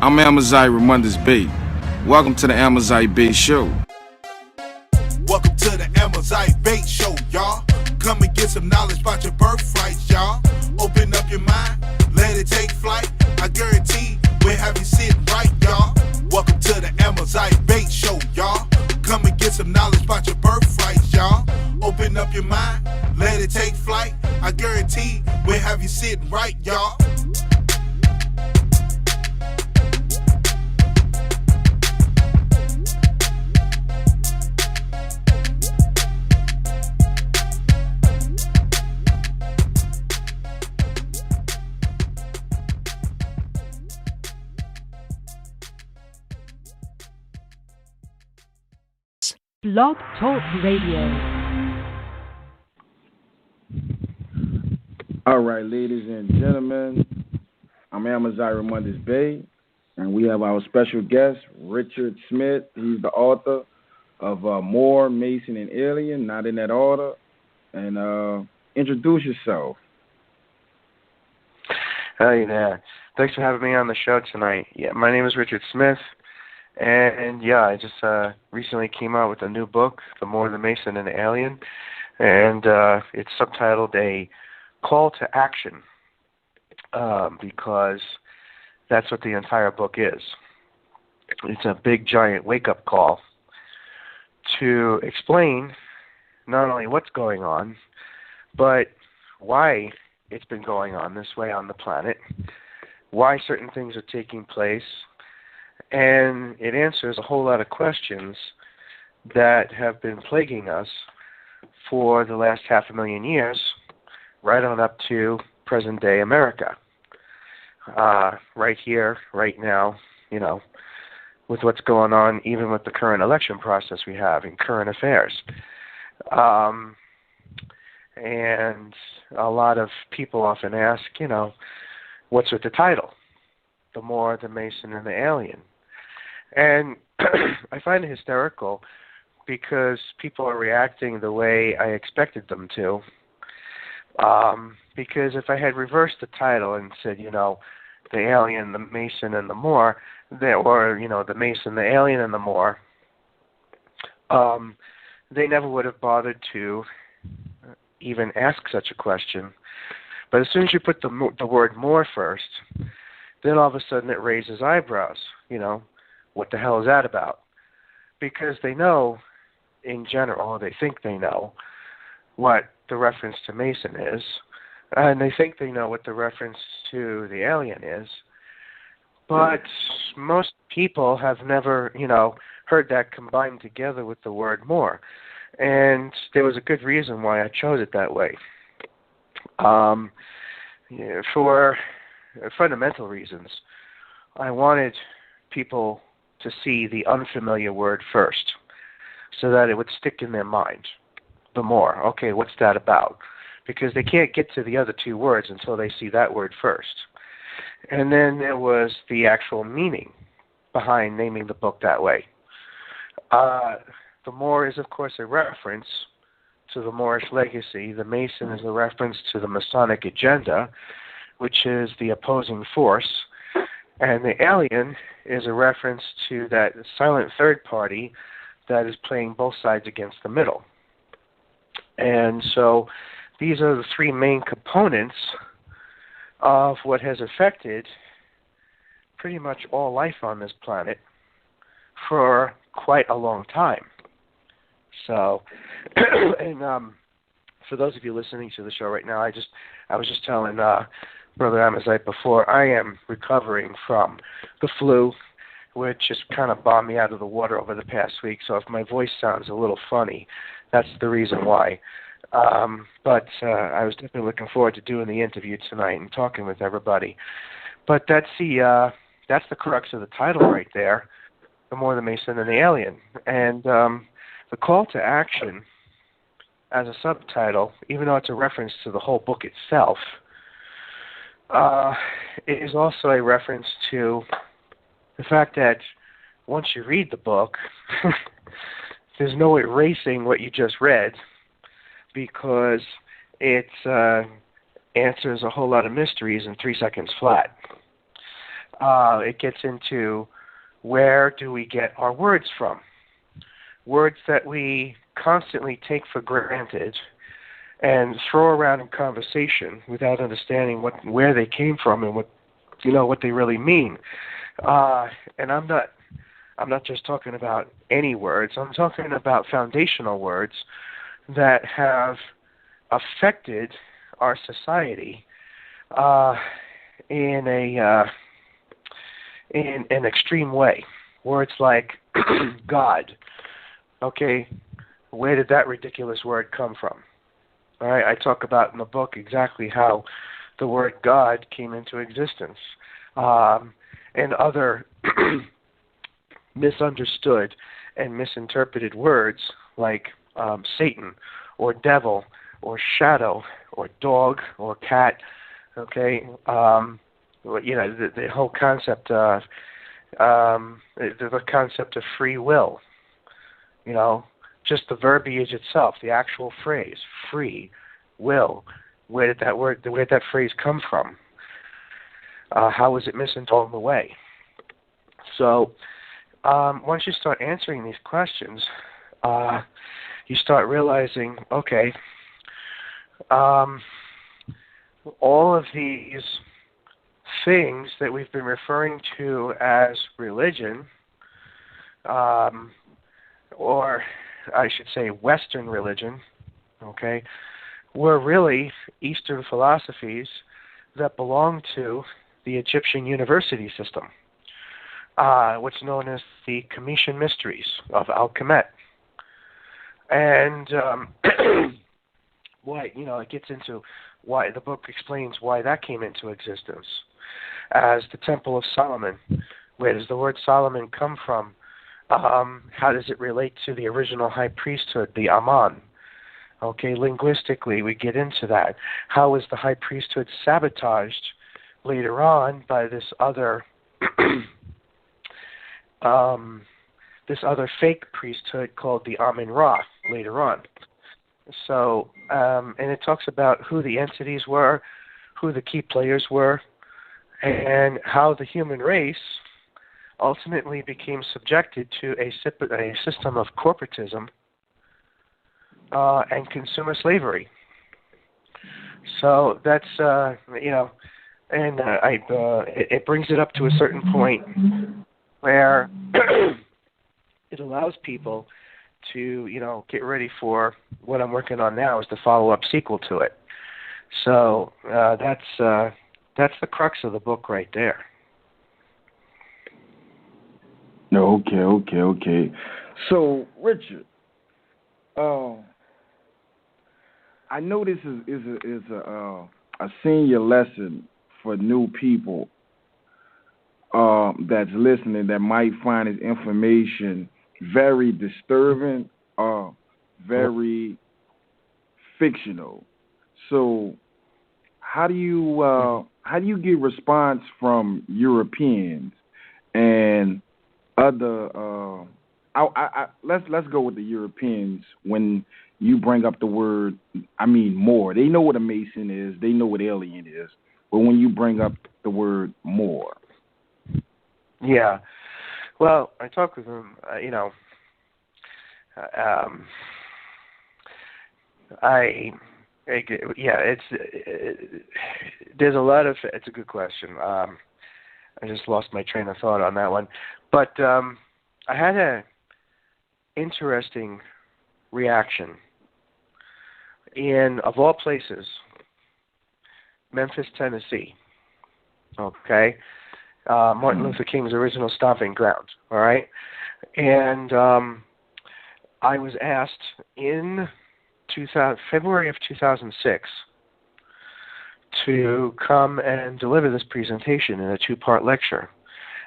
I'm Amazight Bey. Welcome to the Amazight Bey Show. Welcome to the Amazight Bey Show, y'all. Come and get some knowledge about your birthright, y'all. Open up your mind, let it take flight. I guarantee we'll have you sitting right, y'all. Welcome to the Amazight Bey Show, y'all. Come and get some knowledge about your birthright, y'all. Open up your mind, let it take flight. I guarantee we'll have you sitting right, y'all. Blog Talk Radio. All right, ladies and gentlemen, I'm Amazight Bey, and we have our special guest, Richard Smith. He's the author of Moor, Mason, and Alien, not in that order. And introduce yourself. Hey there. Thanks for having me on the show tonight. Yeah, my name is Richard Smith. And yeah, I just recently came out with a new book, The Moor, the Mason, and the Alien, and it's subtitled A Call to Action, because that's what the entire book is. It's a big, giant wake-up call to explain not only what's going on, but why it's been going on this way on the planet, why certain things are taking place. And it answers a whole lot of questions that have been plaguing us for the last 500,000 years, right on up to present-day America. Right here, right now, you know, with what's going on, even with the current election process we have in current affairs. And a lot of people often ask, you know, what's with the title? The Moor, the Mason, and the Alien. And I find it hysterical because people are reacting the way I expected them to. Because if I had reversed the title and said, you know, the Alien, the Mason, and the Moor, or, you know, the Mason, the Alien, and the Moor, they never would have bothered to even ask such a question. But as soon as you put the word Moor first, then all of a sudden it raises eyebrows, you know. What the hell is that about? Because they know, in general, or they think they know, what the reference to Mason is, and they think they know what the reference to the alien is, but most people have never, you know, heard that combined together with the word Moor, and there was a good reason why I chose it that way. For fundamental reasons, I wanted people to see the unfamiliar word first, so that it would stick in their mind. The Moor, okay, what's that about? Because they can't get to the other two words until they see that word first. And then there was the actual meaning behind naming the book that way. The Moor is, of course, a reference to the Moorish legacy. The Mason is a reference to the Masonic agenda, which is the opposing force. And the alien is a reference to that silent third party that is playing both sides against the middle. And so these are the three main components of what has affected pretty much all life on this planet for quite a long time. So, and for those of you listening to the show right now, I was just telling Brother Amazight before, I am recovering from the flu, which just kind of bombed me out of the water over the past week. So if my voice sounds a little funny, that's the reason why. But I was definitely looking forward to doing the interview tonight and talking with everybody. But that's the crux of the title right there, The Moor, the Mason, and the Alien. And the call to action as a subtitle, even though it's a reference to the whole book itself, it is also a reference to the fact that once you read the book, there's no erasing what you just read, because it answers a whole lot of mysteries in 3 seconds flat. It gets into where do we get our words from? Words that we constantly take for granted and throw around in conversation without understanding where they came from and what they really mean. And I'm not just talking about any words. I'm talking about foundational words that have affected our society in an extreme way. Words like God. Okay, where did that ridiculous word come from? All right, I talk about in the book exactly how the word God came into existence, and other misunderstood and misinterpreted words like Satan or devil or shadow or dog or cat. Okay, the whole concept of the concept of free will. Just the verbiage itself, the actual phrase, free will. Where did that phrase come from? How was it missing along the way? So once you start answering these questions, you start realizing, okay, all of these things that we've been referring to as religion, or I should say Western religion, okay, were really Eastern philosophies that belonged to the Egyptian university system, what's known as the Cometian Mysteries of Al-Kemet. And it gets into why the book explains why that came into existence. As the Temple of Solomon, where does the word Solomon come from? How does it relate to the original high priesthood, the Aman? Okay, linguistically, we get into that. How was the high priesthood sabotaged later on by this other fake priesthood called the Amun-Ra later on? So, and it talks about who the entities were, who the key players were, and how the human race ultimately became subjected to a system of corporatism and consumer slavery. So that's it brings it up to a certain point where it allows people to get ready for what I'm working on now, is the follow-up sequel to it. So that's the crux of the book right there. Okay. So, Richard, I know this is a senior lesson for new people that's listening that might find this information very disturbing or very fictional. So, how do you get response from Europeans and other? Let's go with the Europeans. When you bring up the word, Moor, they know what a Mason is, they know what alien is, but when you bring up the word Moor, yeah. Well, I talk with them. There's a lot of. It's a good question. I just lost my train of thought on that one, but I had a interesting reaction in, of all places, Memphis, Tennessee. Okay. Martin Luther King's original stomping ground, all right? And I was asked in February of 2006 to come and deliver this presentation in a two-part lecture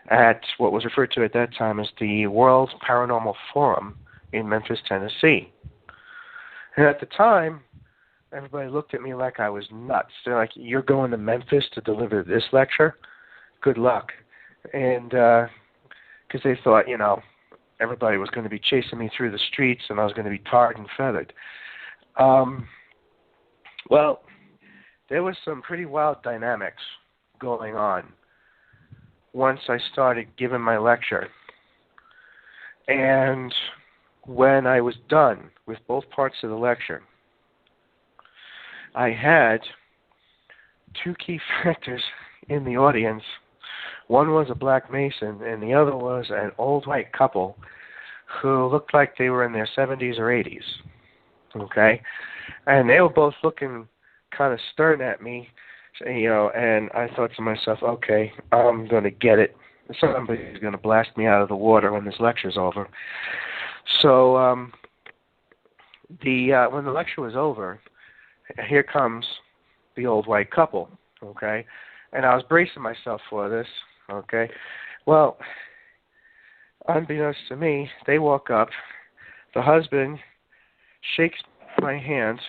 at what was referred to at that time as the World Paranormal Forum in Memphis, Tennessee. And at the time, everybody looked at me like I was nuts. They're like, "You're going to Memphis to deliver this lecture? Good luck." And because they thought, everybody was going to be chasing me through the streets and I was going to be tarred and feathered. Well, there was some pretty wild dynamics going on once I started giving my lecture. And when I was done with both parts of the lecture, I had two key factors in the audience. One was a black Mason, and the other was an old white couple who looked like they were in their 70s or 80s. Okay? And they were both looking kind of stern at me, and I thought to myself, okay, I'm going to get it. Somebody's going to blast me out of the water when this lecture's over. So when the lecture was over, here comes the old white couple, okay? And I was bracing myself for this, okay? Well, unbeknownst to me, they walk up. The husband shakes my hand,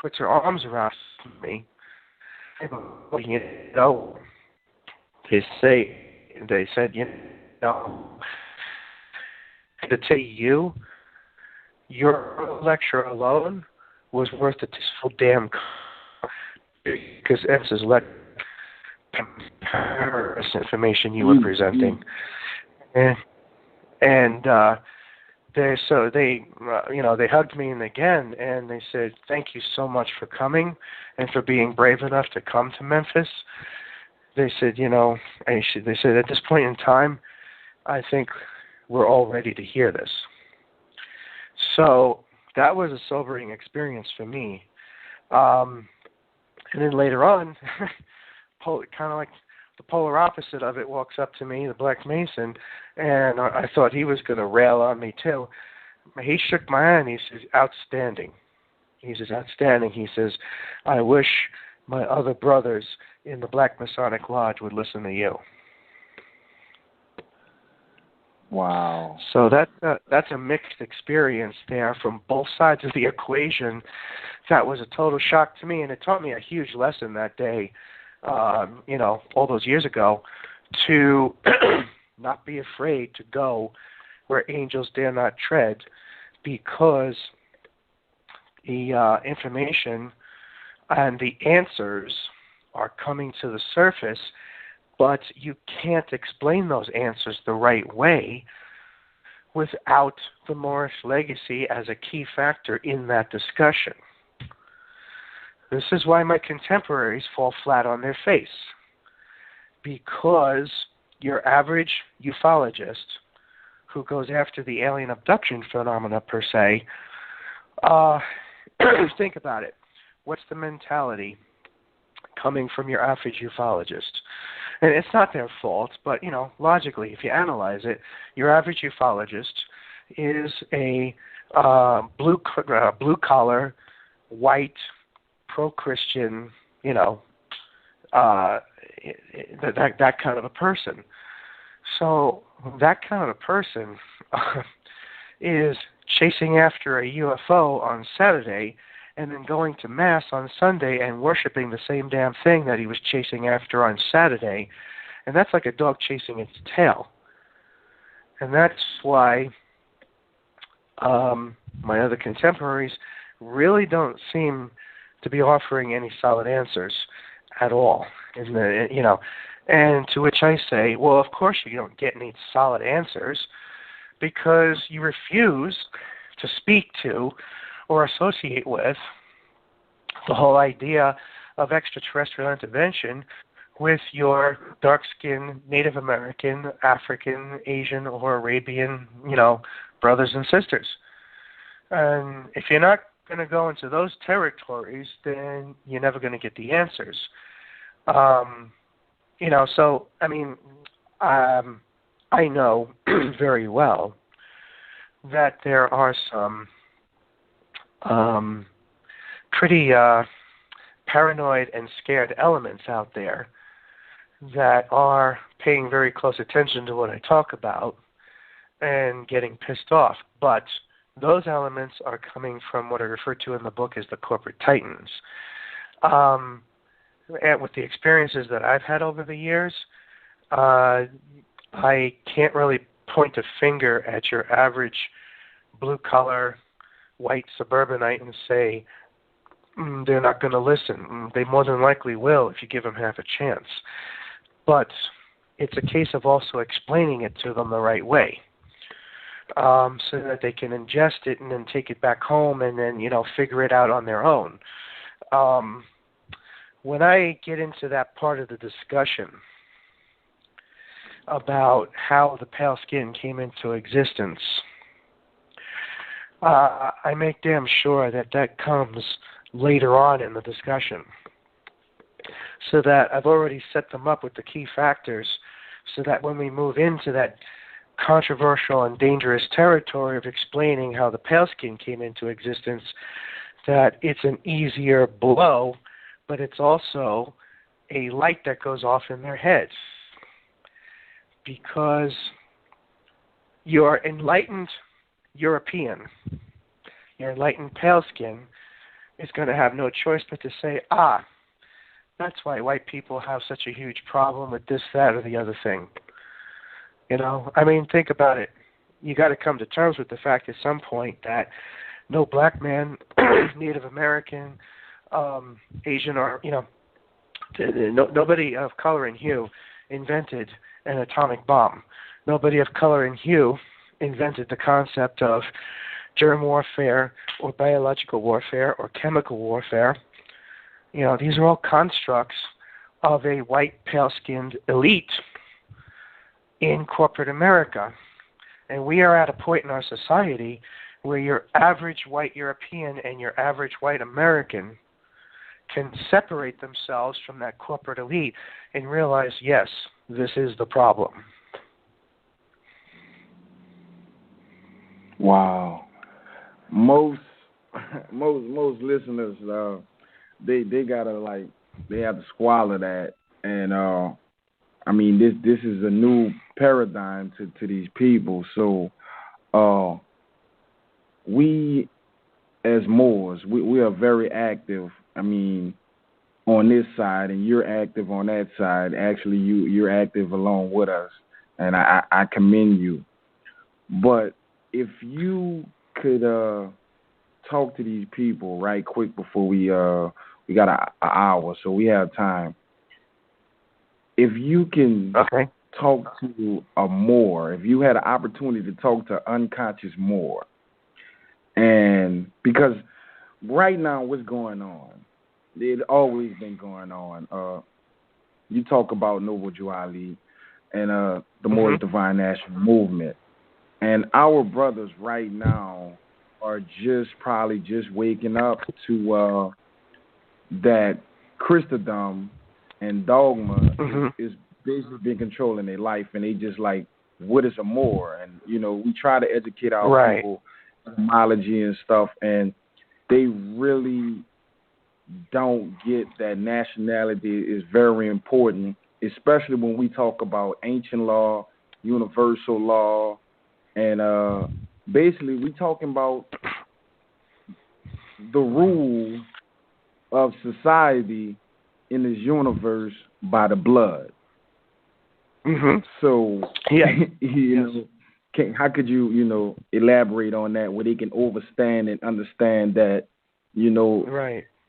puts her arms around me. They said, to tell you, your lecture alone was worth the full damn because Evans' lecture information you were presenting, and they hugged me again, and they said, thank you so much for coming and for being brave enough to come to Memphis. They said, they said, at this point in time, I think we're all ready to hear this. So that was a sobering experience for me. And then later on, kind of like the polar opposite of it walks up to me, the Black Mason, and I thought he was going to rail on me too. He shook my hand. He says, outstanding. He says, outstanding. He says, I wish my other brothers in the Black Masonic Lodge would listen to you. Wow. So that's a mixed experience there from both sides of the equation. That was a total shock to me, and it taught me a huge lesson that day, all those years ago, to not be afraid to go where angels dare not tread, because the information and the answers are coming to the surface, but you can't explain those answers the right way without the Moorish legacy as a key factor in that discussion. This is why my contemporaries fall flat on their face, because your average ufologist who goes after the alien abduction phenomena per se, think about it. What's the mentality coming from your average ufologist? And it's not their fault, but, logically, if you analyze it, your average ufologist is a blue-collar, white, pro-Christian, that kind of a person. So that kind of a person is chasing after a UFO on Saturday and then going to Mass on Sunday and worshiping the same damn thing that he was chasing after on Saturday. And that's like a dog chasing its tail. And that's why my other contemporaries really don't seem to be offering any solid answers at all. And to which I say, well, of course you don't get any solid answers because you refuse to speak to or associate with the whole idea of extraterrestrial intervention with your dark-skinned Native American, African, Asian, or Arabian, brothers and sisters. And if you're not going to go into those territories, then you're never going to get the answers. I know very well that there are some pretty paranoid and scared elements out there that are paying very close attention to what I talk about and getting pissed off. But those elements are coming from what I refer to in the book as the corporate titans. And with the experiences that I've had over the years, I can't really point a finger at your average blue-collar, white suburbanite and say, they're not going to listen. They more than likely will if you give them half a chance. But it's a case of also explaining it to them the right way, so that they can ingest it and then take it back home and then, figure it out on their own. When I get into that part of the discussion about how the pale skin came into existence, I make damn sure that comes later on in the discussion, so that I've already set them up with the key factors, so that when we move into that controversial and dangerous territory of explaining how the pale skin came into existence, that it's an easier blow, but it's also a light that goes off in their heads. Because your enlightened European, your enlightened pale skin, is going to have no choice but to say, that's why white people have such a huge problem with this, that, or the other thing. Think about it. You got to come to terms with the fact at some point that no black man, Native American, Asian, or nobody of color and hue invented an atomic bomb. Nobody of color and hue invented the concept of germ warfare or biological warfare or chemical warfare. These are all constructs of a white, pale-skinned elite in corporate America. And we are at a point in our society where your average white European and your average white American can separate themselves from that corporate elite and realize, yes, this is the problem. Wow. Most listeners, they gotta they have to swallow that, and this is a new paradigm to these people. So, we as Moors, we are very active. On this side, and you're active on that side. Actually, you're active along with us, and I commend you. But if you could talk to these people right quick before we got an hour, so we have time. If you can talk to a Moor, if you had an opportunity to talk to unconscious Moor, and because right now what's going on, it's always been going on. You talk about Noble Jew Ali and the Moorish Divine National Movement, and our brothers right now are probably just waking up to that Christendom and dogma is basically been controlling their life, and they just what is a Moor? And we try to educate our people in etymology and stuff, and they really don't get that nationality is very important, especially when we talk about ancient law, universal law, and basically we talking about the rule of society in this universe by the blood. So, how could you, elaborate on that where they can understand that,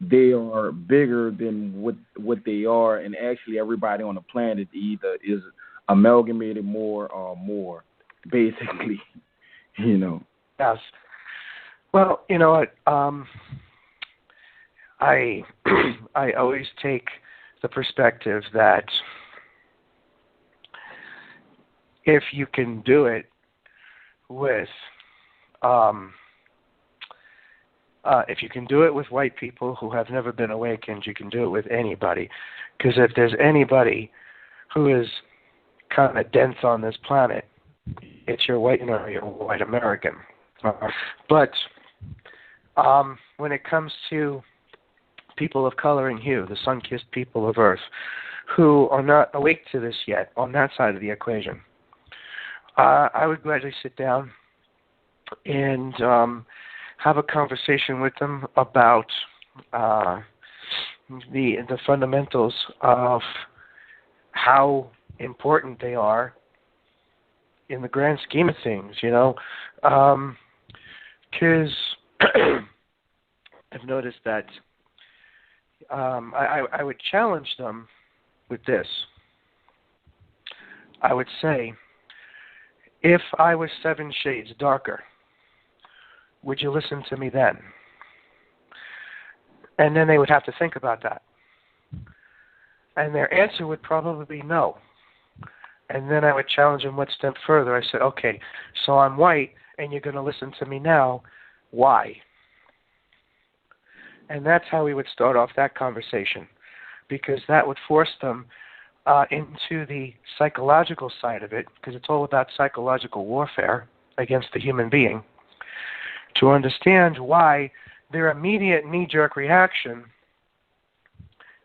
they are bigger than what they are, and actually everybody on the planet either is amalgamated more or more, basically, Yes. Well, what? I always take the perspective that if you can do it with white people who have never been awakened, you can do it with anybody. Because if there's anybody who is kind of dense on this planet, it's your white American. But when it comes to people of color and hue, the sun-kissed people of Earth, who are not awake to this yet on that side of the equation, I would gladly sit down and have a conversation with them about the fundamentals of how important they are in the grand scheme of things, because I've noticed that I would challenge them with this. I would say, if I was 7 shades darker, would you listen to me then? And then they would have to think about that. And their answer would probably be no. And then I would challenge them one step further. I said, okay, so I'm white, and you're going to listen to me now. Why? And that's how we would start off that conversation, because that would force them into the psychological side of it, because it's all about psychological warfare against the human being, to understand why their immediate knee-jerk reaction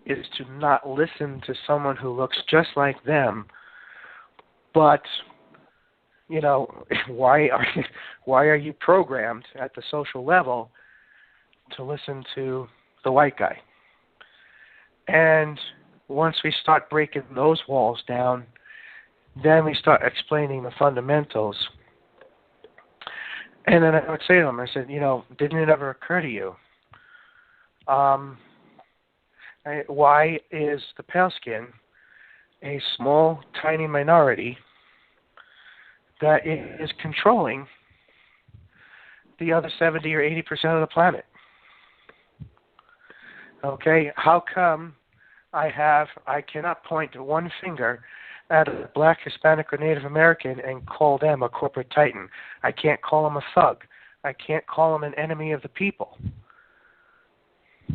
is to not listen to someone who looks just like them. But, you know, why are you programmed at the social level to listen to the white guy? And once we start breaking those walls down, then we start explaining the fundamentals. And then I would say to them, I said, you know, didn't it ever occur to you? Why is the pale skin a small, tiny minority that is controlling the other 70 or 80% of the planet? Okay, how come I cannot point to one finger at a black, Hispanic, or Native American and call them a corporate titan? I can't call them a thug. I can't call them an enemy of the people.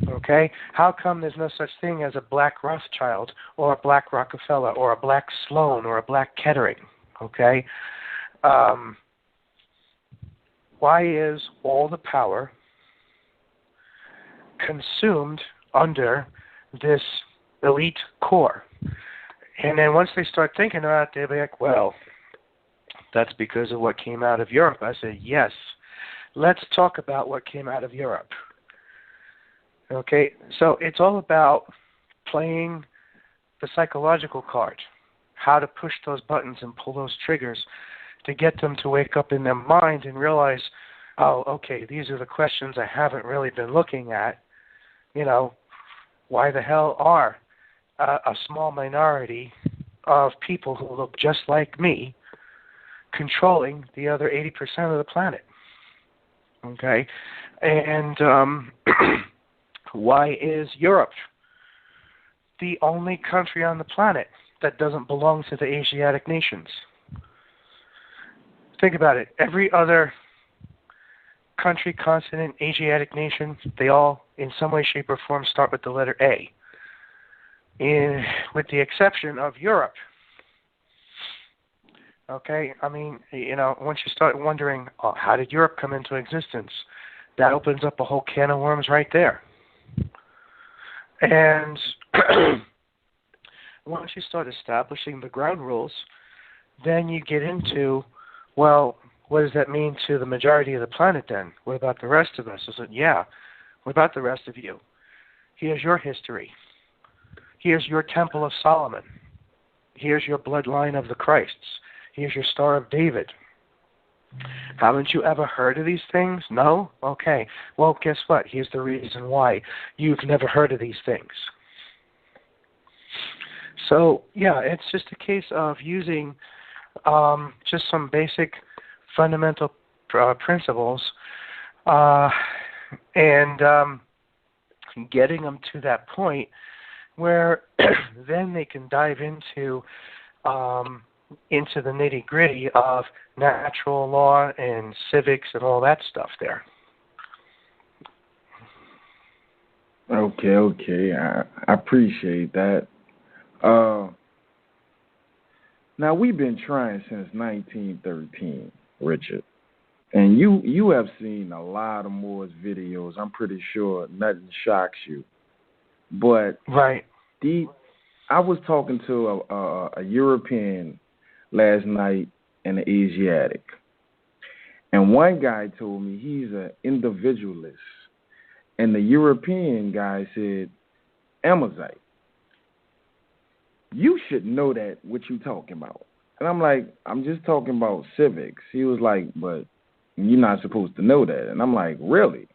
Okay? How come there's no such thing as a black Rothschild or a black Rockefeller or a black Sloan or a black Kettering? Okay? Why is all the power consumed under this elite core? And then once they start thinking about it, they'll be like, well, that's because of what came out of Europe. I said, yes, let's talk about what came out of Europe. Okay, so it's all about playing the psychological card, how to push those buttons and pull those triggers to get them to wake up in their mind and realize, oh, okay, these are the questions I haven't really been looking at. You know, why the hell are a small minority of people who look just like me controlling the other 80% of the planet? Okay, and why is Europe the only country on the planet that doesn't belong to the Asiatic nations? Think about it. Every other country, continent, Asiatic nation, they all, in some way, shape, or form, start with the letter A. With the exception of Europe. Okay? I mean, you know, once you start wondering, oh, how did Europe come into existence? That opens up a whole can of worms right there. And once you start establishing the ground rules, then you get into, well, what does that mean to the majority of the planet then? What about the rest of us? I said, yeah, what about the rest of you? Here's your history. Here's your Temple of Solomon. Here's your bloodline of the Christs. Here's your Star of David. Haven't you ever heard of these things? No? Okay. Well, guess what? Here's the reason why you've never heard of these things. So, yeah, it's just a case of using just some basic fundamental principles and getting them to that point where then they can dive into the nitty-gritty of natural law and civics and all that stuff there. Okay. I appreciate that. Now, we've been trying since 1913, Richard. And you have seen a lot of Moor's videos. I'm pretty sure nothing shocks you. But right. I was talking to a European last night and an Asiatic. And one guy told me he's an individualist. And the European guy said, Amazight, you should know that what you talking about. And I'm like, I'm just talking about civics. He was like, but you're not supposed to know that. And I'm like, really?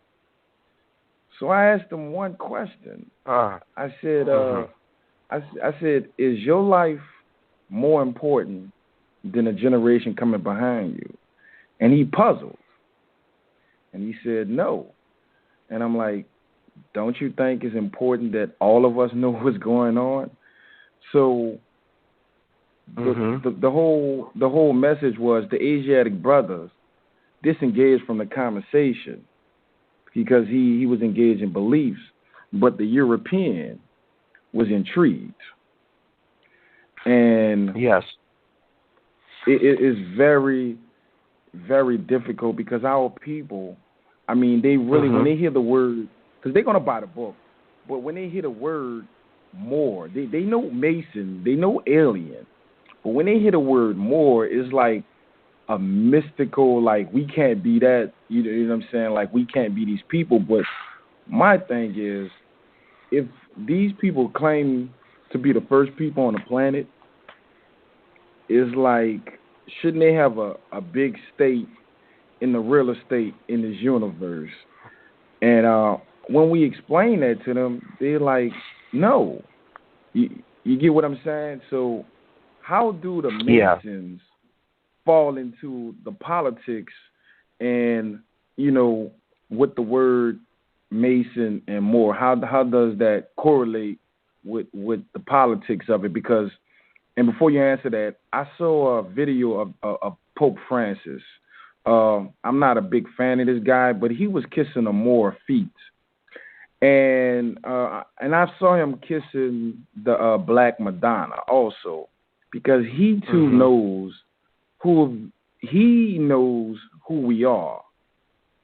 So I asked him one question. I said, I said, is your life more important than a generation coming behind you? And he puzzled. And he said, no. And I'm like, don't you think it's important that all of us know what's going on? So the whole message was the Asiatic brothers disengaged from the conversation because he was engaged in beliefs, but the European was intrigued. And yes, it is very, very difficult because our people, I mean, they really, when they hear the word, because they're going to buy the book, but when they hear the word Moor, they know Mason, they know alien, but when they hear the word Moor, it's like a mystical, like, we can't be that, you know what I'm saying, like, we can't be these people. But my thing is, if these people claim to be the first people on the planet, it's like, shouldn't they have a big stake in the real estate in this universe? And when we explain that to them, they're like, no. You get what I'm saying? So how do the Masons fall into the politics and, you know, with the word Mason and Moor? How does that correlate with the politics of it? Because, and before you answer that, I saw a video of Pope Francis. I'm not a big fan of this guy, but he was kissing a Moor feet. And I saw him kissing the Black Madonna also, because he too knows who we are.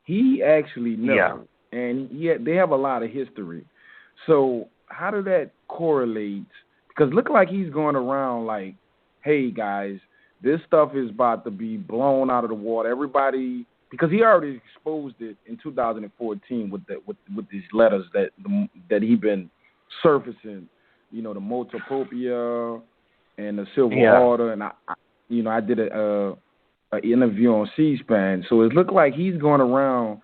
He actually knows, and yet they have a lot of history. So how did that correlate? Because look like he's going around like, hey guys, this stuff is about to be blown out of the water. Everybody, because he already exposed it in 2014 with these letters that he been surfacing, you know, the Motopopia and the Silver Order, and I did an interview on C-SPAN. So it looked like he's going around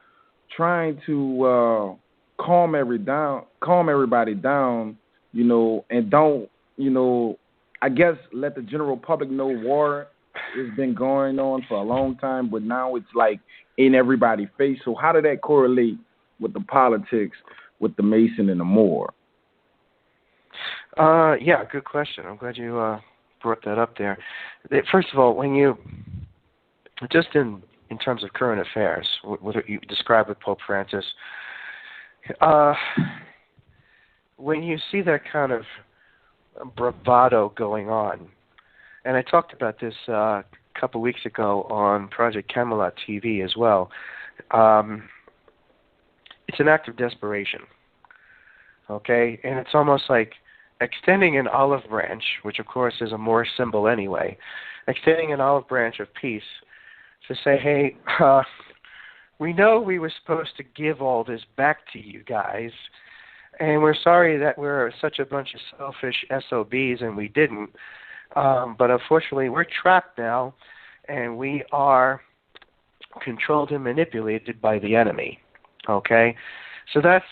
trying to calm everybody down, you know, and don't, you know, I guess let the general public know war has been going on for a long time, but now it's like in everybody's face. So how did that correlate with the politics with the Mason and the Moor? Yeah, good question. I'm glad you brought that up there. First of all, when you, just in terms of current affairs, what you described with Pope Francis, when you see that kind of bravado going on, and I talked about this a couple weeks ago on Project Camelot TV as well, it's an act of desperation, okay? And it's almost like extending an olive branch, which of course is a Moor symbol anyway, extending an olive branch of peace to say, hey, we know we were supposed to give all this back to you guys, and we're sorry that we're such a bunch of selfish SOBs and we didn't. But unfortunately, we're trapped now, and we are controlled and manipulated by the enemy. Okay? So that's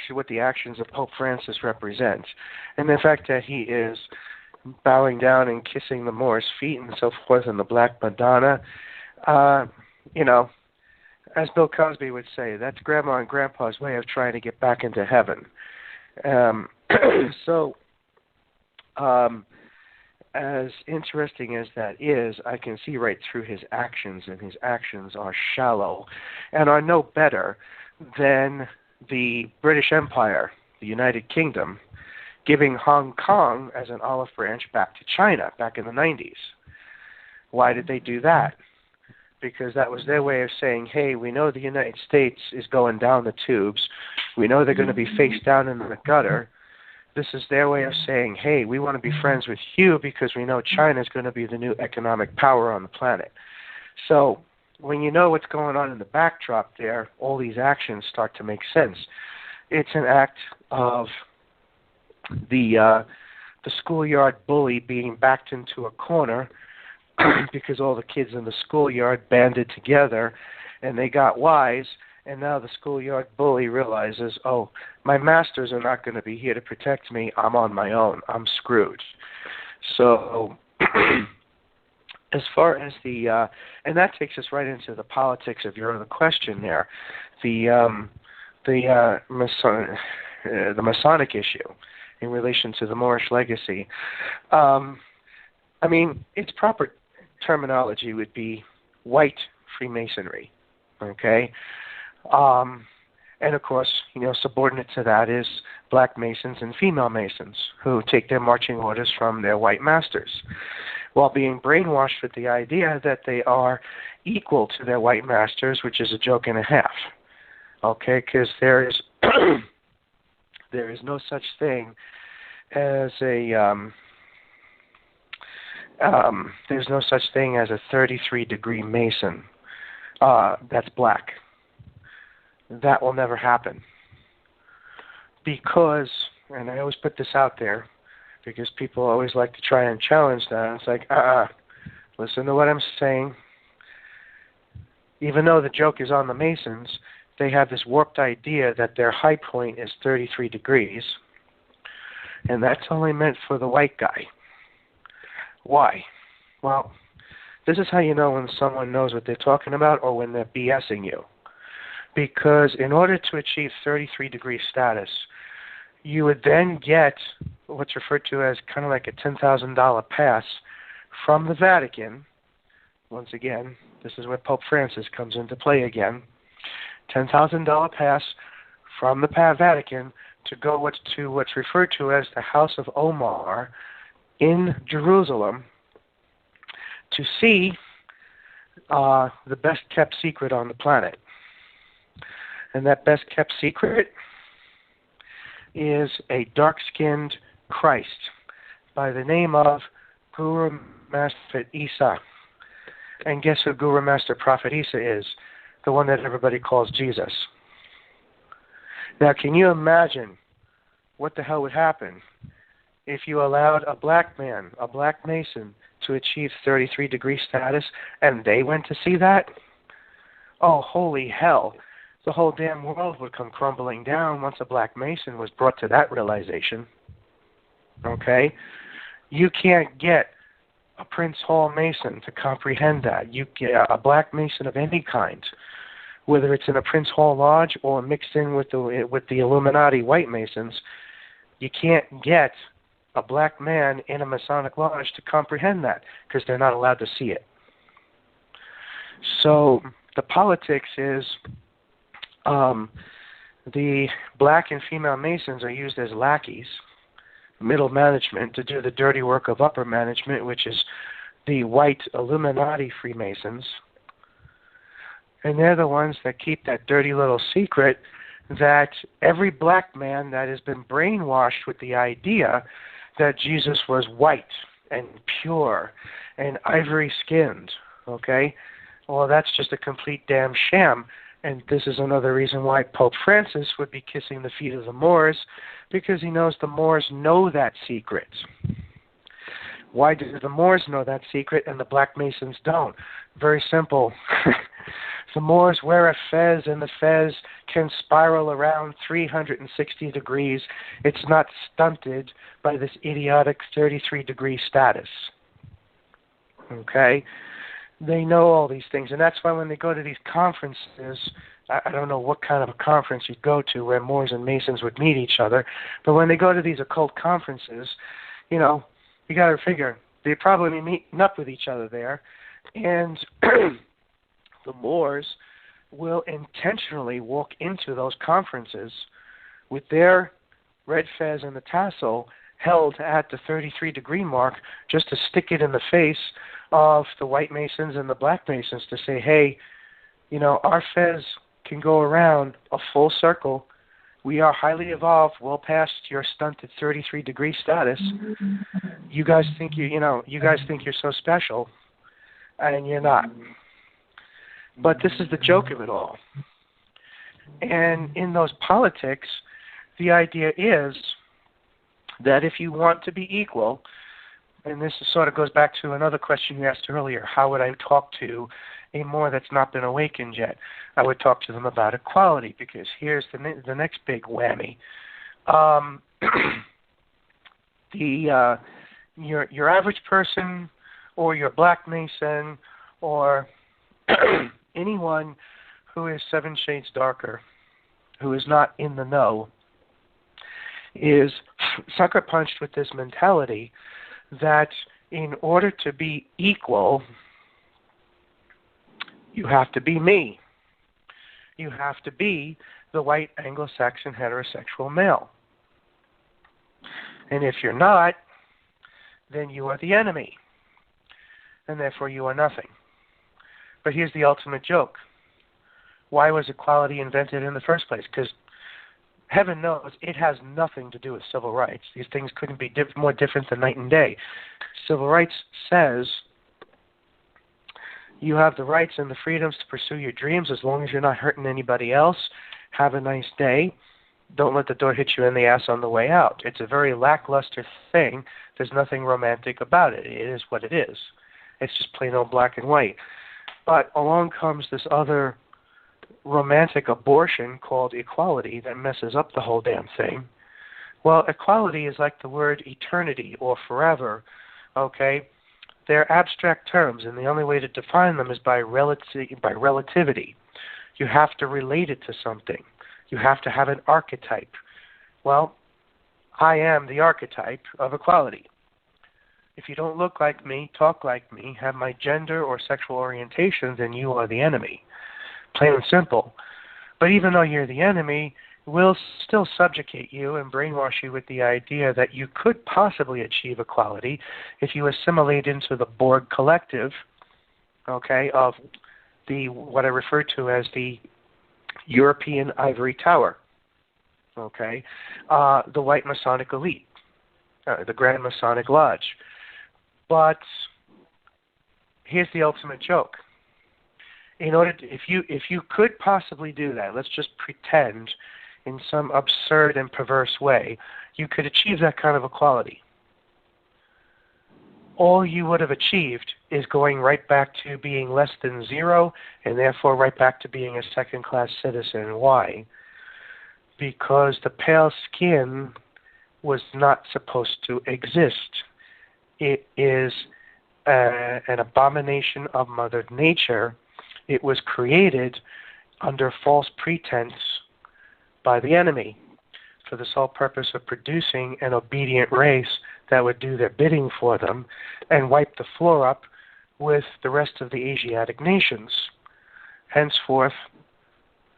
what the actions of Pope Francis represent. And the fact that he is bowing down and kissing the Moor's feet and so forth, and the Black Madonna, you know, as Bill Cosby would say, that's Grandma and Grandpa's way of trying to get back into heaven. So, as interesting as that is, I can see right through his actions, and his actions are shallow and are no better than the British Empire, the United Kingdom, giving Hong Kong as an olive branch back to China back in the 90s. Why did they do that? Because that was their way of saying, hey, we know the United States is going down the tubes. We know they're going to be face down in the gutter. This is their way of saying, hey, we want to be friends with you because we know China is going to be the new economic power on the planet. So when you know what's going on in the backdrop there, all these actions start to make sense. It's an act of the schoolyard bully being backed into a corner because all the kids in the schoolyard banded together and they got wise, and now the schoolyard bully realizes, oh, my masters are not going to be here to protect me. I'm on my own. I'm screwed. So as far as the, and that takes us right into the politics of your other question there, the Masonic issue in relation to the Moorish legacy. I mean, its proper terminology would be white Freemasonry, okay? And of course, subordinate to that is black Masons and female Masons who take their marching orders from their white masters, while being brainwashed with the idea that they are equal to their white masters, which is a joke and a half. Okay, because there is there is no such thing as a there's no such thing as a 33-degree Mason that's black. That will never happen. Because, and I always put this out there, because people always like to try and challenge that. It's like, listen to what I'm saying. Even though the joke is on the Masons, they have this warped idea that their high point is 33 degrees, and that's only meant for the white guy. Why? Well, this is how you know when someone knows what they're talking about or when they're BSing you. Because in order to achieve 33-degree status, you would then get what's referred to as kind of like a $10,000 pass from the Vatican. Once again, this is where Pope Francis comes into play again. $10,000 pass from the Vatican to go what's referred to as the House of Omar in Jerusalem to see the best-kept secret on the planet. And that best-kept secret is a dark-skinned Christ by the name of Guru Master Prophet Isa. And guess who Guru Master Prophet Isa is? The one that everybody calls Jesus. Now, can you imagine what the hell would happen if you allowed a black man, a black Mason, to achieve 33-degree status and they went to see that? Oh, holy hell. The whole damn world would come crumbling down once a black Mason was brought to that realization. Okay? You can't get a Prince Hall Mason to comprehend that. You get a black Mason of any kind, whether it's in a Prince Hall Lodge or mixed in with the Illuminati white Masons, you can't get a black man in a Masonic lodge to comprehend that because they're not allowed to see it. So the politics is the black and female Masons are used as lackeys, middle management, to do the dirty work of upper management, which is the white Illuminati Freemasons. And they're the ones that keep that dirty little secret that every black man that has been brainwashed with the idea that Jesus was white and pure and ivory-skinned, okay? Well, that's just a complete damn sham. And this is another reason why Pope Francis would be kissing the feet of the Moors, because he knows the Moors know that secret. Why do the Moors know that secret and the Black Masons don't? Very simple. The Moors wear a fez, and the fez can spiral around 360 degrees. It's not stunted by this idiotic 33-degree status. Okay? They know all these things, and that's why when they go to these conferences, I don't know what kind of a conference you'd go to where Moors and Masons would meet each other, but when they go to these occult conferences, you got to figure they'd probably be meeting up with each other there, and the Moors will intentionally walk into those conferences with their red fez and the tassel held at the 33-degree mark just to stick it in the face of the white Masons and the black Masons to say, hey, our fez can go around a full circle. We are highly evolved, well past your stunted 33-degree status. You guys think you're so special, and you're not. But this is the joke of it all. And in those politics, the idea is that if you want to be equal, and this sort of goes back to another question you asked earlier, how would I talk to a Moor that's not been awakened yet? I would talk to them about equality, because here's the next big whammy. Your average person or your black Mason, or anyone who is 7 shades darker, who is not in the know, is sucker punched with this mentality that in order to be equal, you have to be me. You have to be the white Anglo-Saxon heterosexual male. And if you're not, then you are the enemy. And therefore you are nothing. But here's the ultimate joke. Why was equality invented in the first place? Because heaven knows it has nothing to do with civil rights. These things couldn't be more different than night and day. Civil rights says you have the rights and the freedoms to pursue your dreams as long as you're not hurting anybody else. Have a nice day. Don't let the door hit you in the ass on the way out. It's a very lackluster thing. There's nothing romantic about it. It is what it is. It's just plain old black and white. But along comes this other romantic abortion called equality that messes up the whole damn thing. Well, equality is like the word eternity or forever, okay? They're abstract terms, and the only way to define them is by relativity. You have to relate it to something. You have to have an archetype. Well, I am the archetype of equality. If you don't look like me, talk like me, have my gender or sexual orientation, then you are the enemy. Plain and simple. But even though you're the enemy, we'll still subjugate you and brainwash you with the idea that you could possibly achieve equality if you assimilate into the Borg collective, okay, of the what I refer to as the European Ivory Tower, okay, the White Masonic Elite, the Grand Masonic Lodge. But here's the ultimate joke. In order to, if you could possibly do that, let's just pretend in some absurd and perverse way, you could achieve that kind of equality. All you would have achieved is going right back to being less than zero and therefore right back to being a second-class citizen. Why? Because the pale skin was not supposed to exist. It is an abomination of Mother Nature. It was created under false pretense by the enemy for the sole purpose of producing an obedient race that would do their bidding for them and wipe the floor up with the rest of the Asiatic nations. Henceforth,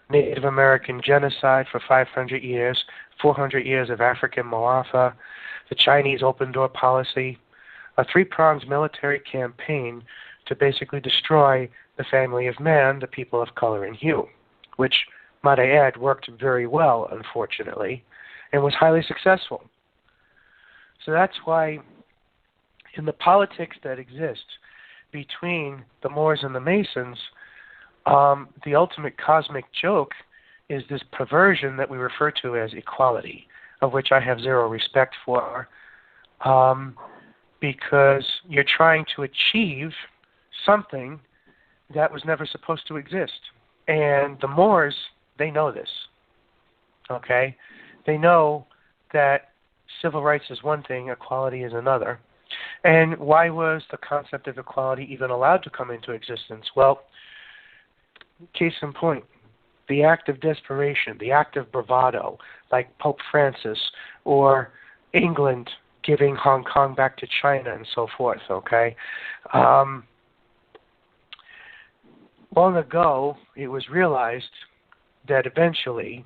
Native American genocide for 500 years, 400 years of African Moafa, the Chinese open door policy, a 3-pronged military campaign to basically destroy the family of man, the people of color and hue, which, might I add, worked very well, unfortunately, and was highly successful. So that's why in the politics that exist between the Moors and the Masons, the ultimate cosmic joke is this perversion that we refer to as equality, of which I have zero respect for, because you're trying to achieve something that was never supposed to exist. And the Moors, they know this, okay? They know that civil rights is one thing, equality is another. And why was the concept of equality even allowed to come into existence? Well, case in point, the act of desperation, the act of bravado, like Pope Francis or England giving Hong Kong back to China and so forth, okay? Long ago, it was realized that eventually,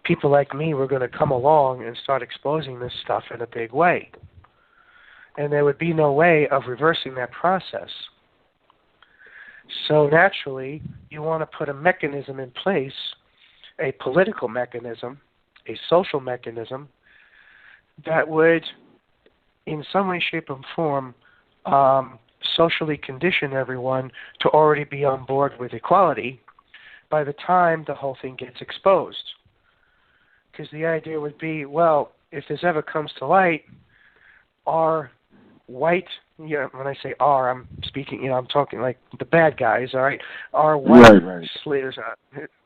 people like me were going to come along and start exposing this stuff in a big way. And there would be no way of reversing that process. So naturally, you want to put a mechanism in place, a political mechanism, a social mechanism, that would, in some way, shape, or form, socially condition everyone to already be on board with equality by the time the whole thing gets exposed. Because the idea would be, well, if this ever comes to light, our white, when I say our, I'm speaking, I'm talking like the bad guys, all right? Our white slaves,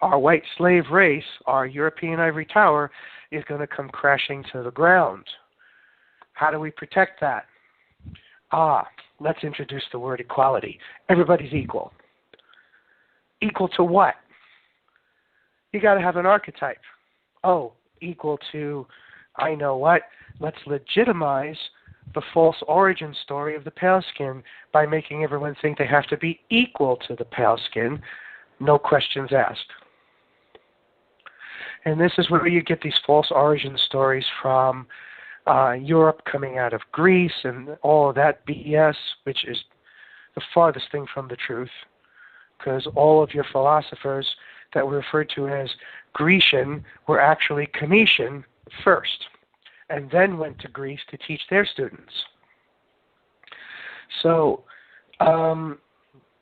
our white slave race, our European Ivory Tower, is going to come crashing to the ground. How do we protect that? let's introduce the word equality. Everybody's equal. Equal to what? You got to have an archetype. Oh, equal to, I know what, let's legitimize the false origin story of the pale skin by making everyone think they have to be equal to the pale skin, no questions asked. And this is where you get these false origin stories from Europe coming out of Greece and all of that BS, which is the farthest thing from the truth, because all of your philosophers that were referred to as Grecian were actually Cometian first, and then went to Greece to teach their students. So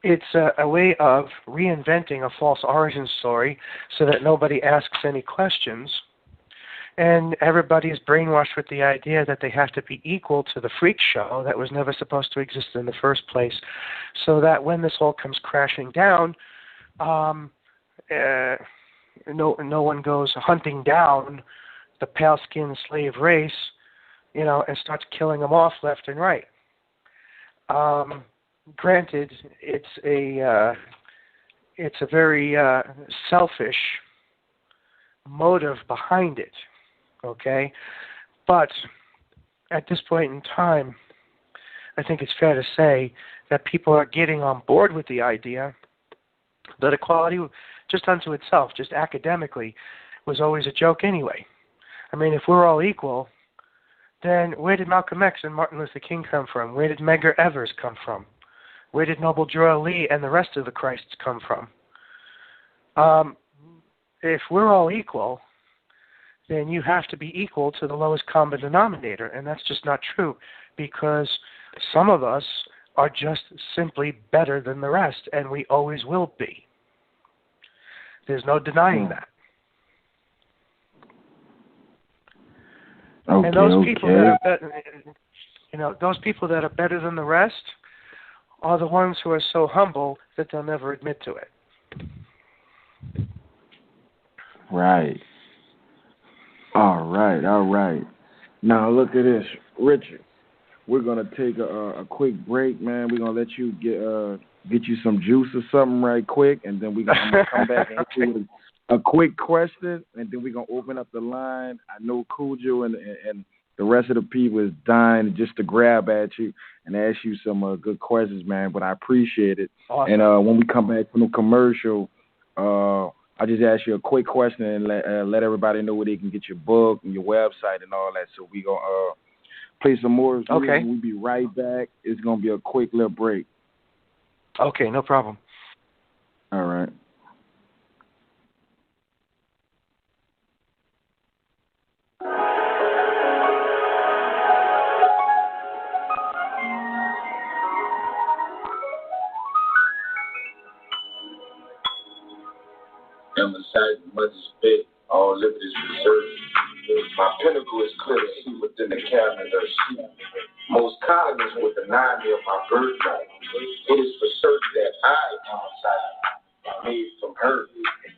it's a way of reinventing a false origin story so that nobody asks any questions, and everybody is brainwashed with the idea that they have to be equal to the freak show that was never supposed to exist in the first place, so that when this all comes crashing down, no one goes hunting down the pale-skinned slave race, and starts killing them off left and right. Granted, it's a very selfish motive behind it, okay? But at this point in time, I think it's fair to say that people are getting on board with the idea that equality, just unto itself, just academically, was always a joke anyway. I mean, if we're all equal, then where did Malcolm X and Martin Luther King come from? Where did Medgar Evers come from? Where did Noble Drew Ali and the rest of the Christs come from? If we're all equal, then you have to be equal to the lowest common denominator, and that's just not true, because some of us are just simply better than the rest, and we always will be. There's no denying that. Okay, and those people that are better, those people that are better than the rest are the ones who are so humble that they'll never admit to it. Right. All right. Now look at this, Richard. We're gonna take a quick break, man. We're gonna let you get you some juice or something right quick, and then I'm gonna come back and okay. do a quick question, and then we're gonna open up the line. I know Cujo and the rest of the people is dying just to grab at you and ask you some good questions, man. But I appreciate it. Awesome. And when we come back from the commercial, I'll just ask you a quick question and let everybody know where they can get your book and your website and all that. So we gonna play some more. Okay. We'll be right back. It's gonna be a quick little break. Okay, no problem. All right. Amazight Bey, all liberties reserved. My pinnacle is clear to see within the cabinet of sea. Most colonies would deny me of my birthright. It is for certain that I, Amazight, made from her,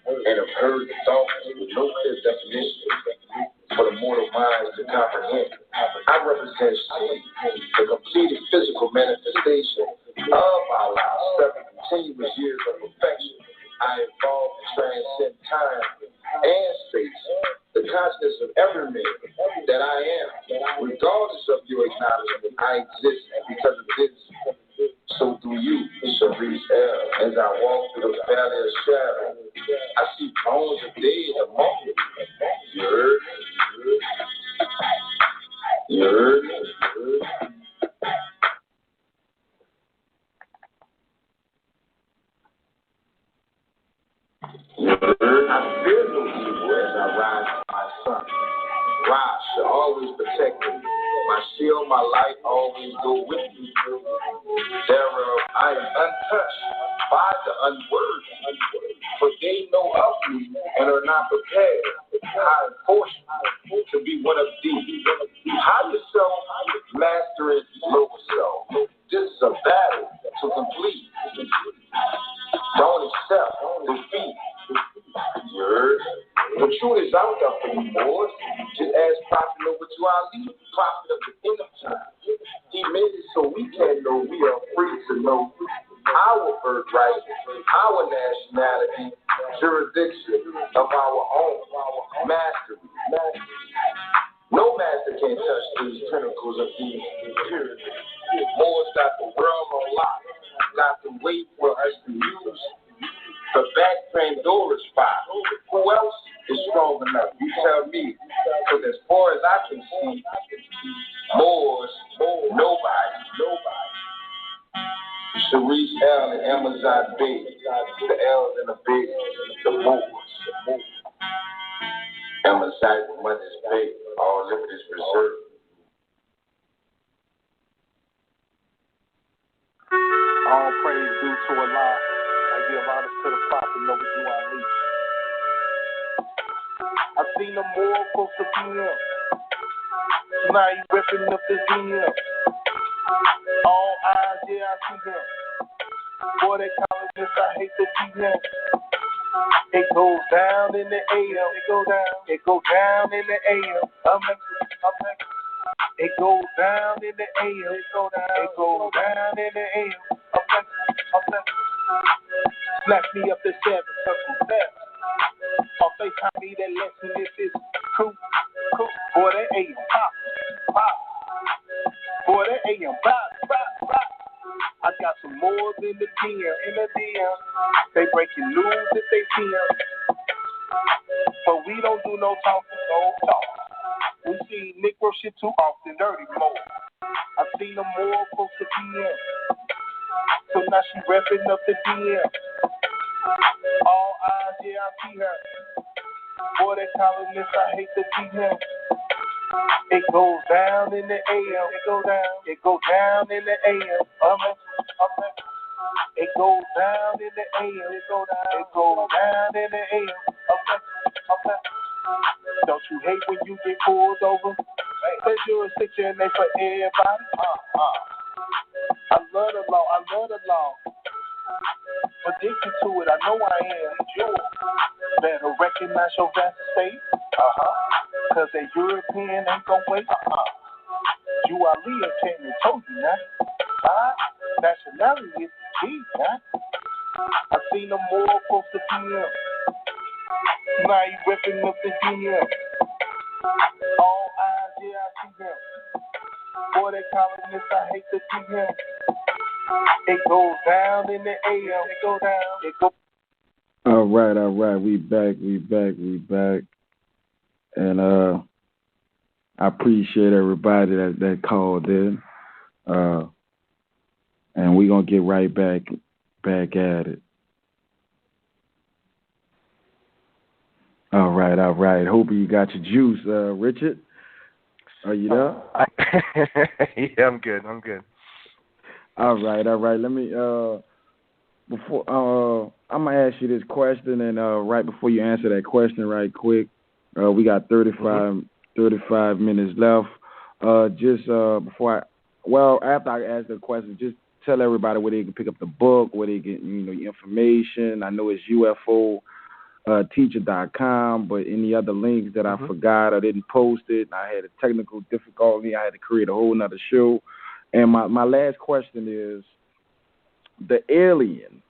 and of her the dolphins with no clear definition for the mortal minds to comprehend. I represent sleep, the completed physical manifestation of our lives, 7 continuous years of perfection. I evolve and transcend time and space, the consciousness of every man that I am, regardless of your acknowledgement. I exist, and because of this, so do you, Sharice L. As I walk through the valley of shadow, I see bones of dead among me. You heard me? You heard me? I fear no evil as I rise to my sun. Ra shall always protect me. My shield, my light always go with me. Thereof I am untouched by the unworthy, for they know of me and are not prepared. I am fortunate to be one of these. Higher self, mastering lower self. This is a battle to complete. Don't accept defeat. You heard? The truth is out there for you, boys. Just ask Prophet over to Ali, prophet of the end of time. He made it so we can know our birthright, our nationality, jurisdiction of our own mastery. No master can touch these tentacles of these pyramids. Moor's got the world on lock, got to wait for us to use the back Pandora's file. Who else is strong enough? You tell me. Because as far as I can see, Moor's nobody. Sharice L and Amazight Bey, the L's and the B's, the Moors. Amazight Bey, all liberties reserved. All praise due to Allah. I give honors to the Prophet, Noble Jew Ali. I seen the Moor close to PM. Now he ripping up the DM. All eyes, yeah, I see him. Boy, they calling this, I hate the DM. It goes down in the AM. It goes down in the AM. It goes down in the AM. It goes down in the AM. Snatch me up the 7, circle steps. I'll FaceTime me that lesson if it's cool. Boy, that AM pop. Boy, that AM pop. I got some Moors in the DM. They breaking news if they see them. But we don't do no talking, no talk. We see Negro shit too often, dirty Moor. I seen them Moor close to PM. So now she repping up the DM. All eyes, yeah, I see her. Boy, they calling this, I hate to see him. It goes down in the AM. It goes down in the AM. It goes down in the AM. It goes down in the AM. Don't you hate when you get pulled over? There's jurisdiction ain't for everybody. I love the law. Addicted to it, I know I am. Better recognize your vast state. Cause that European ain't gon' wait. You Ali came and told you that. Nationality is the key, man. I seen them more close to PM. Now you ripping up the DM. All eyes, yeah, I see them. Boy, they calling this, I hate to see him. It goes down in the AM. It goes. All right. We back. And I appreciate everybody that called in. And we're gonna get right back at it. All right. Hope you got your juice, Richard. Are you there? Yeah, I'm good. All right. Let me before I'm gonna ask you this question, and right before you answer that question, right quick, we got 35 minutes left. After I ask the question, just tell everybody where they can pick up the book, where they get your information. I know it's UFO. Teacher.com, but any other links that I forgot, I didn't post it. I had a technical difficulty. I had to create a whole nother show. And my last question is the alien.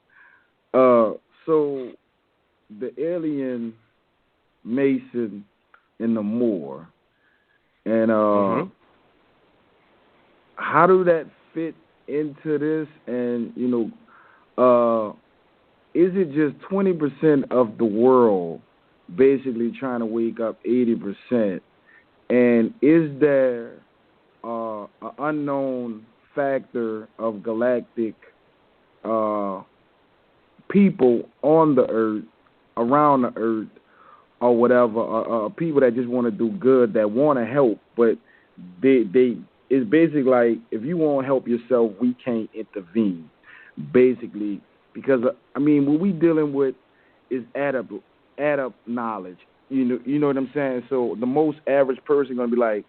So the alien Mason and the Moor, and how do that fit into this? And is it just 20% of the world basically trying to wake up 80%? And is there an unknown factor of galactic people on the earth, around the earth, or whatever, people that just want to do good, that want to help, but it's basically like, if you won't help yourself, we can't intervene, basically. Because what we dealing with is add up knowledge. You know what I'm saying? So the most average person gonna be like,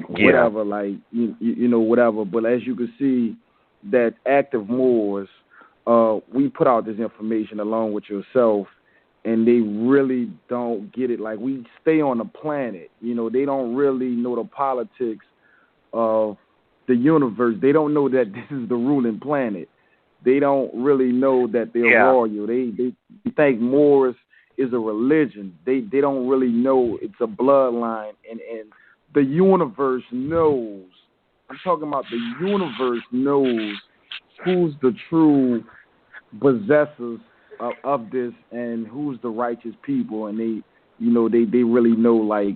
whatever, whatever. But as you can see, that active Moors, we put out this information along with yourself, and they really don't get it. Like, we stay on the planet. They don't really know the politics of the universe. They don't know that this is the ruling planet. They don't really know that they're royal. They think Moor is a religion. They don't really know it's a bloodline, and the universe knows. I'm talking about the universe knows who's the true possessors of this and who's the righteous people, and they really know, like,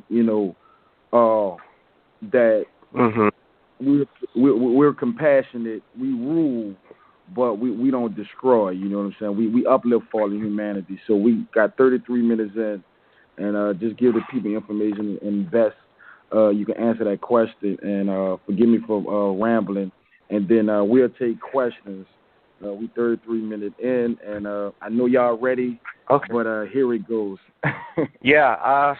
that we're compassionate, we rule, but we don't destroy. You know what I'm saying? We uplift fallen humanity. So we got 33 minutes in, and just give the people information and best you can answer that question. And forgive me for rambling. And then we'll take questions. We 33 minutes in, and I know y'all ready. Okay. But here it goes. Yeah.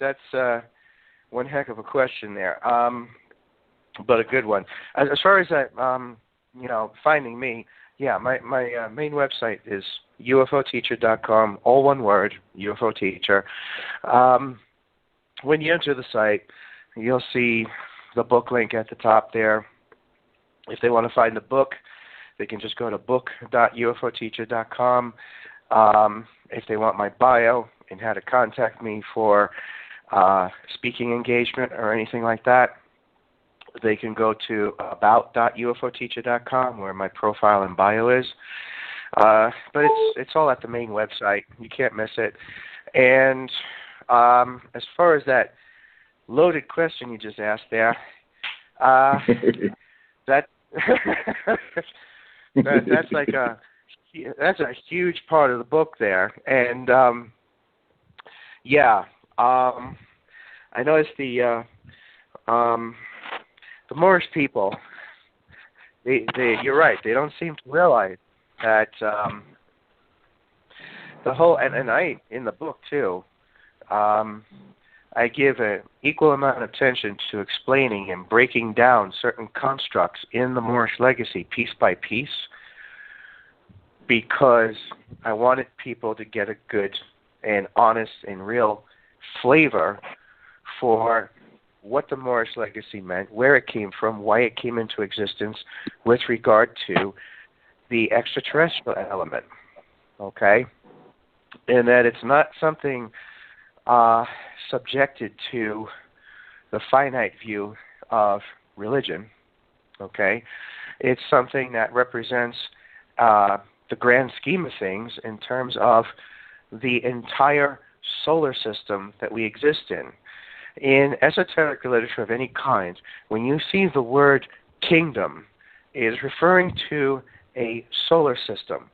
That's one heck of a question there. But a good one. As far as that, finding me, my main website is ufoteacher.com, all one word, UFO Teacher. When you enter the site, you'll see the book link at the top there. If they want to find the book, they can just go to book.ufoteacher.com. If they want my bio and how to contact me for speaking engagement or anything like that, they can go to about.ufoteacher.com, where my profile and bio is. But it's all at the main website. You can't miss it. And as far as that loaded question you just asked there, that's a huge part of the book there. And I noticed the Moorish people, you're right, they don't seem to realize that the whole, and I, in the book too, I give an equal amount of attention to explaining and breaking down certain constructs in the Moorish legacy piece by piece, because I wanted people to get a good and honest and real flavor for what the Moorish legacy meant, where it came from, why it came into existence with regard to the extraterrestrial element, okay? And that it's not something subjected to the finite view of religion, okay? It's something that represents the grand scheme of things in terms of the entire solar system that we exist in. In esoteric literature of any kind, when you see the word kingdom, it is referring to a solar system.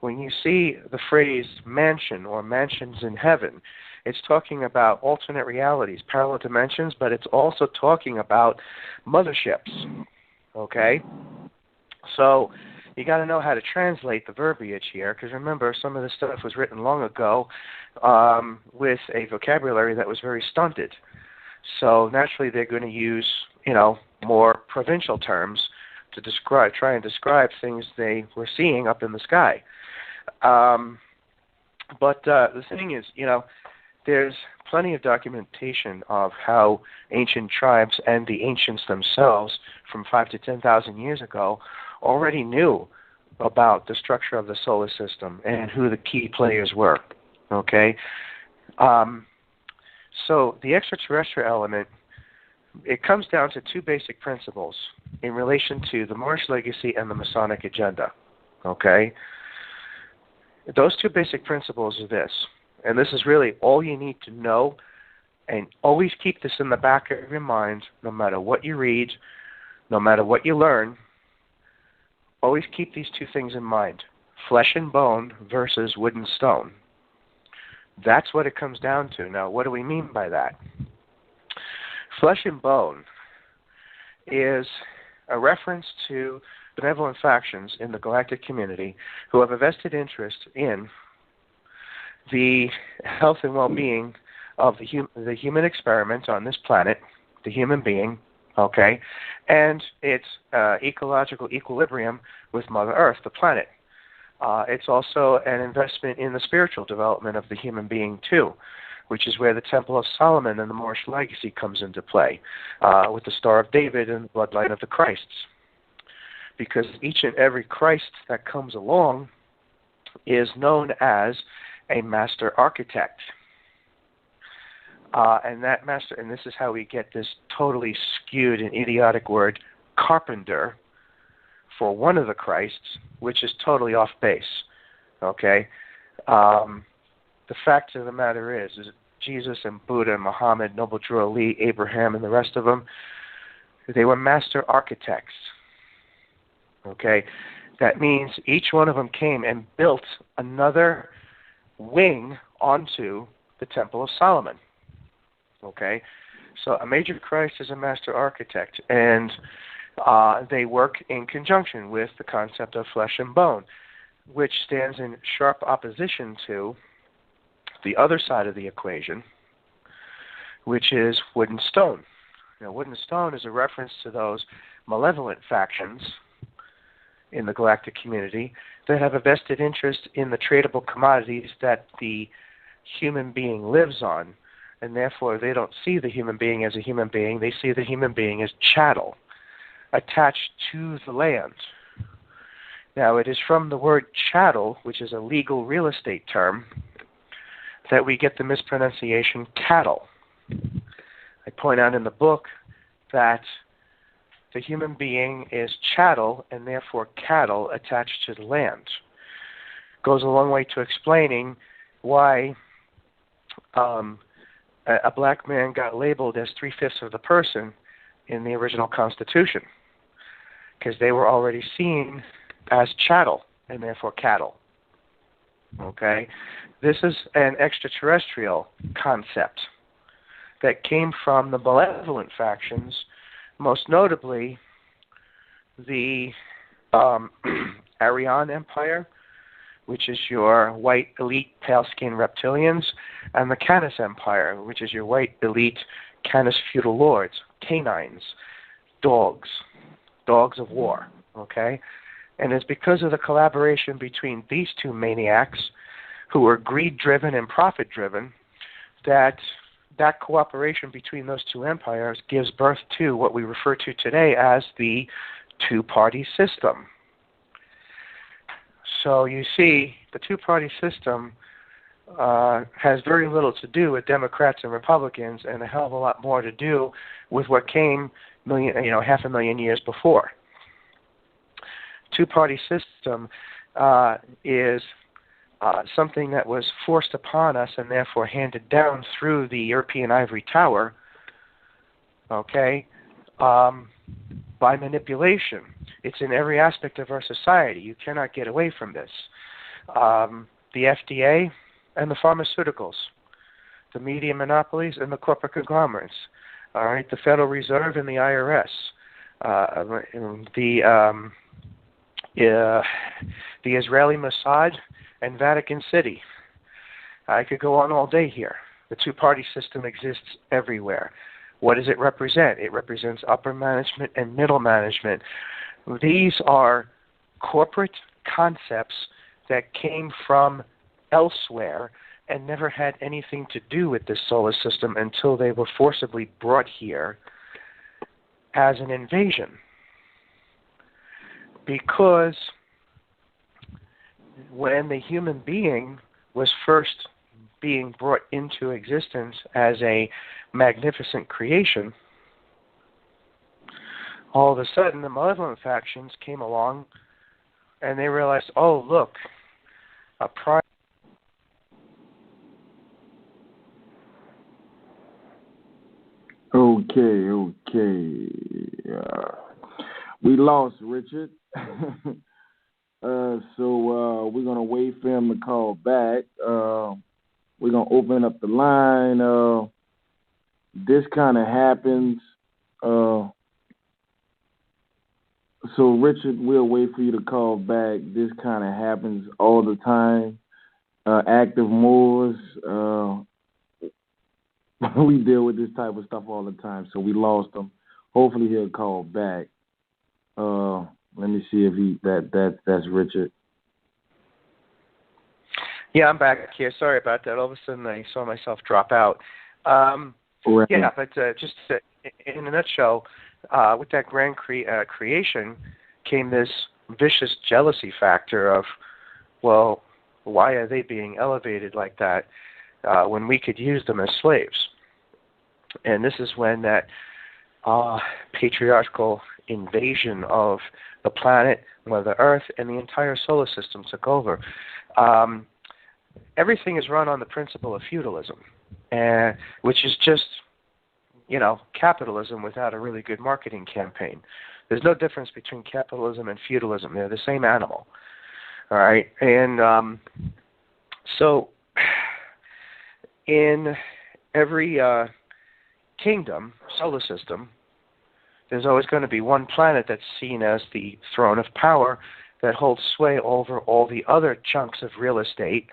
When you see the phrase mansion or mansions in heaven, it's talking about alternate realities, parallel dimensions, but it's also talking about motherships, okay? So you got to know how to translate the verbiage here, because remember, some of this stuff was written long ago with a vocabulary that was very stunted. So naturally, they're going to use, more provincial terms to try and describe things they were seeing up in the sky. But the thing is, there's plenty of documentation of how ancient tribes and the ancients themselves from 5,000 to 10,000 years ago already knew about the structure of the solar system and who the key players were, okay? So the extraterrestrial element, it comes down to two basic principles in relation to the Moorish legacy and the Masonic agenda, okay? Those two basic principles are this, and this is really all you need to know, and always keep this in the back of your mind, no matter what you read, no matter what you learn, always keep these two things in mind: flesh and bone versus wood and stone. That's what it comes down to. Now, what do we mean by that? Flesh and bone is a reference to benevolent factions in the galactic community who have a vested interest in the health and well-being of the human experiment on this planet, the human being, okay, and its ecological equilibrium with Mother Earth, the planet. It's also an investment in the spiritual development of the human being, too. which is where the Temple of Solomon and the Moorish legacy comes into play, with the Star of David and the bloodline of the Christs. Because each and every Christ that comes along is known as a master architect. And that master, and this is how we get this totally skewed and idiotic word, carpenter, for one of the Christs, which is totally off base. Okay? The fact of the matter is Jesus and Buddha and Muhammad, Noble Drew Ali, Abraham, and the rest of them, they were master architects. Okay? That means each one of them came and built another wing onto the Temple of Solomon. Okay? So a major Christ is a master architect, and they work in conjunction with the concept of flesh and bone, which stands in sharp opposition to the other side of the equation, which is wood and stone. Now, wood and stone is a reference to those malevolent factions in the galactic community that have a vested interest in the tradable commodities that the human being lives on, and therefore they don't see the human being as a human being. They see the human being as chattel attached to the land. Now, it is from the word chattel, which is a legal real estate term, that we get the mispronunciation cattle. I point out in the book that the human being is chattel and therefore cattle attached to the land. Goes a long way to explaining why a black man got labeled as 3/5 of the person in the original Constitution, because they were already seen as chattel and therefore cattle. Okay? This is an extraterrestrial concept that came from the malevolent factions, most notably the Aryan Empire, which is your white elite pale-skinned reptilians, and the Canis Empire, which is your white elite Canis feudal lords, canines, dogs of war, okay? And it's because of the collaboration between these two maniacs, who were greed-driven and profit-driven, that cooperation between those two empires gives birth to what we refer to today as the two-party system. So you see, the two-party system has very little to do with Democrats and Republicans, and a hell of a lot more to do with what came 500,000 years before. Two-party system is something that was forced upon us and therefore handed down through the European ivory tower, okay, by manipulation. It's in every aspect of our society. You cannot get away from this. The FDA and the pharmaceuticals, the media monopolies and the corporate conglomerates, all right, the Federal Reserve and the IRS, the Israeli Mossad and Vatican City. I could go on all day here. The two-party system exists everywhere. What does it represent? It represents upper management and middle management. These are corporate concepts that came from elsewhere and never had anything to do with this solar system until they were forcibly brought here as an invasion. Because when the human being was first being brought into existence as a magnificent creation, all of a sudden the malevolent factions came along and they realized, oh, look, a pride. Okay. We lost Richard. So we're going to wait for him to call back. We're going to open up the line. This kind of happens. So, Richard, we'll wait for you to call back. This kind of happens all the time. Active Moors, we deal with this type of stuff all the time, so we lost him. Hopefully he'll call back. Let me see if that's Richard. Yeah, I'm back here. Sorry about that. All of a sudden, I saw myself drop out. Yeah, but just in a nutshell, with that grand creation came this vicious jealousy factor of, well, why are they being elevated like that when we could use them as slaves? And this is when that patriarchal invasion of the planet, Mother Earth, and the entire solar system took over. Everything is run on the principle of feudalism, which is just, capitalism without a really good marketing campaign. There's no difference between capitalism and feudalism. They're the same animal. All right? And so in every kingdom, solar system, there's always going to be one planet that's seen as the throne of power that holds sway over all the other chunks of real estate,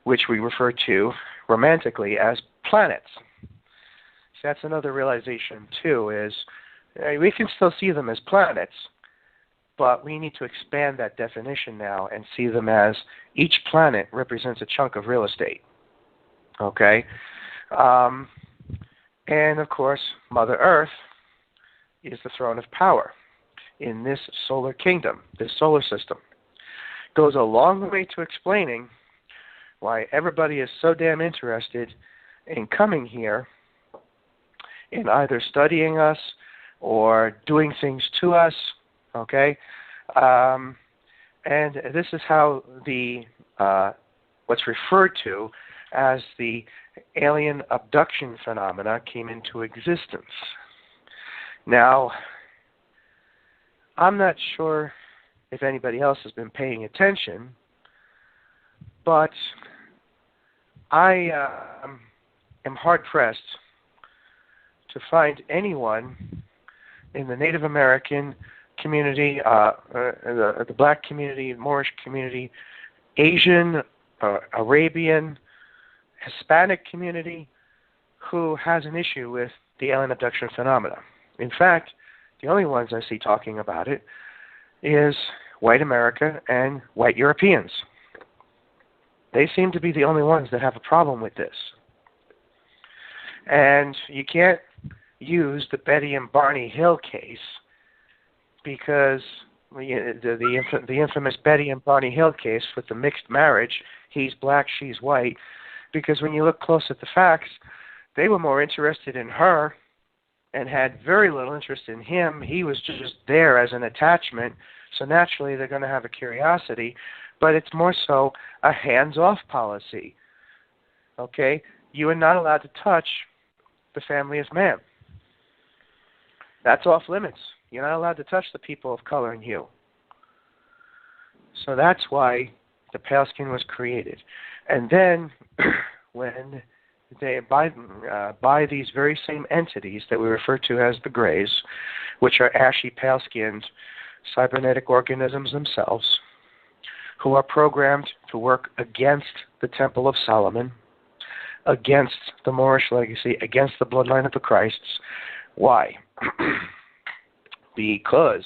which we refer to romantically as planets. So that's another realization, too, is we can still see them as planets, but we need to expand that definition now and see them as each planet represents a chunk of real estate. Okay? And, of course, Mother Earth is the throne of power in this solar kingdom, this solar system. Goes a long way to explaining why everybody is so damn interested in coming here in either studying us or doing things to us, okay? And this is how the what's referred to as the alien abduction phenomena came into existence. Now, I'm not sure if anybody else has been paying attention, but I am hard-pressed to find anyone in the Native American community, the black community, Moorish community, Asian, Arabian, Hispanic community who has an issue with the alien abduction phenomena. In fact, the only ones I see talking about it is white America and white Europeans. They seem to be the only ones that have a problem with this. And you can't use the Betty and Barney Hill case because the infamous Betty and Barney Hill case with the mixed marriage, he's black, she's white, because when you look close at the facts, they were more interested in her and had very little interest in him. He was just there as an attachment, so naturally they're going to have a curiosity, but it's more so a hands-off policy. Okay? You are not allowed to touch the family of man. That's off limits. You're not allowed to touch the people of color and hue. So that's why the pale skin was created. And then when they, by these very same entities that we refer to as the Greys, which are ashy, pale-skinned cybernetic organisms themselves, who are programmed to work against the Temple of Solomon, against the Moorish legacy, against the bloodline of the Christs. Why? Because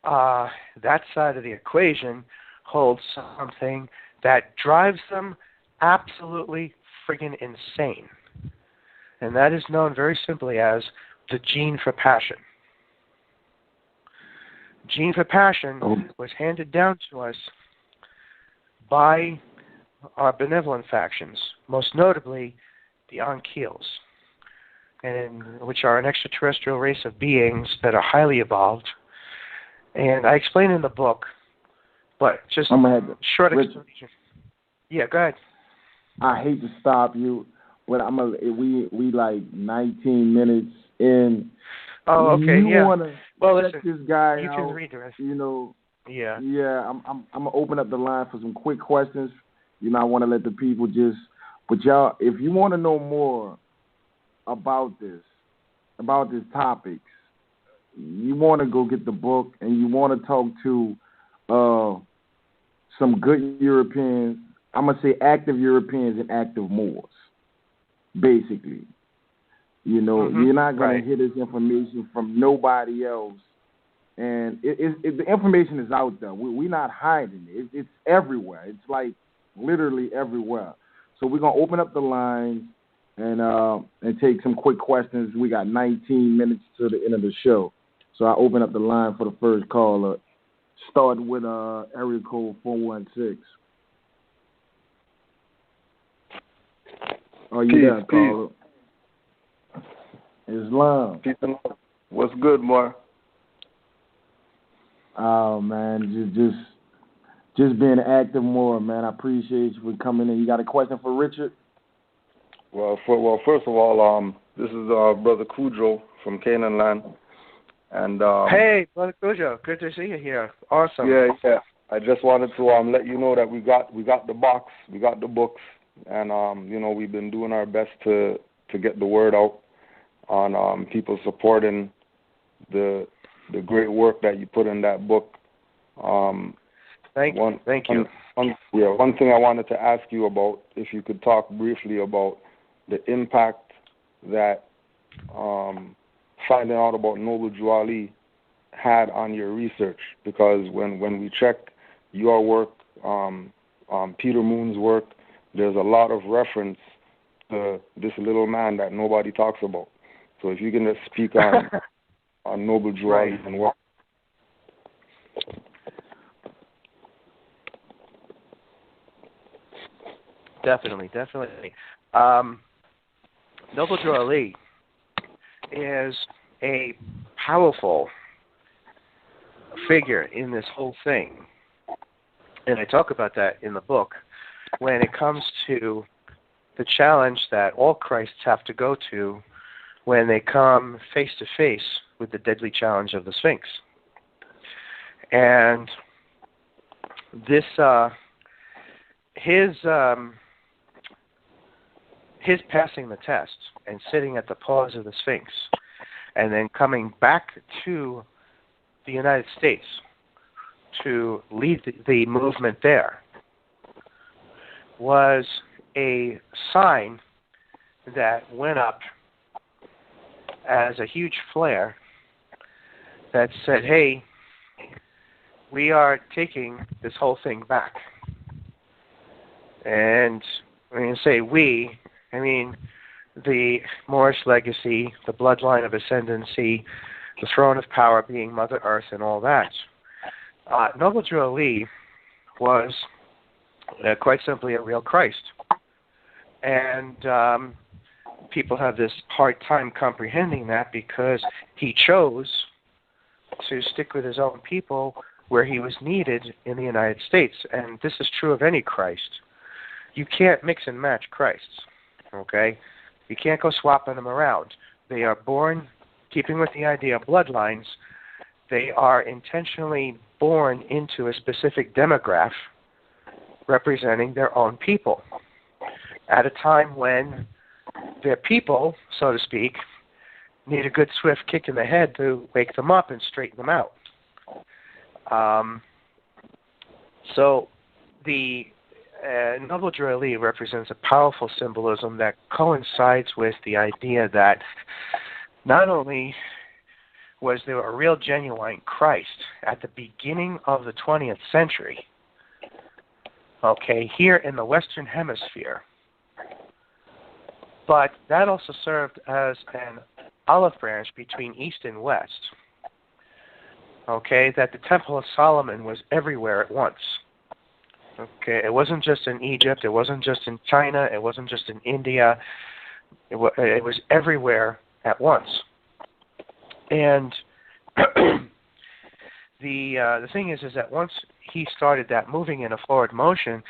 that side of the equation holds something that drives them absolutely friggin' insane. And that is known very simply as the gene for passion. Gene for passion was handed down to us by our benevolent factions, most notably the Ankyls, which are an extraterrestrial race of beings that are highly evolved. And I explain in the book, but just short explanation. Yeah, go ahead. I hate to stop you, but we like 19 minutes in. Oh, okay, you yeah. Wanna well, check listen, this guy you out, can read the rest. Yeah. Yeah, I'm gonna open up the line for some quick questions. I want to let the people but y'all, if you want to know more about this topics, you want to go get the book and you want to talk to some good Europeans. I'm going to say active Europeans and active Moors, basically. You're not going to hear this information from nobody else. And the information is out there. We're not hiding it. It's everywhere. It's like literally everywhere. So we're going to open up the line and take some quick questions. We got 19 minutes to the end of the show. So I open up the line for the first caller. Start with area code 416. Oh, you there, caller? Islam. Peace and love. What's good, Moor? Oh man, just being active more, man. I appreciate you for coming in. You got a question for Richard? Well, first of all, this is Brother Cujo from Canaan Land, and hey, Brother Cujo, good to see you here. Awesome. Yeah. I just wanted to let you know that we got the box, we got the books, and we've been doing our best to get the word out on people supporting the great work that you put in that book. Thank you. One thing I wanted to ask you about, if you could talk briefly about the impact that finding out about Noble Drew Ali had on your research, because when we check your work, Peter Moon's work, there's a lot of reference to this little man that nobody talks about. So if you can just speak on Noble Drew Ali and what. Definitely. Noble Drew Ali is a powerful figure in this whole thing. And I talk about that in the book when it comes to the challenge that all Christs have to go to when they come face to face with the deadly challenge of the Sphinx. And this, his passing the test and sitting at the paws of the Sphinx and then coming back to the United States to lead the movement there was a sign that went up as a huge flare that said, hey, we are taking this whole thing back. And when you say we, I mean the Moorish legacy, the bloodline of ascendancy, the throne of power being Mother Earth and all that. Noble Drew Ali was quite simply a real Christ. And people have this hard time comprehending that because he chose to stick with his own people where he was needed in the United States. And this is true of any Christ. You can't mix and match Christs, okay? You can't go swapping them around. They are born keeping with the idea of bloodlines. They are intentionally born into a specific demographic representing their own people at a time when their people, so to speak, need a good swift kick in the head to wake them up and straighten them out. So the Noble Drew Ali represents a powerful symbolism that coincides with the idea that not only was there a real genuine Christ at the beginning of the 20th century, okay, here in the Western Hemisphere, but that also served as an olive branch between East and West, okay, that the Temple of Solomon was everywhere at once. Okay, it wasn't just in Egypt, it wasn't just in China, it wasn't just in India, it was everywhere at once. And the thing is that once he started that moving in a forward motion,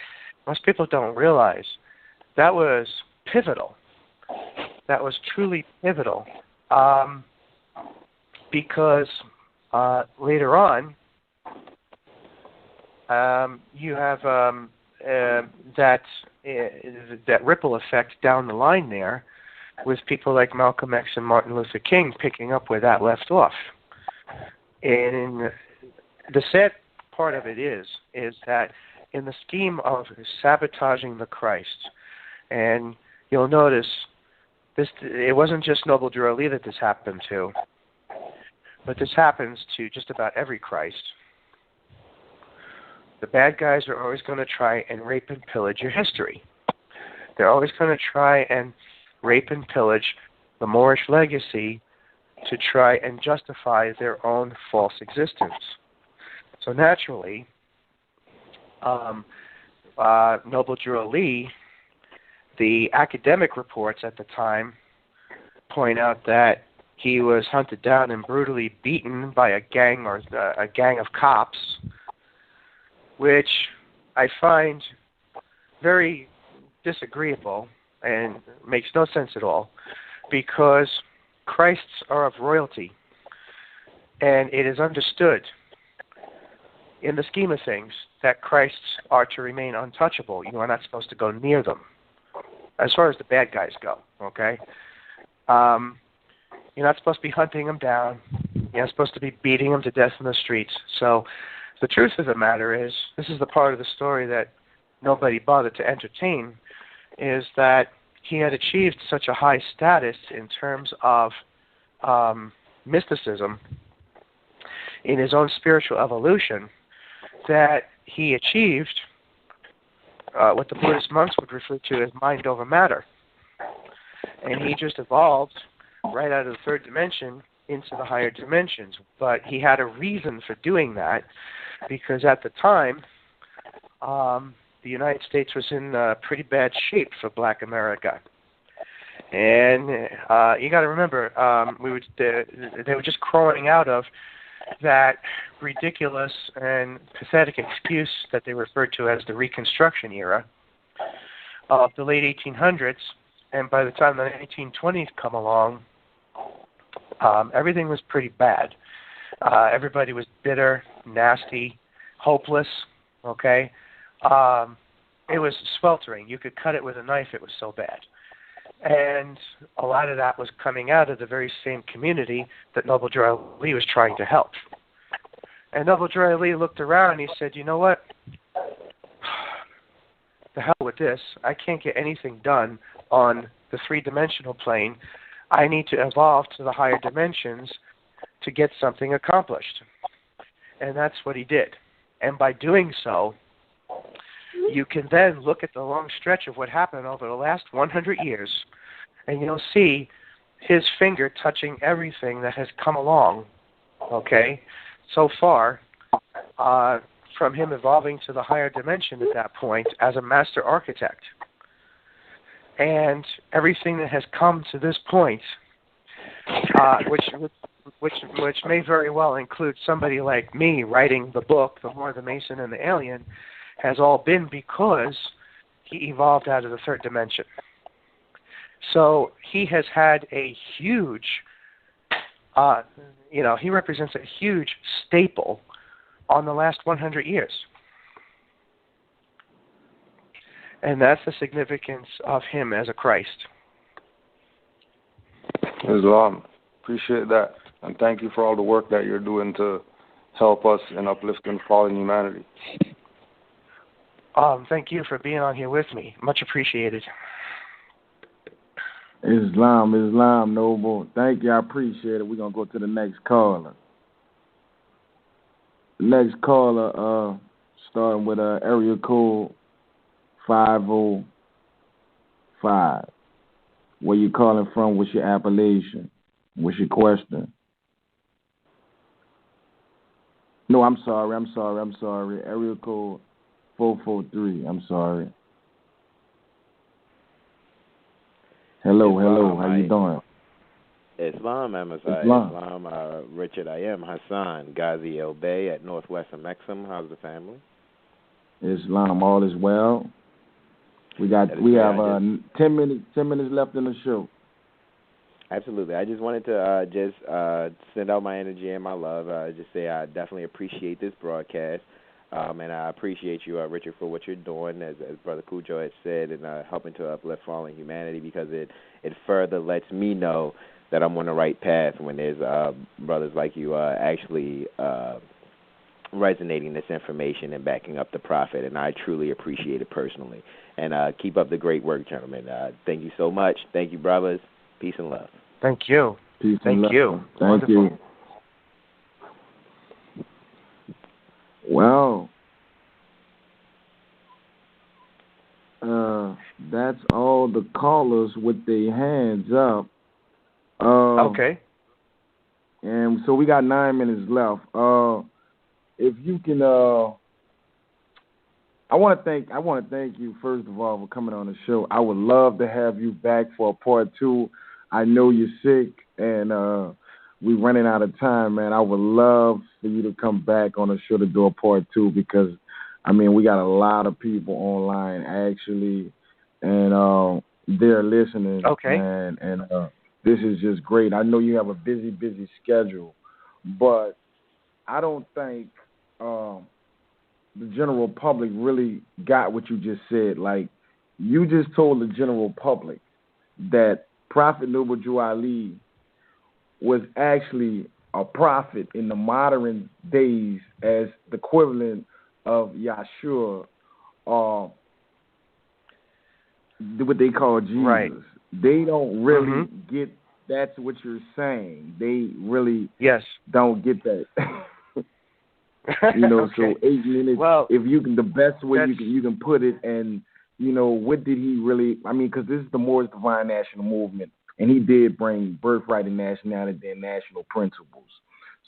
most people don't realize that was pivotal. That was truly pivotal, because later on, you have that ripple effect down the line there with people like Malcolm X and Martin Luther King picking up where that left off. And the sad part of it is that in the scheme of sabotaging the Christ, and you'll notice it wasn't just Noble Drew Ali that this happened to, but this happens to just about every Christ. the bad guys are always going to try and rape and pillage your history. They're always going to try and rape and pillage the Moorish legacy to try and justify their own false existence. So naturally, Noble Drew Ali, the academic reports at the time point out that he was hunted down and brutally beaten by a gang of cops, which I find very disagreeable and makes no sense at all, because Christs are of royalty, and it is understood in the scheme of things that Christs are to remain untouchable. You are not supposed to go near them, as far as the bad guys go, okay? You're not supposed to be hunting them down. You're not supposed to be beating them to death in the streets. So the truth of the matter is, this is the part of the story that nobody bothered to entertain, is that he had achieved such a high status in terms of mysticism in his own spiritual evolution that he achieved what the Buddhist monks would refer to as mind over matter. And he just evolved right out of the third dimension into the higher dimensions. But he had a reason for doing that, because at the time, the United States was in pretty bad shape for Black America. And you got to remember, they were just crawling out of that ridiculous and pathetic excuse that they referred to as the Reconstruction era of the late 1800s. And by the time the 1920s come along, everything was pretty bad. Everybody was bitter, nasty, hopeless, okay? It was sweltering. You could cut it with a knife, it was so bad. And a lot of that was coming out of the very same community that Noble Drew Ali was trying to help. And Noble Drew Ali looked around and he said, you know what? The hell with this. I can't get anything done on the three-dimensional plane. I need to evolve to the higher dimensions to get something accomplished. And that's what he did. And by doing so, you can then look at the long stretch of what happened over the last 100 years, and you'll see his finger touching everything that has come along, okay, so far, from him evolving to the higher dimension at that point as a master architect. And everything that has come to this point, which may very well include somebody like me writing the book, The Moor, the Mason, and the Alien, has all been because he evolved out of the third dimension. So he has had a huge, he represents a huge staple on the last 100 years. And that's the significance of him as a Christ. Islam. Appreciate that. And thank you for all the work that you're doing to help us in uplifting fallen humanity. Thank you for being on here with me. Much appreciated. Islam, Noble. Thank you. I appreciate it. We're going to go to the next caller. The next caller, starting with area code 505. Where you calling from? What's your appellation? What's your question? No, I'm sorry. Area code 443. I'm sorry. Hello. How you doing? Islam, Amazight. Islam, Richard. I am Hassan Ghazi El Bey at Northwest of Mexham. How's the family? Islam, all is well. We have 10 minutes left in the show. Absolutely. I just wanted to send out my energy and my love. Just say I definitely appreciate this broadcast. And I appreciate you, Richard, for what you're doing, as Brother Cujo had said, and helping to uplift fallen humanity, because it further lets me know that I'm on the right path when there's brothers like you actually resonating this information and backing up the prophet, and I truly appreciate it personally. And keep up the great work, gentlemen. Thank you so much. Thank you, brothers. Peace and love. Thank you. Peace and love. You. Thank Wonderful. you. Well, callers with their hands up. Okay. And so we got 9 minutes left. If you can, I want to thank you first of all for coming on the show. I would love to have you back for a part 2. I know you're sick, and we're running out of time, man. I would love for you to come back on the show to do a part 2 because, I mean, we got a lot of people online actually, and they're listening. Okay. And this is just great. I know you have a busy schedule, but I don't think the general public really got what you just said. Like, you just told the general public that Prophet Noble Drew Ali was actually a prophet in the modern days as the equivalent of Yahshua, what they call Jesus. Right. They don't really get that's what you're saying. They really don't get that. Okay. So 8 minutes. Well, if you can, the best way you can put it, and what did he really? I mean, because this is the Moor's Divine National Movement, and he did bring birthright and nationality and national principles.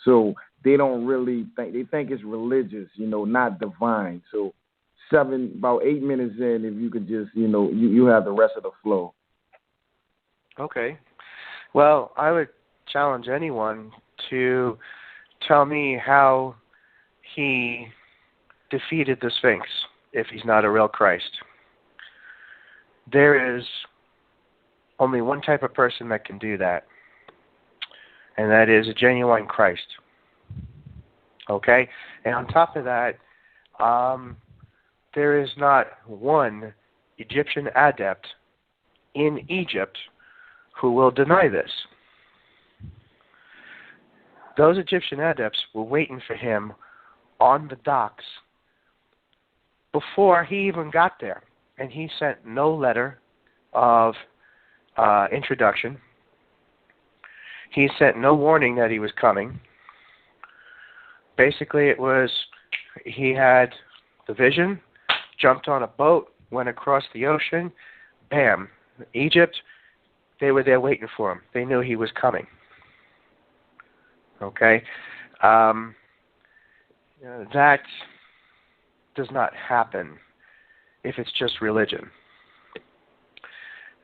So they don't really think, they think it's religious, not divine. So about 8 minutes in, if you could just, you have the rest of the flow. Okay. Well, I would challenge anyone to tell me how he defeated the Sphinx if he's not a real Christ. There is only one type of person that can do that, and that is a genuine Christ. Okay? And on top of that, there is not one Egyptian adept in Egypt who will deny this. Those Egyptian adepts were waiting for him on the docks before he even got there, and he sent no letter of introduction. He sent no warning that he was coming. Basically, it was he had the vision, jumped on a boat, went across the ocean, bam, Egypt, they were there waiting for him. They knew he was coming. Okay? That does not happen if it's just religion.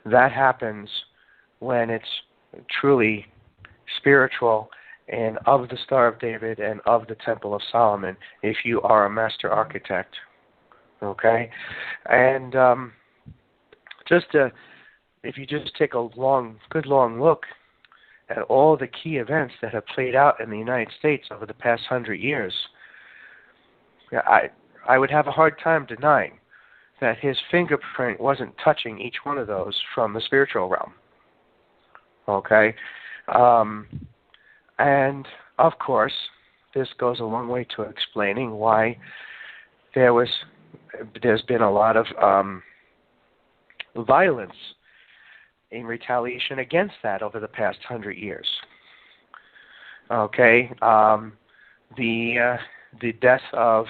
That happens when it's truly spiritual and of the Star of David and of the Temple of Solomon, if you are a master architect. Okay? And if you just take a good long look at all the key events that have played out in the United States over the past 100 years, I would have a hard time denying that his fingerprint wasn't touching each one of those from the spiritual realm. Okay? And, of course, this goes a long way to explaining why there's been a lot of violence in retaliation against that over the past 100 years. Okay? The death of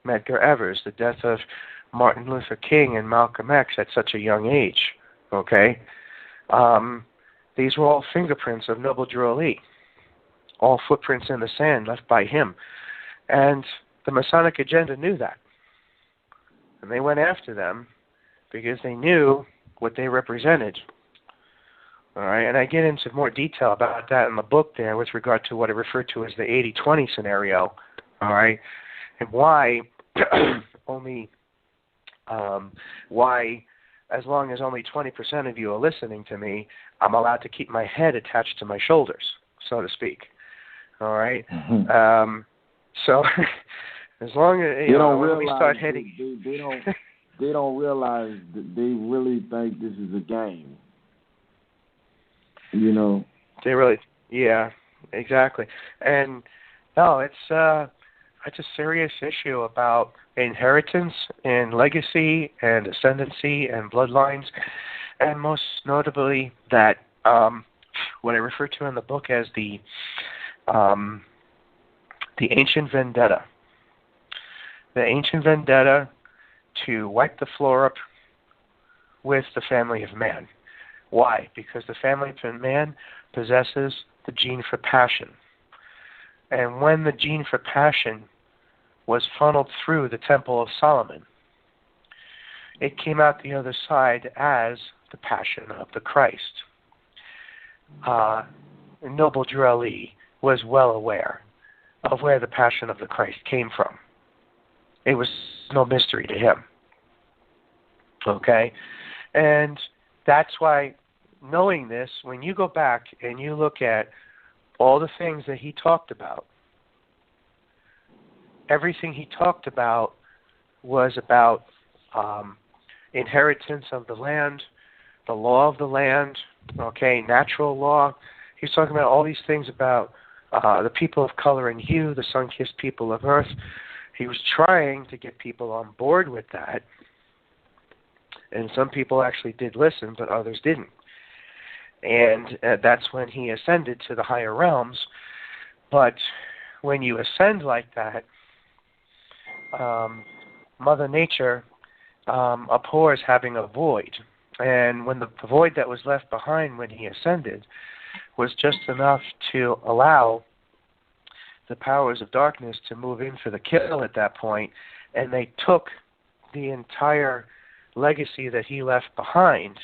Medgar Evers, the death of Martin Luther King and Malcolm X at such a young age. Okay? These were all fingerprints of Noble Drew Ali, all footprints in the sand left by him. And the Masonic agenda knew that. And they went after them because they knew what they represented. All right, and I get into more detail about that in the book there with regard to what I refer to as the 80-20 scenario. All right, and why why, as long as only 20% of you are listening to me, I'm allowed to keep my head attached to my shoulders, so to speak. All right. Mm-hmm. So as long as when we start heading, they don't realize that they really think this is a game. They really, yeah, exactly. And no, it's a serious issue about inheritance and legacy and ascendancy and bloodlines, and most notably that what I refer to in the book as the ancient vendetta. The ancient vendetta to wipe the floor up with the family of man. Why? Because the family man possesses the gene for passion. And when the gene for passion was funneled through the Temple of Solomon, it came out the other side as the passion of the Christ. Noble Drew Ali was well aware of where the passion of the Christ came from. It was no mystery to him. Okay? And that's why, knowing this, when you go back and you look at all the things that he talked about, everything he talked about was about inheritance of the land, the law of the land, okay, natural law. He's talking about all these things about the people of color and hue, the sun-kissed people of earth. He was trying to get people on board with that, and some people actually did listen, but others didn't. And that's when he ascended to the higher realms. But when you ascend like that, Mother Nature abhors having a void. And when the void that was left behind when he ascended was just enough to allow the powers of darkness to move in for the kill at that point, and they took the entire legacy that he left behind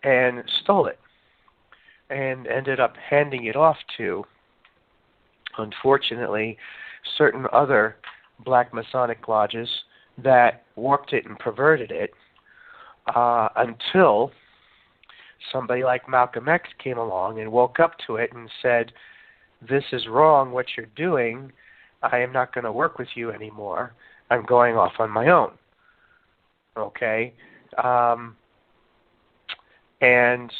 and stole it and ended up handing it off to, unfortunately, certain other black Masonic lodges that warped it and perverted it until somebody like Malcolm X came along and woke up to it and said, this is wrong what you're doing. I am not going to work with you anymore. I'm going off on my own. Okay? And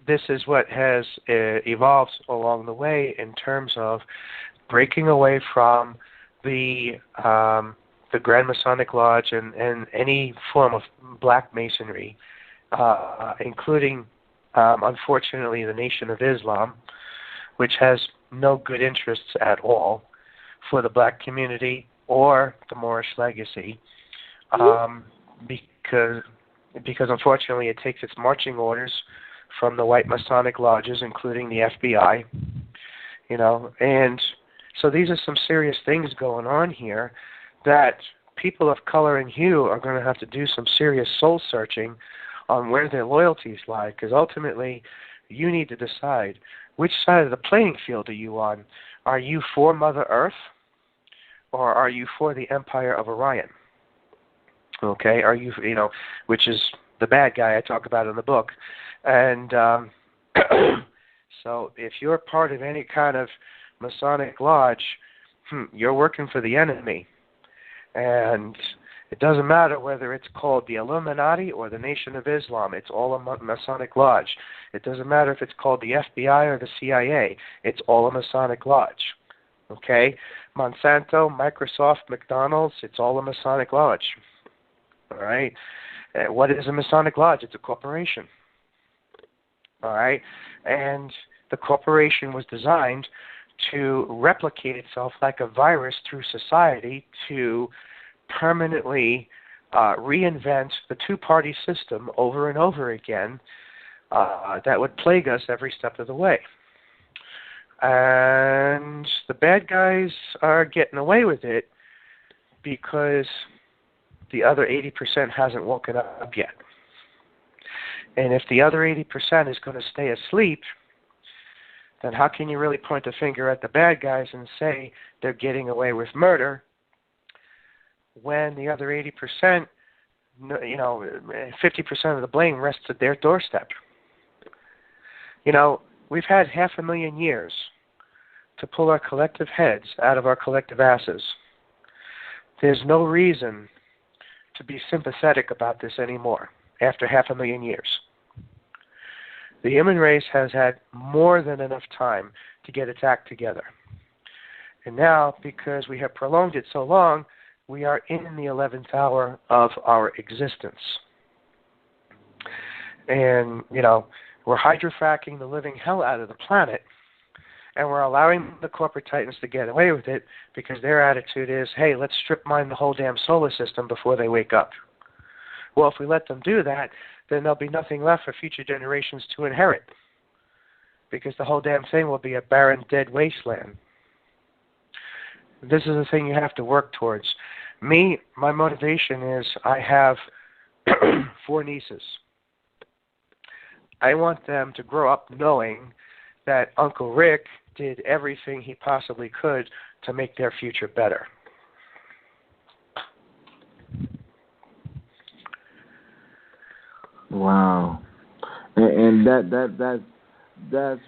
this is what has evolved along the way in terms of breaking away from the Grand Masonic Lodge and any form of black masonry, including, unfortunately, the Nation of Islam, which has no good interests at all for the black community or the Moorish legacy, because unfortunately it takes its marching orders from the white Masonic lodges, including the FBI, and so these are some serious things going on here that people of color and hue are going to have to do some serious soul searching on where their loyalties lie, because ultimately you need to decide which side of the playing field are you on. Are you for Mother Earth, or are you for the Empire of Orion? Okay, are you, which is the bad guy I talk about in the book. And so if you're part of any kind of Masonic lodge, you're working for the enemy. And it doesn't matter whether it's called the Illuminati or the Nation of Islam. It's all a Masonic lodge. It doesn't matter if it's called the FBI or the CIA. It's all a Masonic lodge. Okay? Monsanto, Microsoft, McDonald's, it's all a Masonic lodge. All right? What is a Masonic lodge? It's a corporation. All right? And the corporation was designed to replicate itself like a virus through society to permanently reinvent the two-party system over and over again that would plague us every step of the way. And the bad guys are getting away with it because the other 80% hasn't woken up yet. And if the other 80% is going to stay asleep, then how can you really point a finger at the bad guys and say they're getting away with murder when the other 80%, 50% of the blame rests at their doorstep? We've had 500,000 years to pull our collective heads out of our collective asses. There's no reason to be sympathetic about this anymore after 500,000 years. The human race has had more than enough time to get its act together. And now, because we have prolonged it so long, we are in the 11th hour of our existence. And, we're hydrofracking the living hell out of the planet, and we're allowing the corporate titans to get away with it because their attitude is, hey, let's strip mine the whole damn solar system before they wake up. Well, if we let them do that, then there'll be nothing left for future generations to inherit, because the whole damn thing will be a barren, dead wasteland. This is the thing you have to work towards. Me, my motivation is I have 4 nieces. I want them to grow up knowing that Uncle Rick did everything he possibly could to make their future better. Wow. And that's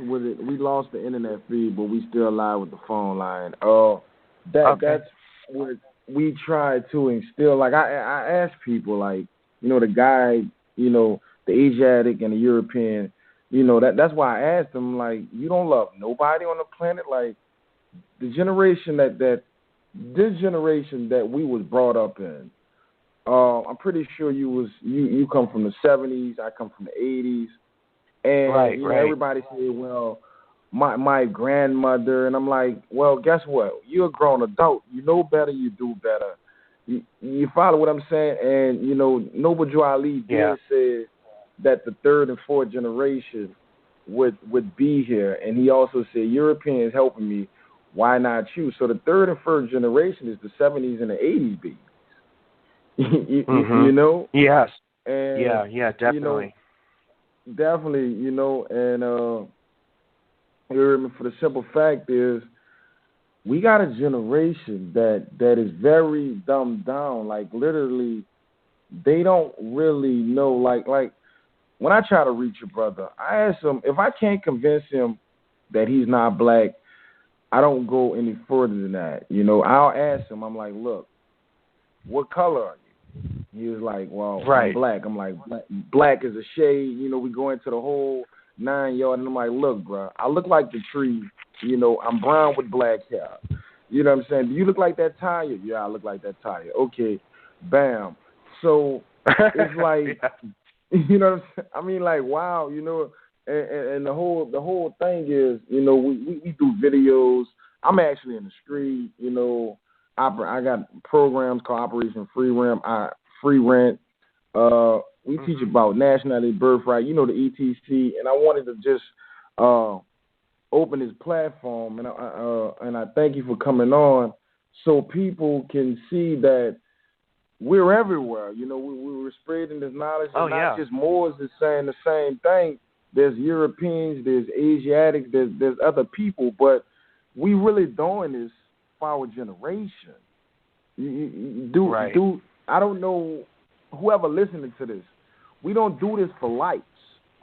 what it. We lost the internet feed, but we still live with the phone line. That's what we try to instill. Like I ask people, like, you know, the guy, you know, the Asiatic and the European, you know, that's why I asked them, like, you don't love nobody on the planet, like the generation this generation that we was brought up in. I'm pretty sure you come from the 70s, I come from the 80s, and you know, everybody said, well, my grandmother, and I'm like, well, guess what? You're a grown adult. You know better. You do better. You follow what I'm saying? And, you know, Noble Joe Ali did say that the 3rd and 4th generation would be here, and he also said, Europeans helping me, why not you? So the 3rd and 4th generation is the 70s and the 80s babies. You know? Yes. And, yeah, definitely. You know, definitely, you know, and for the simple fact is we got a generation that is very dumbed down. Like, literally, they don't really know. Like when I try to reach a brother, I ask him, if I can't convince him that he's not black, I don't go any further than that. You know, I'll ask him, I'm like, look, what color are you? He was like, well, I'm black. I'm like, black is a shade. You know, we go into the whole 9 yard, and I'm like, look, bro, I look like the tree. You know, I'm brown with black hair. You know what I'm saying? Do you look like that tire? Yeah, I look like that tire. Okay, bam. So it's like, you know what I'm saying? I mean, like, wow, you know, and the whole thing is, you know, we do videos. I'm actually in the street, you know. I got programs called Operation Free Rent. We teach about nationality, birthright, you know, the ETC, and I wanted to just open this platform, and I thank you for coming on, so people can see that we're everywhere. You know, we're spreading this knowledge, and not just Moors is saying the same thing. There's Europeans, there's Asiatics, there's other people, but we really doing this for our generation. I don't know whoever listening to this. We don't do this for likes.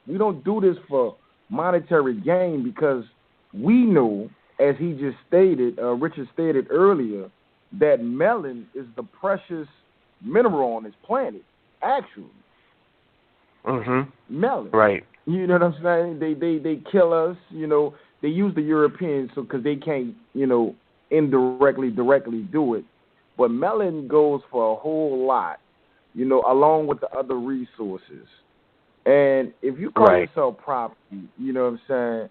We don't do this for monetary gain, because we know, as he just stated, Richard stated earlier, that melon is the precious mineral on this planet. Actually, melon. Right. You know what I'm saying? They kill us. You know, they use the Europeans because they can't, you know, directly do it. But melon goes for a whole lot, you know, along with the other resources. And if you call yourself property, you know what I'm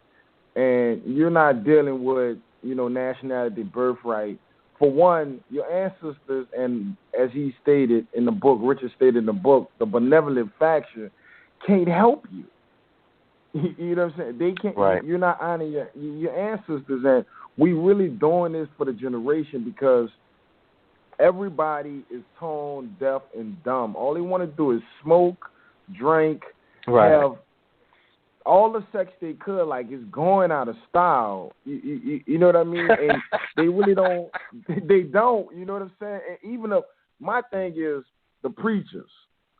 saying, and you're not dealing with, you know, nationality, birthright, for one, your ancestors, and as he stated in the book, Richard stated in the book, the benevolent faction can't help you. You know what I'm saying? They can't. You're not honoring your ancestors, and we really doing this for the generation, because everybody is tone deaf and dumb. All they want to do is smoke, drink, have all the sex they could. Like, it's going out of style. You know what I mean? And they really don't. They don't. You know what I'm saying? And even if my thing is the preachers.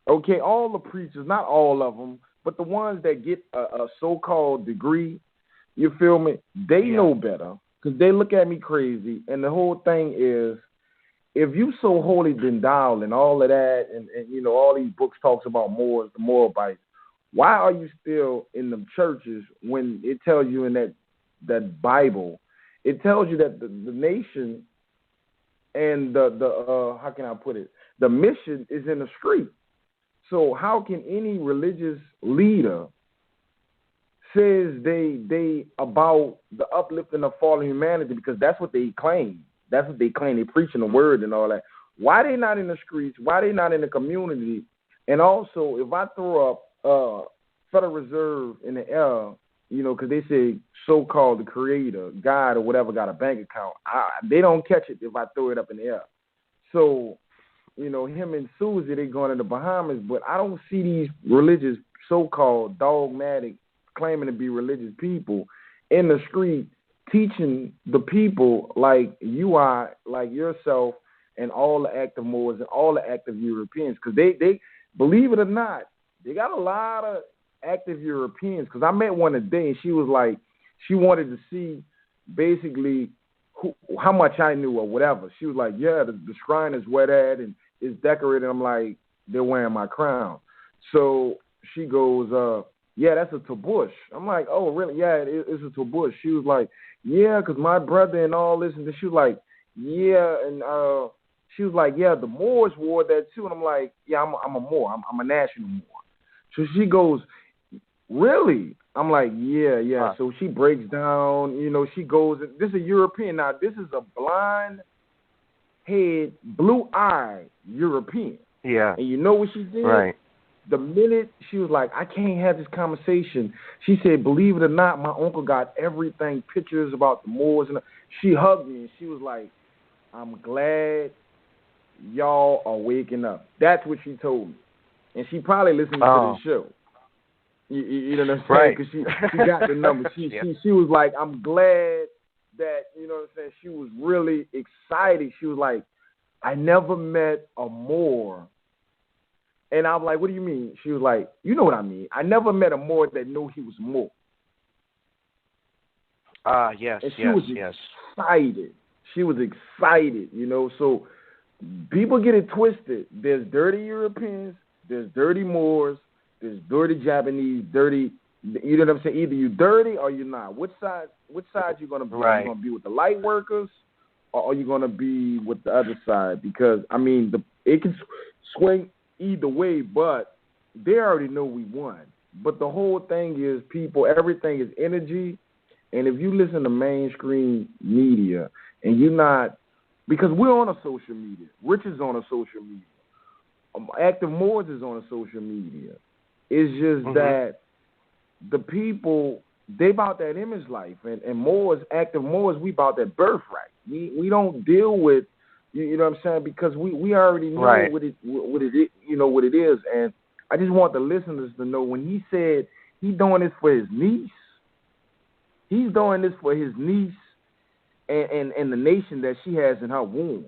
Okay, all the preachers, not all of them, but the ones that get a so-called degree, you feel me? They know better, because they look at me crazy. And the whole thing is, if you so holy than thou and all of that, and you know, all these books talks about Moors, the Moabites, why are you still in the churches when it tells you in that Bible, it tells you that the nation and the how can I put it, the mission is in the street. So how can any religious leader says they about the uplifting of fallen humanity, because that's what they claim. That's what they claim. They preaching the word and all that. Why they not in the streets? Why they not in the community? And also, if I throw up Federal Reserve in the air, you know, because they say so-called the creator, God or whatever, got a bank account. They don't catch it if I throw it up in the air. So, you know, him and Susie, they going to the Bahamas, but I don't see these religious, so-called dogmatic, claiming to be religious people in the street teaching the people like you are, like yourself, and all the active Moors and all the active Europeans, because they believe it or not, they got a lot of active Europeans. Because I met one today, and she was like, she wanted to see basically how much I knew or whatever. She was like, yeah, the shrine is wet at and it's decorated. I'm like, they're wearing my crown. So she goes, yeah, that's a tabush. I'm like, oh, really? Yeah, it's a tabush. She was like, yeah, because my brother and all this. And then she was like, yeah, and she was like, yeah, the Moors wore that too. And I'm like, yeah, I'm a Moor. I'm a national Moor. So she goes, really? I'm like, yeah. Huh. So she breaks down, you know, she goes, this is a European. Now, this is a blonde-head, blue-eyed European. Yeah. And you know what she did? Right. The minute she was like, I can't have this conversation, she said, believe it or not, my uncle got everything, pictures about the Moors. And she hugged me, and she was like, I'm glad y'all are waking up. That's what she told me. And she probably listened to the show. You know what I'm saying? Right. Because she got the number. She was like, I'm glad that, you know what I'm saying, she was really excited. She was like, I never met a Moor. And I'm like, what do you mean? She was like, you know what I mean. I never met a Moor that knew he was Moor. Yes, and she was excited. She was excited, you know. So people get it twisted. There's dirty Europeans, there's dirty Moors, there's dirty Japanese, dirty, you know what I'm saying? Either you dirty or you're not. Which side you going to be? Right. Are you going to be with the light workers or are you going to be with the other side? Because, I mean, it can swing either way, but they already know we won. But the whole thing is everything is energy. And if you listen to mainstream media and you're not, because we're on a social media. Rich is on a social media. Active Moors is on a social media. It's just that the people, they about that image life. And Moors, active Moors, we about that birthright. We don't deal with, you know what I'm saying, because we already know what it you know what it is. And I just want the listeners to know when he said he's doing this for his niece, he's doing this for his niece and the nation that she has in her womb.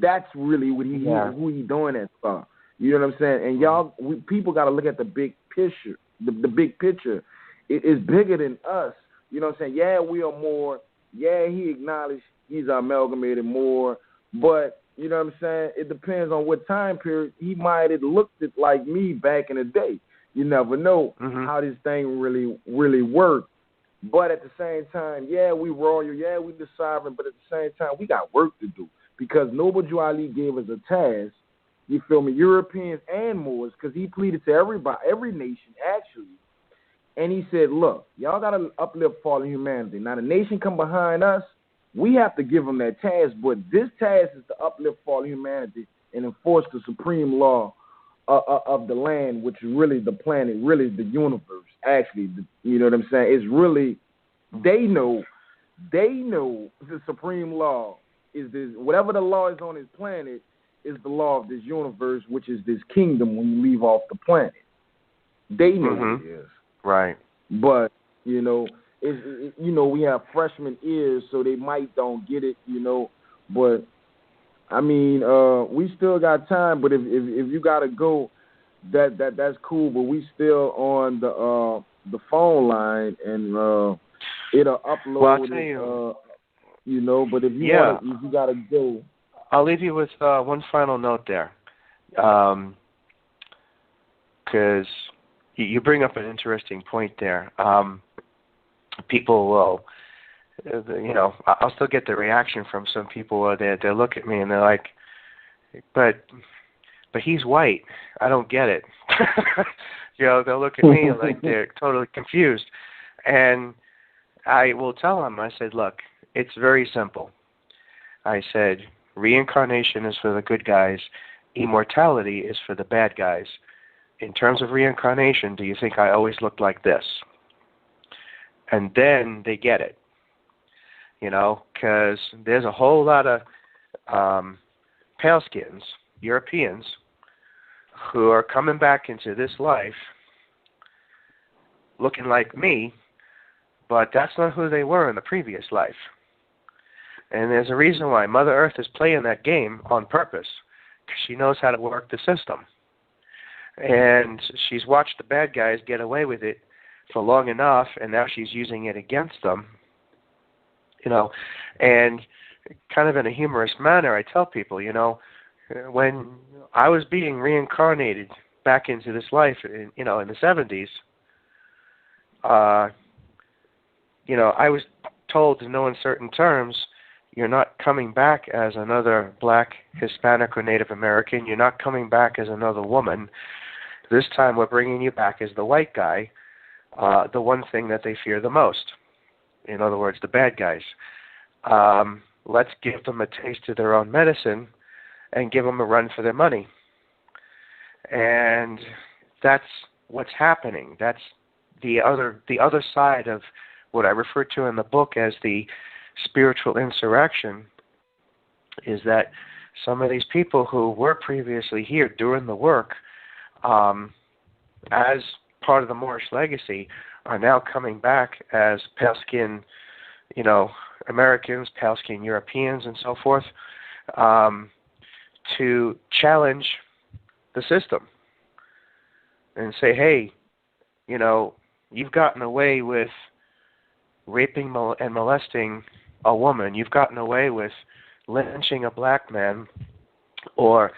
That's really what who he doing that for. You know what I'm saying? And people got to look at the big picture. The big picture is bigger than us. You know what I'm saying? Yeah, we are Moor. Yeah, he acknowledged he's an amalgamated Moor. But, you know what I'm saying, it depends on what time period. He might have looked at like me back in the day. You never know how this thing really worked. But at the same time, yeah, we royal, yeah, we the sovereign, but at the same time, we got work to do. Because Noble Ali gave us a task, you feel me, Europeans and Moors, because he pleaded to everybody, every nation, actually. And he said, look, y'all got to uplift fallen humanity. Now, the nation come behind us, we have to give them that task, but this task is to uplift fallen humanity and enforce the supreme law of the land, which is really the planet, really the universe, actually. You know what I'm saying? It's really, they know the supreme law is this, whatever the law is on this planet is the law of this universe, which is this kingdom when you leave off the planet. They know what it is. Right. But, you know, we have freshman ears, so they might don't get it, you know. But, I mean, we still got time, but if you got to go, that's cool. But we still on the phone line, and it'll upload. Well, I'll tell you. You know, but if you got to go. I'll leave you with one final note there. Because you bring up an interesting point there. People will, you know, I'll still get the reaction from some people where they look at me and they're like, but he's white. I don't get it. You know, they'll look at me like they're totally confused. And I will tell them, I said, look, it's very simple. I said, reincarnation is for the good guys. Immortality is for the bad guys. in terms of reincarnation, do you think I always looked like this? And then they get it, because there's a whole lot of pale skins, Europeans, who are coming back into this life looking like me, but that's not who they were in the previous life. And there's a reason why Mother Earth is playing that game on purpose, because she knows how to work the system. And she's watched the bad guys get away with it for long enough, and now she's using it against them. And kind of in a humorous manner, I tell people, when I was being reincarnated back into this life, in the 70s, I was told in no uncertain terms, you're not coming back as another black, Hispanic, or Native American. You're not coming back as another woman. This time we're bringing you back as the white guy, the one thing that they fear the most. In other words, the bad guys. Let's give them a taste of their own medicine and give them a run for their money. And that's what's happening. That's the other side of what I refer to in the book as the spiritual insurrection, is that some of these people who were previously here doing the work as part of the Moorish legacy are now coming back as pale-skinned, Americans, pale-skinned Europeans, and so forth, to challenge the system and say, hey, you've gotten away with raping and molesting a woman. You've gotten away with lynching a black man, or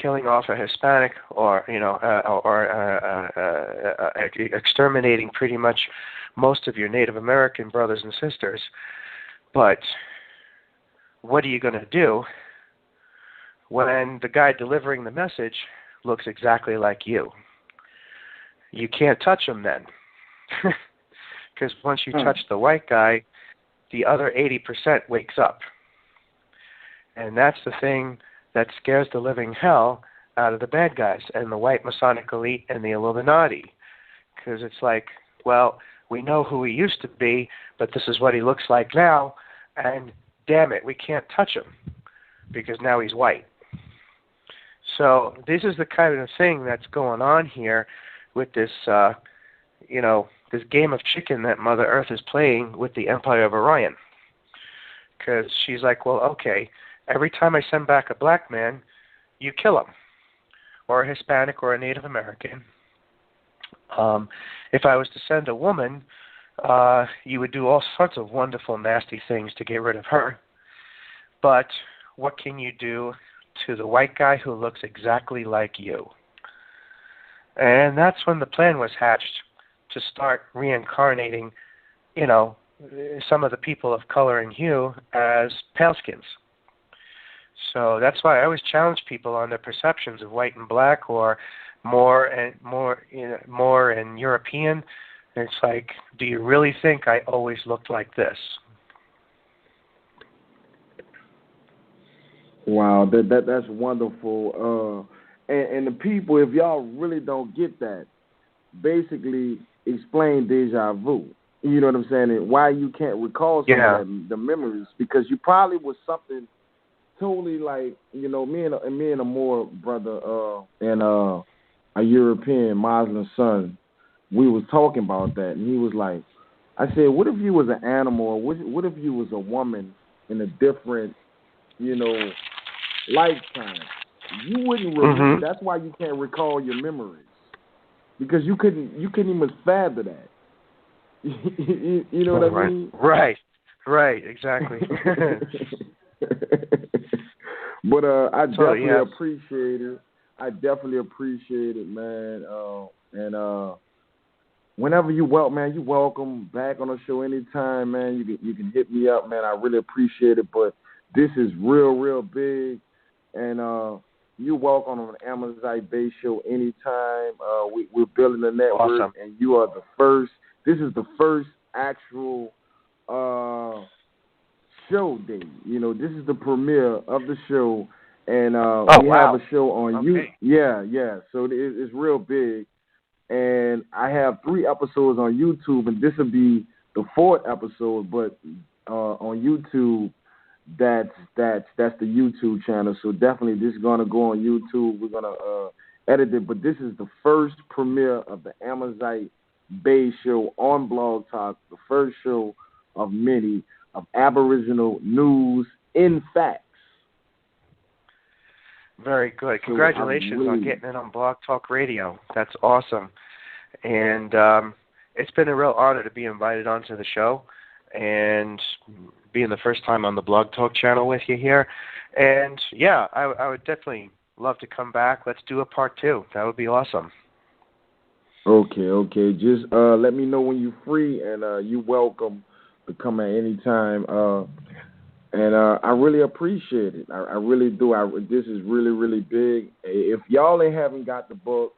killing off a Hispanic, or exterminating pretty much most of your Native American brothers and sisters. But what are you going to do when the guy delivering the message looks exactly like you? You can't touch him then. Because once you touch the white guy, the other 80% wakes up. And that's the thing that scares the living hell out of the bad guys and the white Masonic elite and the Illuminati. Because it's like, well, we know who he used to be, but this is what he looks like now, and damn it, we can't touch him because now he's white. So this is the kind of thing that's going on here with this, this game of chicken that Mother Earth is playing with the Empire of Orion. Because she's like, well, okay, every time I send back a black man, you kill him, or a Hispanic or a Native American. If I was to send a woman, you would do all sorts of wonderful, nasty things to get rid of her. But what can you do to the white guy who looks exactly like you? And that's when the plan was hatched to start reincarnating, some of the people of color and hue as paleskins. So that's why I always challenge people on their perceptions of white and black, or more and European. It's like, do you really think I always looked like this? Wow, that's wonderful. And the people, if y'all really don't get that, basically explain deja vu. You know what I'm saying? And why you can't recall some of the memories, because you probably was something totally like, me and a Moor brother and a European Muslim son, we was talking about that, and he was like, I said, what if you was an animal, or what if you was a woman in a different, lifetime? You wouldn't remember. That's why you can't recall your memories, because you couldn't even fathom that. You know what I mean? Right, exactly. But I definitely appreciate it. I definitely appreciate it, man. And whenever you man, you're welcome back on the show anytime, man. You can hit me up, man. I really appreciate it. But this is real big, and you're welcome on the Amazight Bey Show anytime. We're building a network, awesome. And you are the first. This is the first actual show day. This is the premiere of the show, and we have a show on YouTube. Yeah. So it's real big, and I have 3 episodes on YouTube, and this will be the 4th episode. But on YouTube, that's the YouTube channel. So definitely, this is gonna go on YouTube. We're gonna edit it, but this is the first premiere of the Amazight Bey Show on Blog Talk, the first show of many of Aboriginal news in facts. Very good. Congratulations on getting it on Blog Talk Radio. That's awesome. And it's been a real honor to be invited onto the show and being the first time on the Blog Talk channel with you here. And, yeah, I would definitely love to come back. Let's do a part 2. That would be awesome. Okay. Just let me know when you're free, and you're welcome to come at any time. And I really appreciate it. I really do. This is really, really big. If y'all haven't got the book,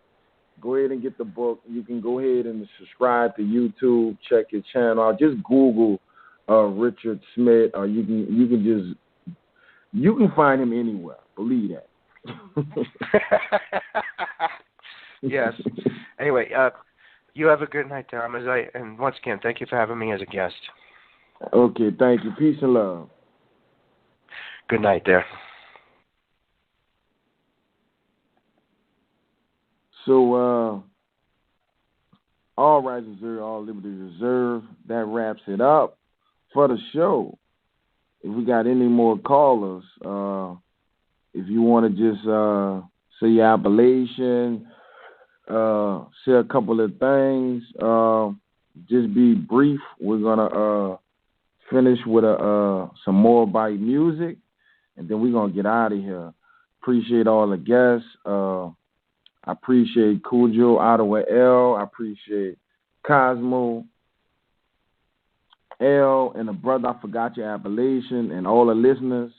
go ahead and get the book. You can go ahead and subscribe to YouTube. Check your channel. Just Google Richard Smith, or you can find him anywhere. Believe that. Yes. Anyway, you have a good night there, Amazight, and once again, thank you for having me as a guest. Okay, thank you. Peace and love. Good night there. So, all rights reserved, all liberties reserved. That wraps it up for the show. If we got any more callers, if you want to just say your appellation, say a couple of things, just be brief. We're gonna finish with some more bite music, and then we're gonna get out of here. Appreciate all the guests. I appreciate Cujo, Ottawa L. I appreciate Cosmo L. and the brother. I forgot your appellation, and all the listeners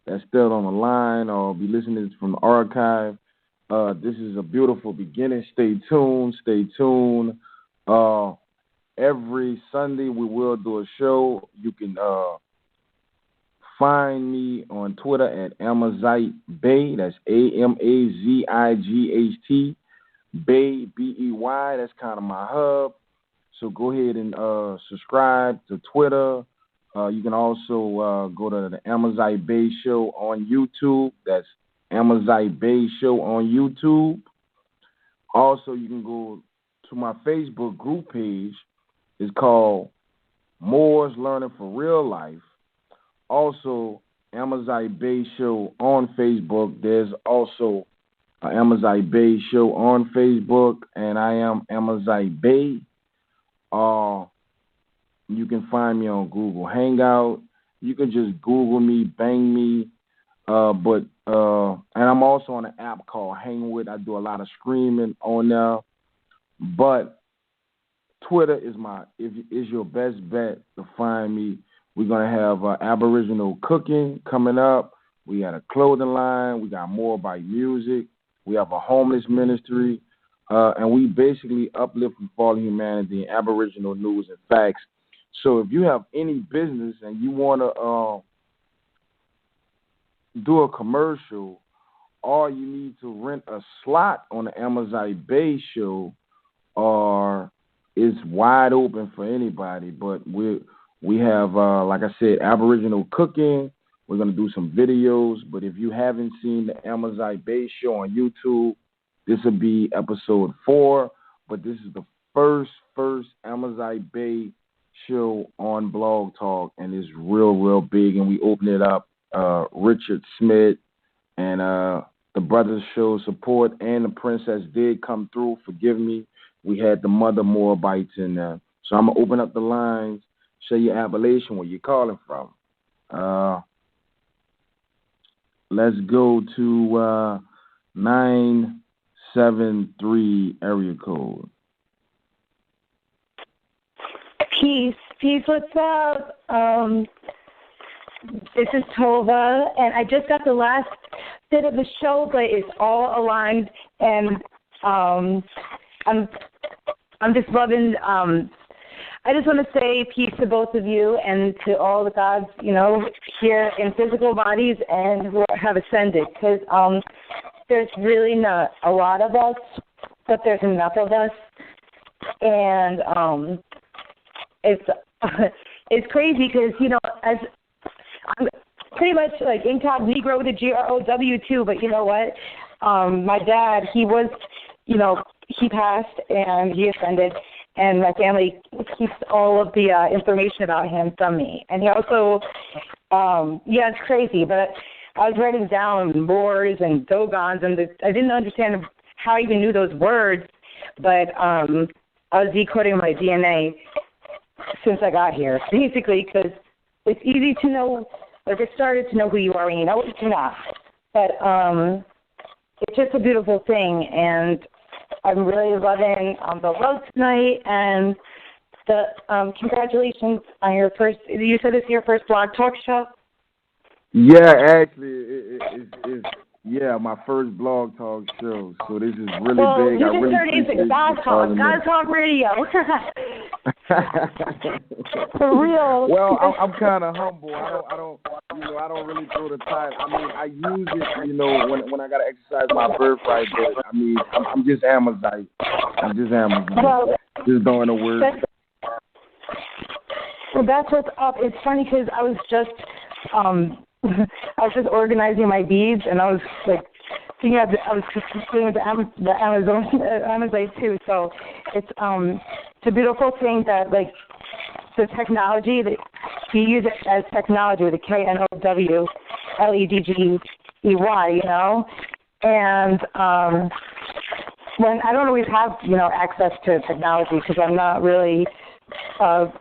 that's still on the line or be listening from the archive. This is a beautiful beginning. Stay tuned. Every Sunday we will do a show. You can find me on Twitter at Amazight Bey. That's AMAZIGHT. Bey, BEY. That's kind of my hub. So go ahead and subscribe to Twitter. You can also go to the Amazight Bey Show on YouTube. That's Amazight Bey Show on YouTube. Also, you can go to my Facebook group page. It's called Moor's Learning for Real Life. Also, Amazight Bey Show on Facebook. There's also an Amazight Bey Show on Facebook, and I am Amazight Bey. You can find me on Google Hangout. You can just Google me, bang me. And I'm also on an app called Hang With. I do a lot of screaming on there. But Twitter is your best bet to find me. We're going to have Aboriginal cooking coming up. We got a clothing line. We got more by music. We have a homeless ministry. And we basically uplift and follow humanity in Aboriginal news and facts. So if you have any business and you want to do a commercial, or you need to rent a slot on the Amazight Bey Show, or it's wide open for anybody. But we have, like I said, Aboriginal cooking. We're going to do some videos. But if you haven't seen the Amazight Bey Show on YouTube, this will be episode 4. But this is the first Amazight Bey Show on Blog Talk, and it's real big. And we open it up. Richard Smith and the brothers show support, and the princess did come through. Forgive me. We had the mother Moabites in there. So I'm going to open up the lines, show your appellation, where you're calling from. Let's go to 973 area code. Peace, what's up? This is Tova, and I just got the last bit of the show, but it's all aligned, and I'm just loving I just want to say peace to both of you and to all the gods, here in physical bodies and who have ascended, because there's really not a lot of us, but there's enough of us, and it's crazy because, as I'm pretty much like incognito with a GROW too, but you know what? My dad, he was, he passed and he ascended, and my family keeps all of the information about him from me. And he also, it's crazy, but I was writing down Moors and Dogons, and I didn't understand how I even knew those words, but I was decoding my DNA since I got here, basically, because it's easy to know, like I started to know who you are when you know what you're not. But it's just a beautiful thing, and I'm really loving the love tonight, and the congratulations on your first, you said this is your first blog talk show? Yeah, actually, it's my first blog talk show, so this is really big. You just heard it, God Talk Radio. For real. Well, I'm kind of humble. I don't really throw the title. I mean, I use it, when I gotta exercise my birthright. But I mean, I'm just Amazight. Well, just doing the work. Well, that's what's up. It's funny because I was just organizing my beads, and I was like thinking I was just doing the Amazight too. So it's a beautiful thing that like the technology that you use it as technology with a KNOWLEDGEY, and when I don't always have access to technology because I'm not really the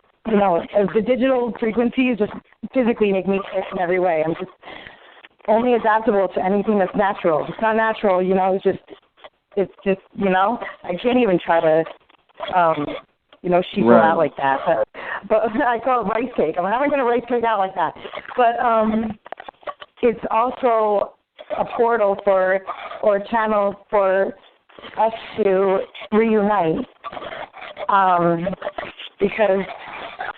digital frequencies just physically make me sick in every way. I'm just only adaptable to anything that's natural. If it's not natural, it's just I can't even try to, sheeple out like that. But I call it rice cake. I'm never going to rice cake out like that. But it's also a portal or a channel for us to reunite. Because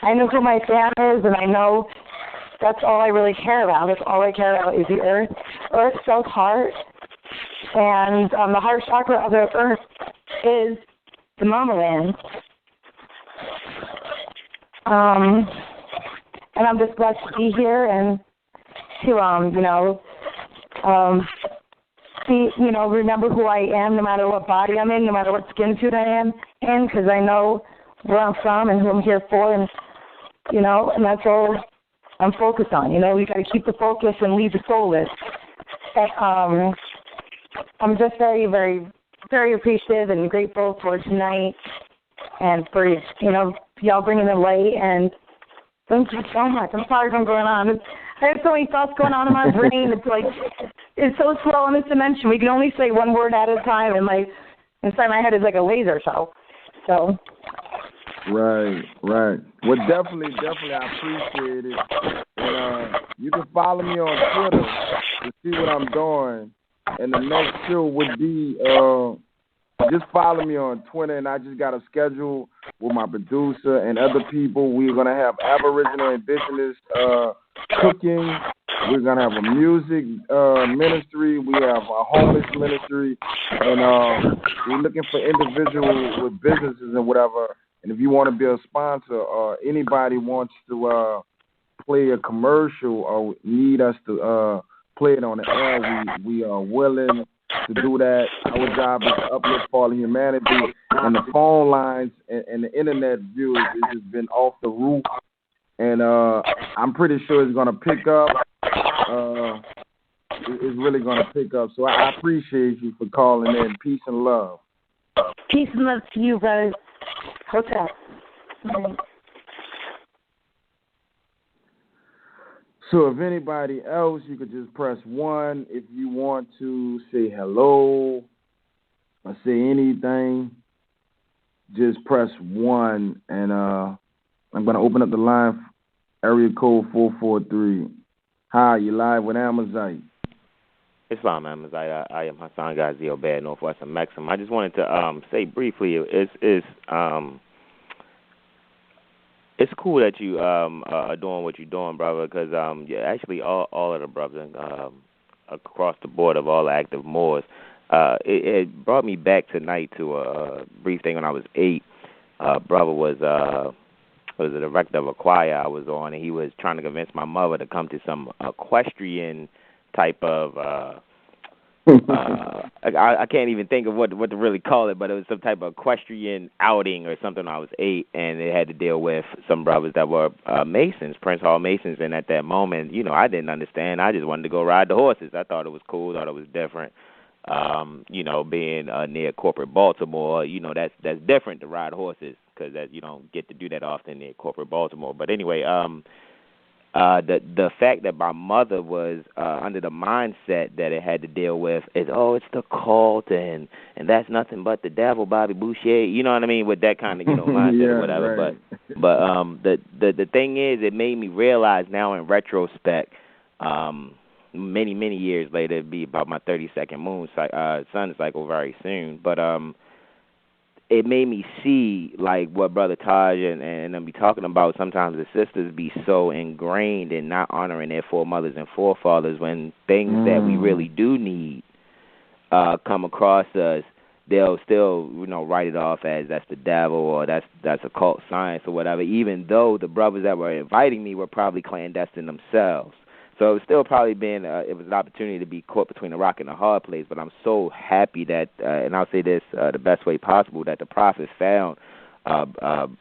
I know who my fan is, and I know that's all I really care about. That's all I care about is the earth. Earth spells heart, and the heart chakra of the earth is the mama land. And I'm just blessed to be here and to, remember who I am, no matter what body I'm in, no matter what skin suit I am in, because I know where I'm from and who I'm here for, and and that's all I'm focused on. We got to keep the focus and leave the soulless. But I'm just very, very, very appreciative and grateful for tonight and for y'all bringing the light. And thank you so much. I'm sorry if I'm going on. I have so many thoughts going on in my brain. It's so slow in this dimension. We can only say one word at a time, and inside my head is like a laser show. So. Right. Well, definitely, I appreciate it. And you can follow me on Twitter to see what I'm doing. And the next show would be just follow me on Twitter, and I just got a schedule with my producer and other people. We're gonna have Aboriginal Indigenous cooking. We're gonna have a music ministry. We have a homeless ministry, and we're looking for individuals with businesses and whatever. And if you want to be a sponsor or anybody wants to play a commercial or need us to play it on the air, we are willing to do that. Our job is to uplift all humanity. And the phone lines and the internet views has just been off the roof. And I'm pretty sure it's going to pick up. It's really going to pick up. So I appreciate you for calling in. Peace and love. Peace and love to you, brothers. Hotel. So if anybody else, you could just press 1 if you want to say hello or say anything. Just press 1, and I'm going to open up the line, area code 443. Hi, you live with Amazight. Islam Amazight. I am Hassan Ghazi Obed, Northwestern Maxim. I just wanted to say briefly, It's cool that you are doing what you're doing, brother, because yeah, actually all of the brothers across the board of all active Moors, it brought me back tonight to a brief thing when I was 8. Brother was the director of a choir I was on, and he was trying to convince my mother to come to some equestrian type of I can't even think of what to really call it, but it was some type of equestrian outing or something when I was 8, and it had to deal with some brothers that were Masons, Prince Hall Masons, and at that moment, I didn't understand. I just wanted to go ride the horses. I thought it was cool, thought it was different. Being near corporate Baltimore, that's different to ride horses because you don't get to do that often near corporate Baltimore. But anyway, the fact that my mother was under the mindset that it had to deal with is, it's the cult and that's nothing but the devil, Bobby Boucher. You know what I mean? With that kind of mindset or whatever. Right. But the thing is, it made me realize now in retrospect. Many years later, it'd be about my 32nd sun cycle very soon. But it made me see like what Brother Taj and them be talking about. Sometimes the sisters be so ingrained in not honoring their foremothers and forefathers when things that we really do need come across us. They'll still, write it off as that's the devil or that's occult science or whatever. Even though the brothers that were inviting me were probably clandestine themselves. So it was still probably it was an opportunity to be caught between a rock and a hard place. But I'm so happy that, and I'll say this the best way possible, that the Prophet found,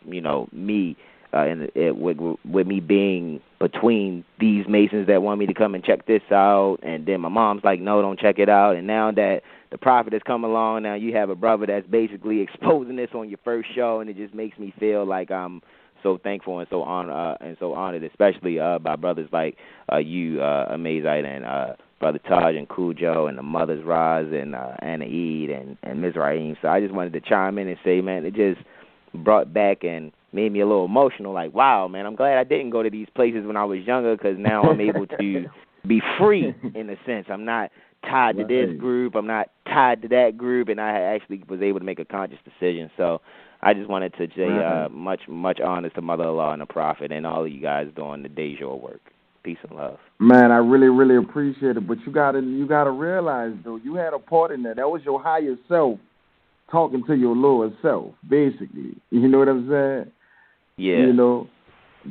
me, with me being between these Masons that want me to come and check this out. And then my mom's like, no, don't check it out. And now that the Prophet has come along, now you have a brother that's basically exposing this on your first show, and it just makes me feel like I'm so thankful and so honored, especially by brothers like you, Amazight, and Brother Taj and Cujo and the mothers Roz and Anna Eid and Ms. Raheem. So I just wanted to chime in and say, man, it just brought back and made me a little emotional. Like, wow, man, I'm glad I didn't go to these places when I was younger because now I'm able to be free in a sense. I'm not tied to this group. I'm not tied to that group, and I actually was able to make a conscious decision. So I just wanted to say much honors to Mother-in-Law and the Prophet and all of you guys doing the de jour work. Peace and love. Man, I really, really appreciate it. But you gotta realize though, you had a part in that. That was your higher self talking to your lower self, basically. You know what I'm saying? Yeah.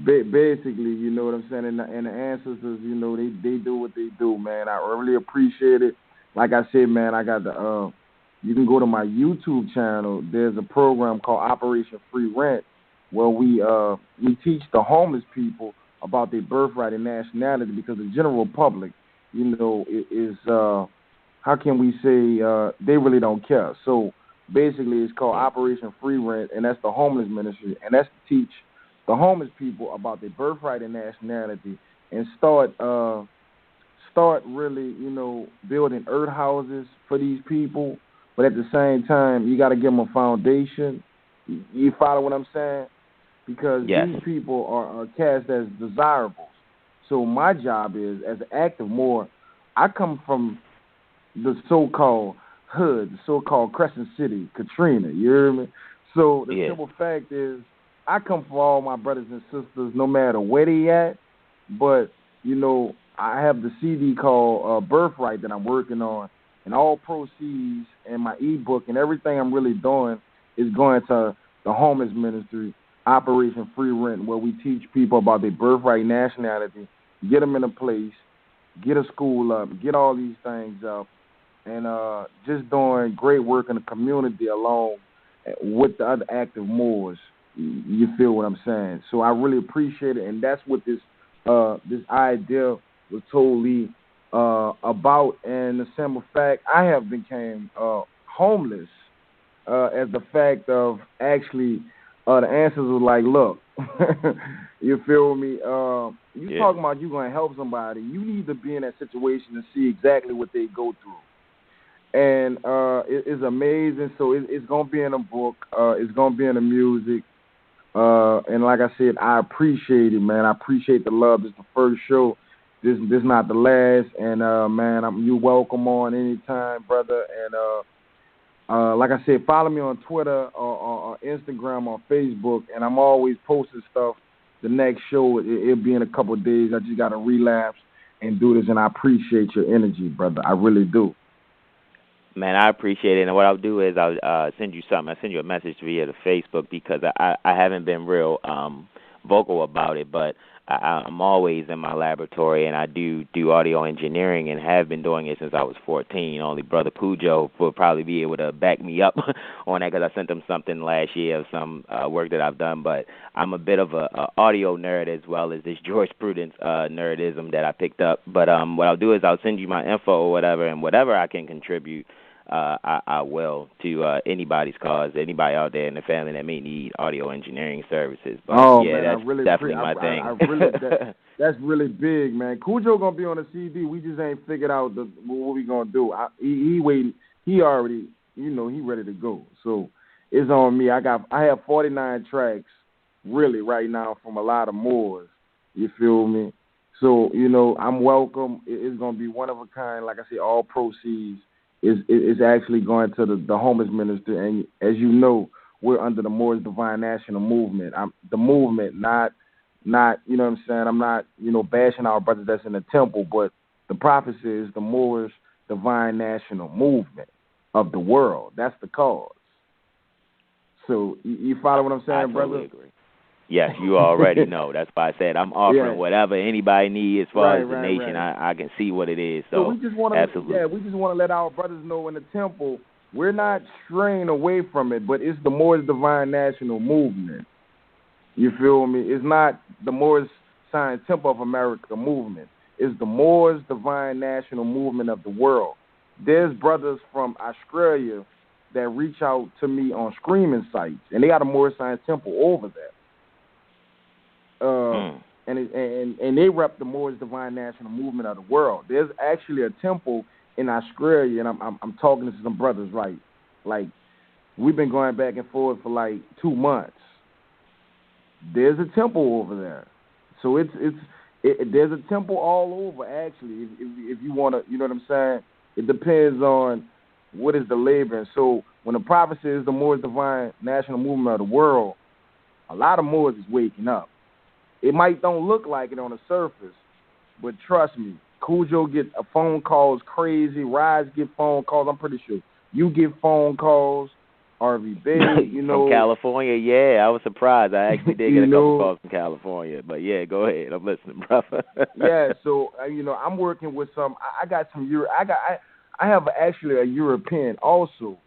Basically, you know what I'm saying? And the ancestors, they do what they do, man. I really appreciate it. Like I said, man, I got the you can go to my YouTube channel. There's a program called Operation Free Rent where we teach the homeless people about their birthright and nationality because the general public, is how can we say they really don't care. So basically it's called Operation Free Rent, and that's the homeless ministry, and that's to teach the homeless people about their birthright and nationality and start really, building earth houses for these people. But at the same time, you got to give them a foundation. You follow what I'm saying? Because these people are cast as desirables. So my job is, as an active Moor, I come from the so-called hood, the so-called Crescent City, Katrina, you hear me? So the simple fact is, I come for all my brothers and sisters, no matter where they at. But, I have the CD called Birthright that I'm working on. And all proceeds and my ebook and everything I'm really doing is going to the homeless ministry, Operation Free Rent, where we teach people about their birthright nationality, get them in a place, get a school up, get all these things up, and just doing great work in the community along with the other active Moors. You feel what I'm saying? So I really appreciate it, and that's what this idea was totally about. And the simple fact, I have became homeless as the fact of actually the answers was like, look, you feel me? You talking about you going to help somebody. You need to be in that situation and see exactly what they go through. And it's amazing. So it's going to be in a book. It's going to be in the music. And like I said, I appreciate it, man. I appreciate the love. This is the first show. This not the last. And, man, you're welcome on anytime, brother. And like I said, follow me on Twitter or Instagram or Facebook. And I'm always posting stuff the next show, it'll be in a couple of days. I just got to relapse and do this, and I appreciate your energy, brother. I really do. Man, I appreciate it. And what I'll do is I'll send you something. I'll send you a message via the Facebook because I haven't been real vocal about it, but I'm always in my laboratory, and I do audio engineering and have been doing it since I was 14. Only Brother Pujo will probably be able to back me up on that because I sent him something last year of some work that I've done. But I'm a bit of a audio nerd as well as this jurisprudence nerdism that I picked up. But what I'll do is I'll send you my info or whatever, and whatever I can contribute, I will to anybody's cause, anybody out there in the family that may need audio engineering services. But yeah, man, that's definitely my thing. That's really big, man. Cujo gonna be on the CD. We just ain't figured out what we gonna do. He waiting. He already, he ready to go. So it's on me. I have 49 tracks, really, right now from a lot of Moors. You feel me? So I'm welcome. It's gonna be one of a kind. Like I say, all proceeds is actually going to the homeless minister, and as you know, we're under the Moors Divine National Movement. The movement, not you know what I'm saying. I'm not bashing our brothers that's in the temple, but the prophecy is the Moors Divine National Movement of the world. That's the cause. So you follow what I'm saying, brother? Totally agree. Yes, you already know. That's why I said I'm offering whatever anybody needs as far as the nation. Right. I can see what it is. So we just want to, we just want to let our brothers know in the temple we're not straying away from it, but it's the Moors Divine National Movement. You feel me? It's not the Moors Zion Temple of America movement. It's the Moors Divine National Movement of the world. There's brothers from Australia that reach out to me on streaming sites, and they got a Moors Zion Temple over there. And they rep the Moors Divine National Movement of the world. There's actually a temple in Australia, and I'm talking to some brothers, right? Like, we've been going back and forth for like 2 months. There's a temple over there, so there's a temple all over. Actually, if you want to, you know what I'm saying. It depends on what is the labor. And so when the prophet says the Moors Divine National Movement of the world, a lot of Moors is waking up. It might don't look like it on the surface, but trust me, Cujo get phone calls crazy. Rise get phone calls. I'm pretty sure you get phone calls. RV Bay, from California, yeah, I was surprised. I actually did get a couple calls from California, but yeah, go ahead. I'm listening, brother. Yeah, so I'm working with some. I got some I have actually a European also,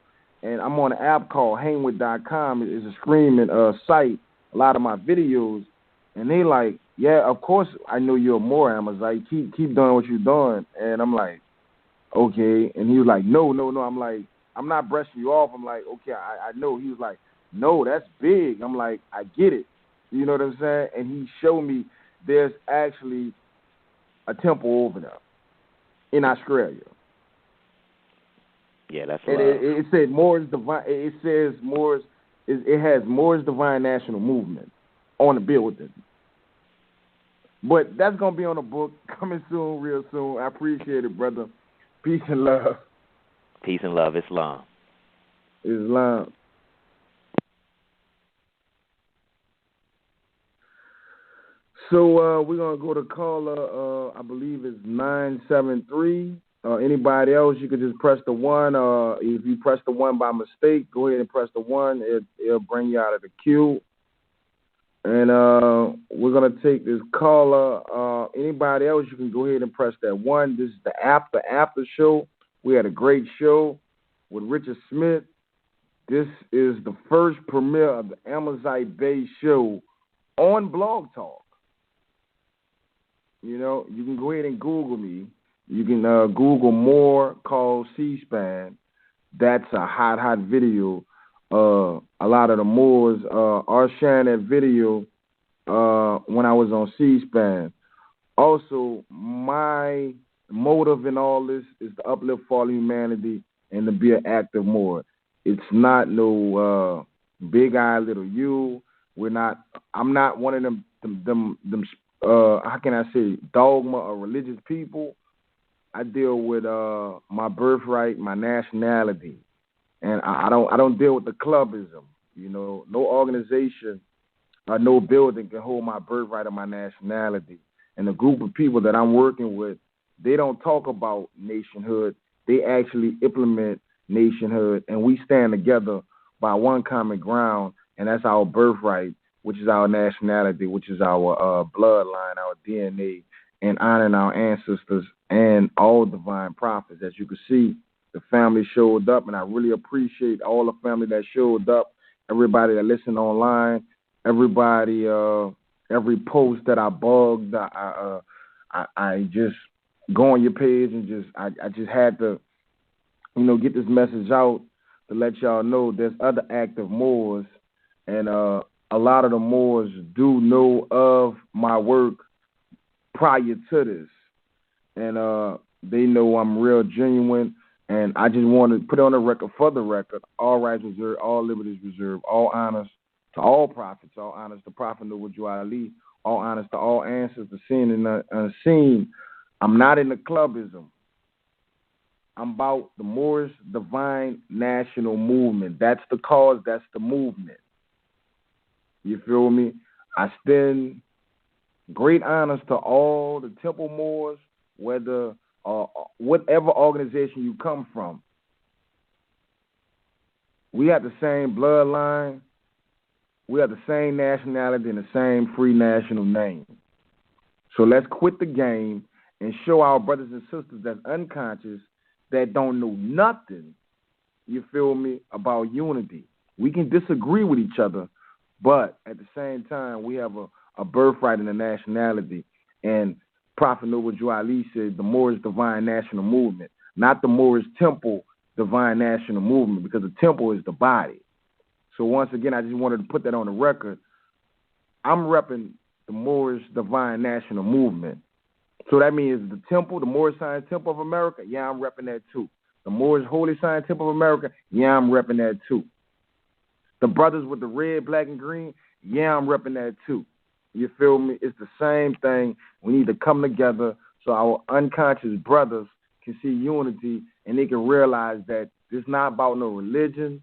and I'm on an app called hangwith.com. It's a streaming site. A lot of my videos. And they like, yeah, of course I know you're more Amazight. Keep doing what you're doing. And I'm like, okay. And he was like, no. I'm like, I'm not brushing you off. I'm like, okay, I know. He was like, no, that's big. I'm like, I get it. You know what I'm saying? And he showed me there's actually a temple over there in Australia. Yeah, that's and it said Moors Divine. It says Moors. It has Moors Divine National Movement on the building. But that's going to be on the book coming soon, real soon. I appreciate it, brother. Peace and love. Peace and love, Islam. Islam. So we're going to go to caller, I believe it's 973. Anybody else, you could just press the 1. If you press the 1 by mistake, go ahead and press the 1. It'll bring you out of the queue. And we're going to take this caller. Anybody else, you can go ahead and press that 1. This is the after show. We had a great show with Richard Smith. This is the first premiere of the Amazight Bey Show on BlogTalk. You can go ahead and Google me. You can Google Moor called C-SPAN. That's a hot video. A lot of the Moors are sharing that video when I was on C-SPAN. Also, my motive in all this is to uplift all humanity and to be an active Moor. It's not no big eye, little you. I'm not one of them how can I say, dogma or religious people. I deal with my birthright, my nationality. And I don't deal with the clubism. No organization no building can hold my birthright or my nationality. And the group of people that I'm working with, they don't talk about nationhood. They actually implement nationhood, and we stand together by one common ground, and that's our birthright, which is our nationality, which is our bloodline, our DNA, and honoring our ancestors and all divine prophets. As you can see, the family showed up, and I really appreciate all the family that showed up, everybody that listened online, everybody, every post that I bugged, I just go on your page and I just had to, get this message out to let y'all know there's other active Moors, and a lot of the Moors do know of my work prior to this, and they know I'm real genuine, and I just want to put it on the record, for the record, all rights reserved, all liberties reserved, all honors to all prophets, all honors to Prophet Noble Ali, all honors to all ancestors seen and unseen. I'm not in the clubism. I'm about the Moorish Divine National Movement. That's the cause, that's the movement. You feel me? I extend great honors to all the Temple Moors, whether whatever organization you come from. We have the same bloodline. We have the same nationality and the same free national name. So let's quit the game and show our brothers and sisters that's unconscious, that don't know nothing, you feel me, about unity. We can disagree with each other, but at the same time, we have a birthright in the nationality. And Prophet Noble Ali said the Moorish Divine National Movement, not the Moorish Temple Divine National Movement, because the temple is the body. So once again, I just wanted to put that on the record. I'm repping the Moorish Divine National Movement. So that means the temple, the Moorish Science Temple of America, yeah, I'm repping that too. The Moorish Holy Science Temple of America, yeah, I'm repping that too. The brothers with the red, black, and green, yeah, I'm repping that too. You feel me? It's the same thing. We need to come together so our unconscious brothers can see unity and they can realize that it's not about no religion,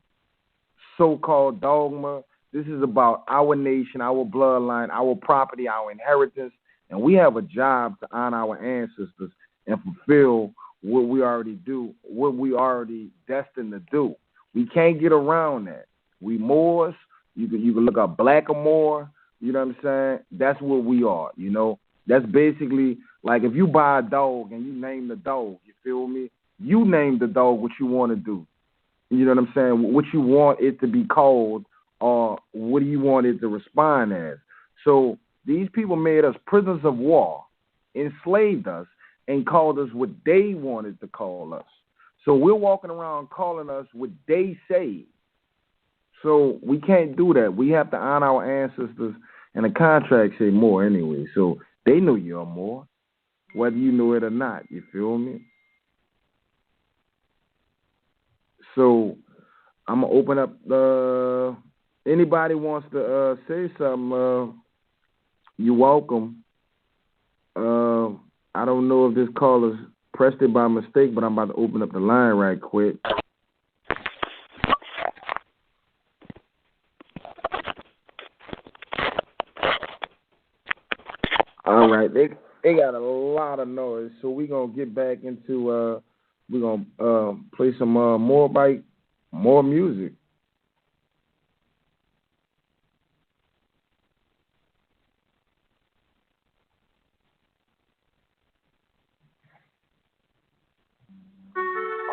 so-called dogma. This is about our nation, our bloodline, our property, our inheritance, and we have a job to honor our ancestors and fulfill what we already do, what we already destined to do. We can't get around that. We Moors. You can look up Black or Moor. You know what I'm saying? That's what we are. That's basically like if you buy a dog and you name the dog. You feel me? You name the dog what you want to do. You know what I'm saying? What you want it to be called, or what do you want it to respond as? So these people made us prisoners of war, enslaved us, and called us what they wanted to call us. So we're walking around calling us what they say. So we can't do that. We have to honor our ancestors, and the contract say more anyway. So they know you're more, whether you know it or not. You feel me? So I'm going to open up. Anybody wants to say something, you're welcome. I don't know if this caller's pressed it by mistake, but I'm about to open up the line right quick. All right, they got a lot of noise, so we're going to get back into, we're going to play some more music.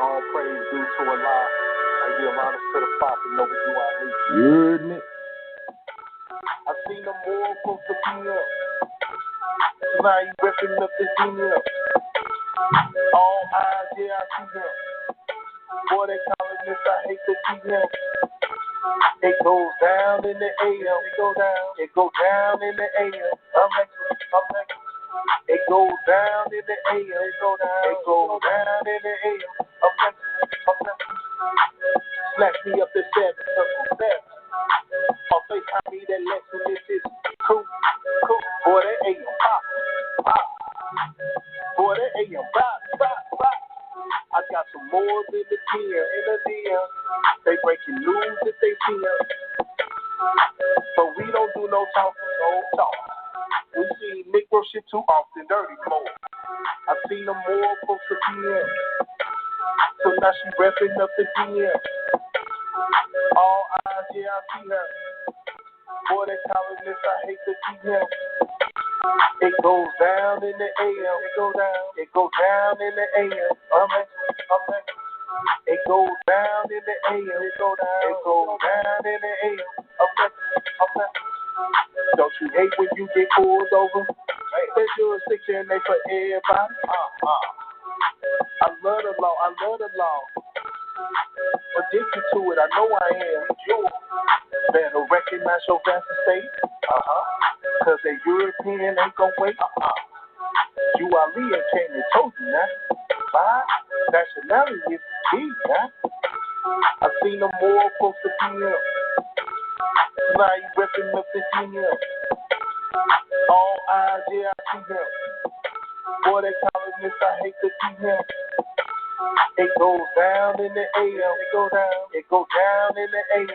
All praise due to Allah. I give honor to the Prophet Noble Ali. You heard me? I seen the Moor from Sabina. Now you ripping up the Zenia. All eyes, yeah, I see him. Boy, they calling this, I hate to see him. It goes down in the AM. It goes down in the AM. I'm next. It goes down in the AM. It goes down in the AM. I'm next. Snatch me up the 7, circle 7. I'll say I need that lesson. This is cool. Boy, that AM pop. Boy, that AM pop. I got some Moors in the DM. They breaking news if they see them. But we don't do no talking, no talk. We see Negro shit too often, dirty Moor. I seen them more post the PM. So now she repping up the DM. All eyes, yeah, I see her. Boy, that columnist, I hate to see him. It goes down in the AM. It goes down. It goes down in the AM. It goes down in the AM. It goes down. It goes down in the AM. Don't you hate when you get pulled over? There's jurisdiction ain't for everybody. I love the law. I love the law. Addicted to it. I know I am. Better recognize your vast estate. Cause that European ain't gon' wait. You are Lee and came and told you that. My nationality is key, man. I seen them more post the PM. Now you repping up the DM. All eyes, yeah, I see him. Boy, that columnist, I hate to see him. It goes down in the AM. It goes down. It goes down in the AM.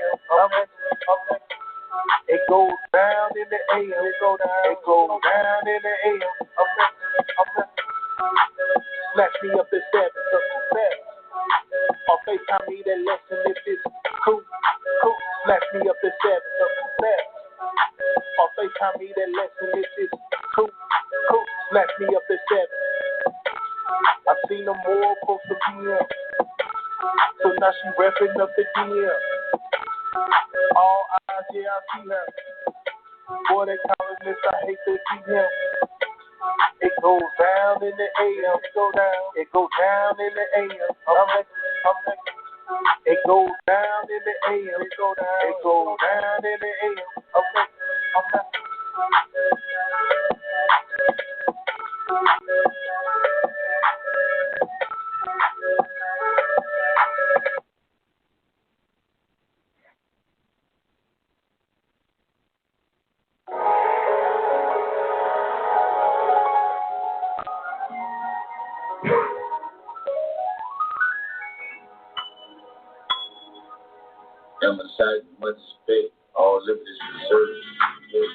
It goes down in the AM. It goes down. It goes down in the AM. Snatch me up at 7, circle 7. Or FaceTime me that lesson if it's cool. Snatch me up at 7, circle 7. Or FaceTime me that lesson if it's cool. Snatch me up at 7. I seen them more post the PM. So now she repping up the DM. All eyes, yeah, I see her. Boy, that columnist, I hate to see him. It goes down in the AM. It goes down. It goes down in the AM. It goes down in the AM. It goes down. It goes down in the AM. Amazight Bey, all liberties reserved.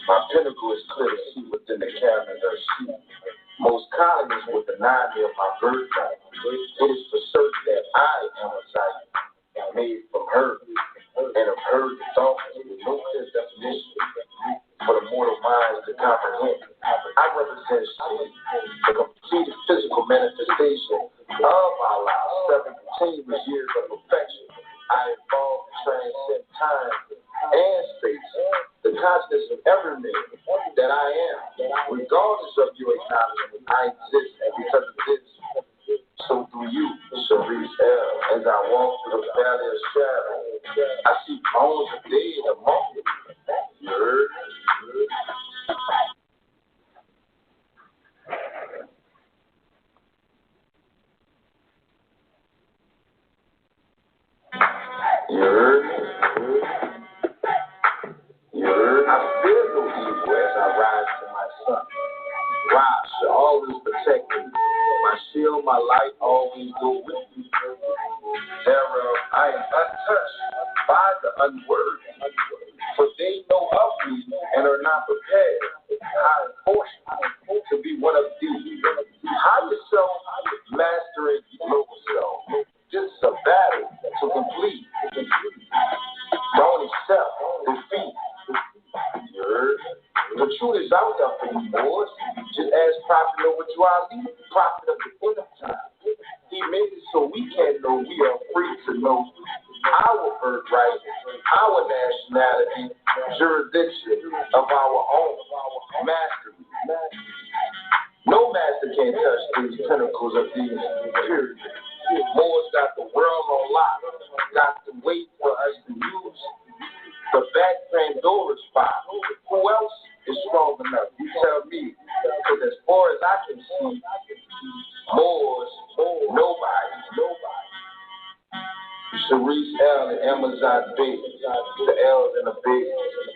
My pinnacle is clear to see within the cabinet of sea. Most colonies would deny me of my birthright. It is for certain that I am a Zion, made from her, and of her the thought with no clear definition for the mortal minds to comprehend. I represent sin, the complete physical manifestation of our lives, 7 continuous years of perfection. I evolve and transcend time and space, the consciousness of every man that I am, regardless of your acknowledgement. I exist, and because of this, so through you, Sharice L. As I walk through the valley of shadow, I see bones of dead among them. You heard? You heard? You heard? I fear no evil as I rise to my sun. Rise shall always protect me. My shield, my light always go with me. Thereof I am untouched by the unworthy, for they know of me and are not prepared. I am fortunate to be one of these. Higher self, mastering lower self. This is a battle to complete. The only self defeat. You heard? The truth is out there for you, boys. Just ask Prophet over to our leader, Prophet of the end of time. He made it so we can know we are free to know our birthright, our nationality, jurisdiction of our own mastery. No master can touch these pinnacles of these periods. Moor's got the world on lock. Got to wait for us to use the back Pandora's spot. Who else is strong enough? You tell me. Because as far as I can see, Moor's nobody. Sharice L. and Amazight Bey. The L's and the B's.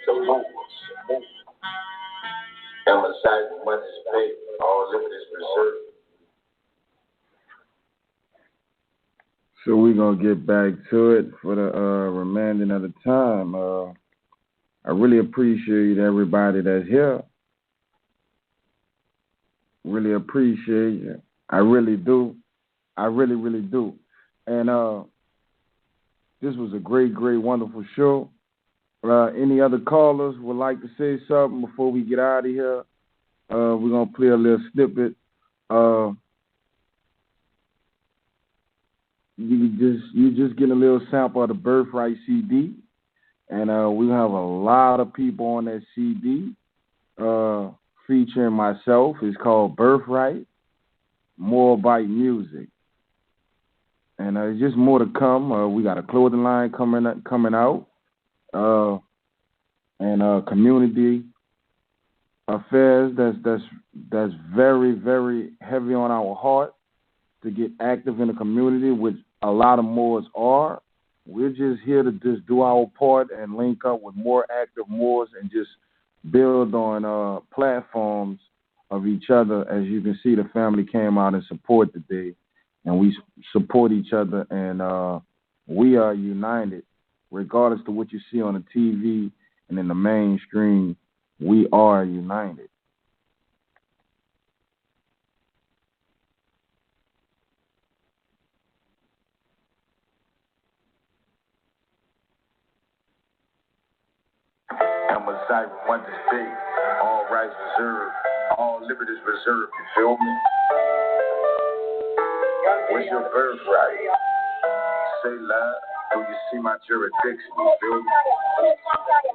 The Moors. Amazight Bey. All liberties reserved. So we're going to get back to it for the remaining of the time. I really appreciate everybody that's here. Really appreciate you. I really do. I really, really do. And this was a great, great, wonderful show. Any other callers would like to say something before we get out of here? We're going to play a little snippet. You just get a little sample of the Birthright CD. And we have a lot of people on that CD featuring myself. It's called Birthright, Moor Bite Music. And there's just more to come. We got a clothing line coming out. And community affairs that's very, very heavy on our heart to get active in the community, which a lot of Moors are. We're just here to just do our part and link up with more active Moors and just build on platforms of each other. As you can see, the family came out and support today, and we support each other, and we are united. Regardless of what you see on the TV and in the mainstream, we are united. Amazight Bey, all rights reserved, all liberties reserved, you feel me? What's your birthright? Say love. Do you see my jurisdiction? You feel me?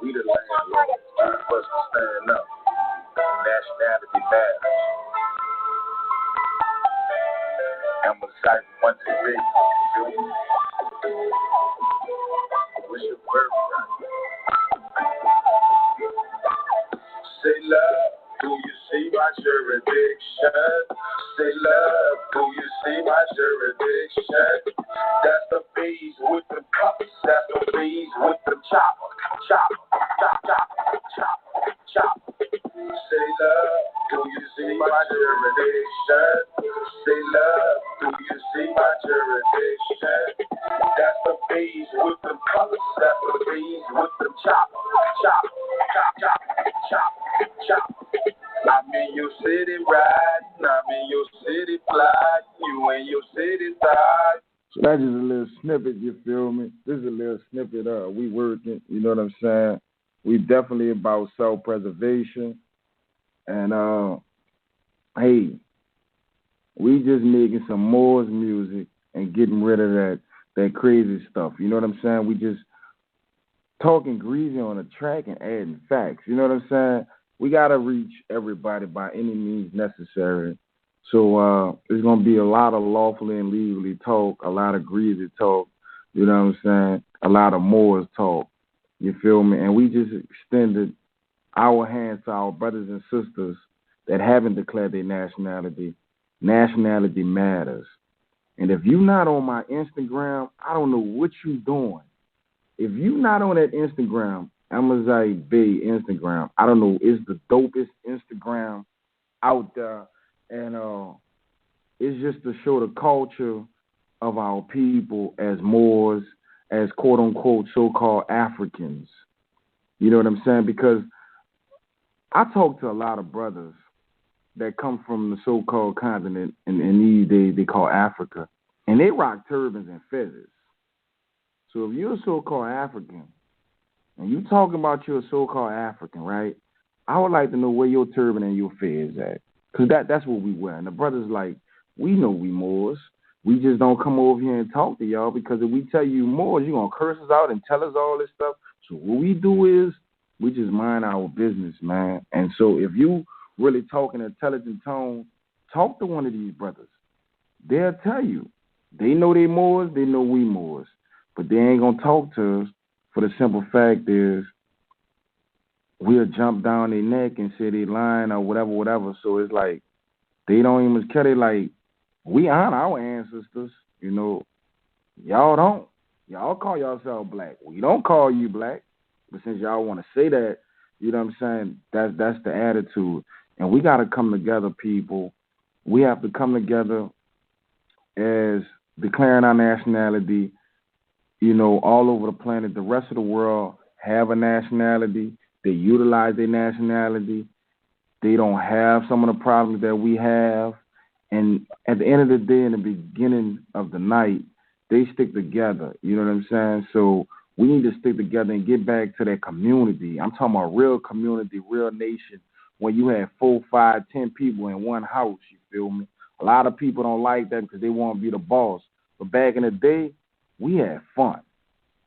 We the landlords. Time for us to stand up. Nationality matters. Amazight Bey. You feel me? What's your birthright? Say love. Do you see my jurisdiction? Say love. Do you see my jurisdiction? That's the bees with the cups. That's the bees with the choppers. Chop, chop, chop, chop, chop. Say love. Do you see my jurisdiction? Say love. Do you see my jurisdiction? That's the bees with the cups. That's the bees with the choppers. Chop, chop, chop, chop, chop. I'm in your city riding. I'm in your city flying. You in your city side. So that's just a little snippet, you feel me? This is a little snippet we working, you know what I'm saying? We definitely about self-preservation. And, hey, we just making some Moors music and getting rid of that crazy stuff. You know what I'm saying? We just talking greasy on a track and adding facts. You know what I'm saying? We got to reach everybody by any means necessary. So there's going to be a lot of lawfully and legally talk, a lot of greasy talk, you know what I'm saying, a lot of Moors talk, you feel me? And we just extended our hands to our brothers and sisters that haven't declared their nationality. Nationality matters. And if you're not on my Instagram, I don't know what you're doing. If you're not on that Instagram, Amazight Bey Instagram, I don't know, it's the dopest Instagram out there. And it's just to show the culture of our people as Moors, as quote-unquote so-called Africans. You know what I'm saying? Because I talk to a lot of brothers that come from the so-called continent, and these days they call Africa, and they rock turbans and feathers. So if you're a so-called African, and you talking about you're a so-called African, right, I would like to know where your turban and your fez at. Because that's what we wear. And the brothers like, we know we Moors. We just don't come over here and talk to y'all because if we tell you Moors, you're going to curse us out and tell us all this stuff. So what we do is we just mind our business, man. And so if you really talk in an intelligent tone, talk to one of these brothers. They'll tell you. They know they Moors, they know we Moors. But they ain't going to talk to us for the simple fact is we'll jump down their neck and say they lying or whatever. So it's like they don't even care. They like, we honor our ancestors, you know. Y'all don't. Y'all call yourself black. We don't call you black. But since y'all want to say that, you know what I'm saying, that's the attitude. And we got to come together, people. We have to come together as declaring our nationality, you know, all over the planet. The rest of the world have a nationality. They utilize their nationality. They don't have some of the problems that we have. And at the end of the day, in the beginning of the night, they stick together. You know what I'm saying? So we need to stick together and get back to that community. I'm talking about real community, real nation, when you have 4, 5, 10 people in one house, you feel me? A lot of people don't like that because they want to be the boss. But back in the day, we had fun.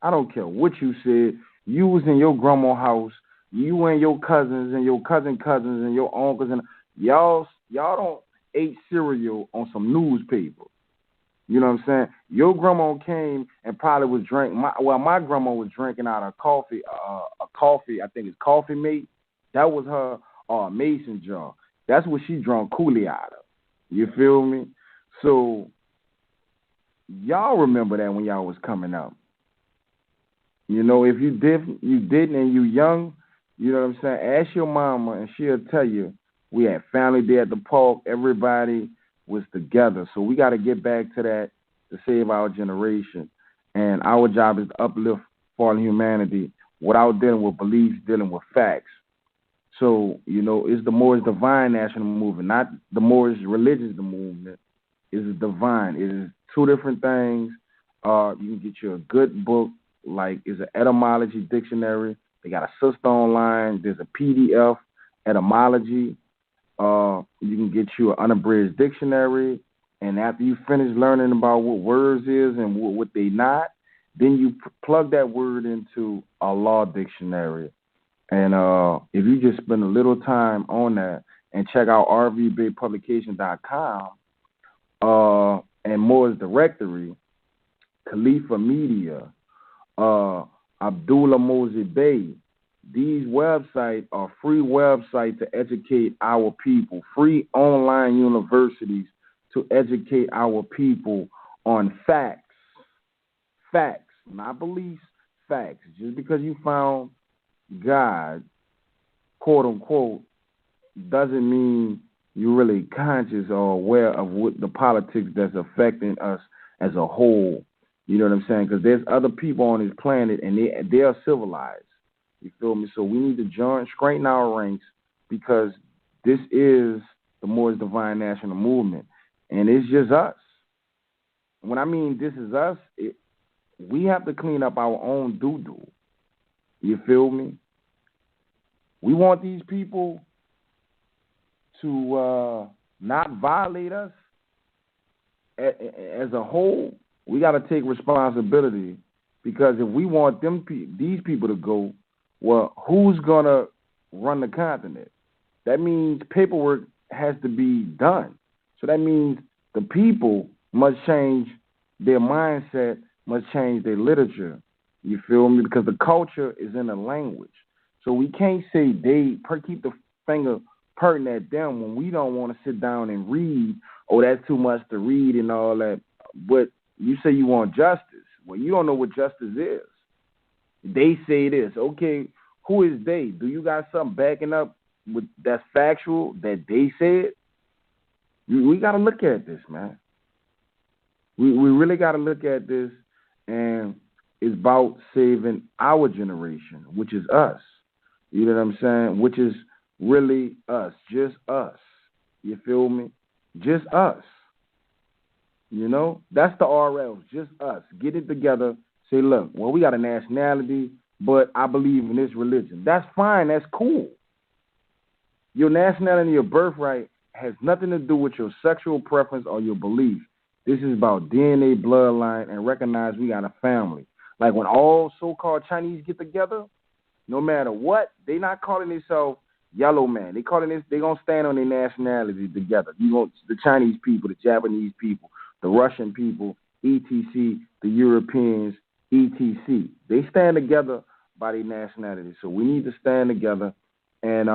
I don't care what you said. You was in your grandma's house. You and your cousins and your cousins and your uncles and y'all don't ate cereal on some newspaper. You know what I'm saying? Your grandma came and probably was drinking. My grandma was drinking out of coffee, I think it's Coffee Mate. That was her mason jar. That's what she drank Kool-Aid out of. You feel me? So y'all remember that when y'all was coming up. You know, if you didn't and you young, you know what I'm saying? Ask your mama and she'll tell you we had family day at the park. Everybody was together. So we got to get back to that to save our generation. And our job is to uplift fallen humanity without dealing with beliefs, dealing with facts. So, you know, it's the Moor's divine national movement, not the Moor's religious movement. It's divine. It is two different things. You can get you a good book, like it's an etymology dictionary. They got a sister online. There's a PDF etymology. You can get you an unabridged dictionary. And after you finish learning about what words is and what they not, then you plug that word into a law dictionary. And if you just spend a little time on that and check out rvbaypublication.com and Moore's directory, Khalifa Media, Abdullah Mozi Bey, these websites are free websites to educate our people, free online universities to educate our people on facts. Facts, not beliefs, facts. Just because you found God, quote unquote, doesn't mean you're really conscious or aware of what the politics that's affecting us as a whole. You know what I'm saying? Because there's other people on this planet and they are civilized. You feel me? So we need to straighten our ranks because this is the Moor's Divine National Movement. And it's just us. When I mean this is us, we have to clean up our own doo-doo. You feel me? We want these people to not violate us as a whole. We got to take responsibility because if we want these people to go, well, who's going to run the continent? That means paperwork has to be done. So that means the people must change their mindset, must change their literature. You feel me? Because the culture is in the language. So we can't say keep the finger pointing at them when we don't want to sit down and read. Oh, that's too much to read and all that. But you say you want justice. Well, you don't know what justice is. They say this. Okay, who is they? Do you got something backing up that's factual that they said? We got to look at this, man. We really got to look at this, and it's about saving our generation, which is us. You know what I'm saying? Which is really us, just us. You feel me? Just us. You know? That's the RLs, just us. Get it together. Say, look, well, we got a nationality, but I believe in this religion. That's fine. That's cool. Your nationality, your birthright, has nothing to do with your sexual preference or your belief. This is about DNA, bloodline, and recognize we got a family. Like when all so-called Chinese get together, no matter what, they not calling themselves yellow man. They calling this. They gonna stand on their nationality together. You want the Chinese people, the Japanese people, the Russian people, etc., the Europeans, etc. They stand together by their nationality. So we need to stand together, and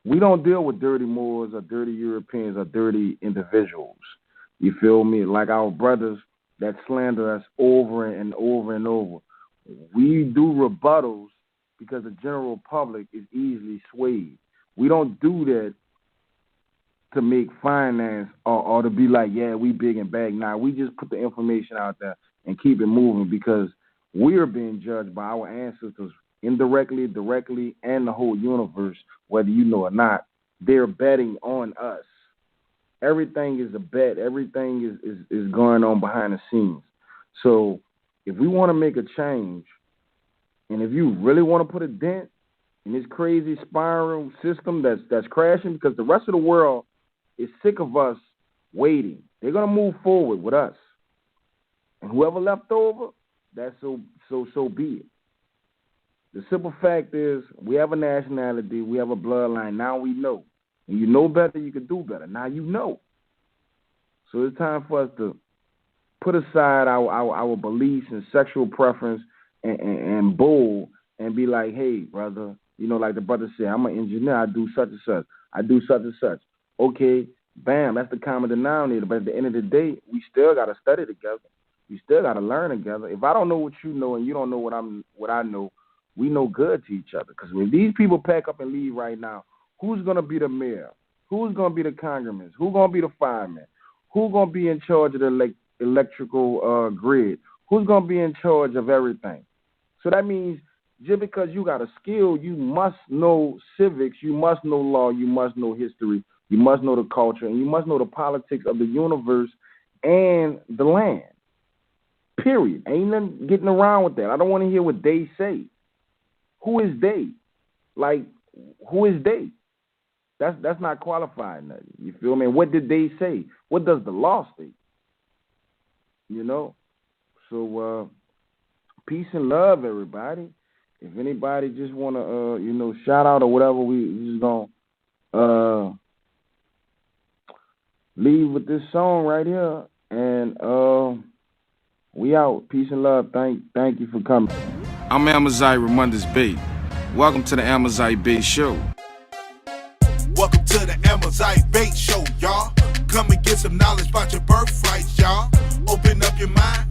we don't deal with dirty Moors or dirty Europeans or dirty individuals. You feel me? Like our brothers that slander us over and over and over. We do rebuttals because the general public is easily swayed. We don't do that to make finance or to be like, yeah, we big and bad. Nah, we just put the information out there and keep it moving because we're being judged by our ancestors indirectly, directly, and the whole universe, whether you know or not, they're betting on us. Everything is a bet. Everything is going on behind the scenes. So if we want to make a change, and if you really want to put a dent in this crazy spiral system that's crashing, because the rest of the world is sick of us waiting. They're going to move forward with us. And whoever left over, that's so be it. The simple fact is we have a nationality, we have a bloodline. Now we know. When you know better, you can do better. Now you know. So it's time for us to put aside our beliefs and sexual preference and bull and be like, hey, brother, you know, like the brother said, I'm an engineer, I do such and such. I do such and such. Okay, bam, that's the common denominator. But at the end of the day, we still got to study together. We still got to learn together. If I don't know what you know and you don't know what I know, we know good to each other. Because when these people pack up and leave right now, who's going to be the mayor? Who's going to be the congressman? Who's going to be the fireman? Who's going to be in charge of the electrical grid? Who's going to be in charge of everything? So that means just because you got a skill, you must know civics, you must know law, you must know history, you must know the culture, and you must know the politics of the universe and the land. Period. Ain't nothing getting around with that. I don't want to hear what they say. Who is they? Like, who is they? That's not qualified nothing. You feel me? What did they say? What does the law state? You know? So, peace and love, everybody. If anybody just want to, shout out or whatever, we just going to leave with this song right here. And we out. Peace and love. Thank you for coming. I'm Amazight Bey. Welcome to the Amazight Bey Show. Welcome to the Amazight Bey Show, y'all. Come and get some knowledge about your birthright, y'all. Open up your mind.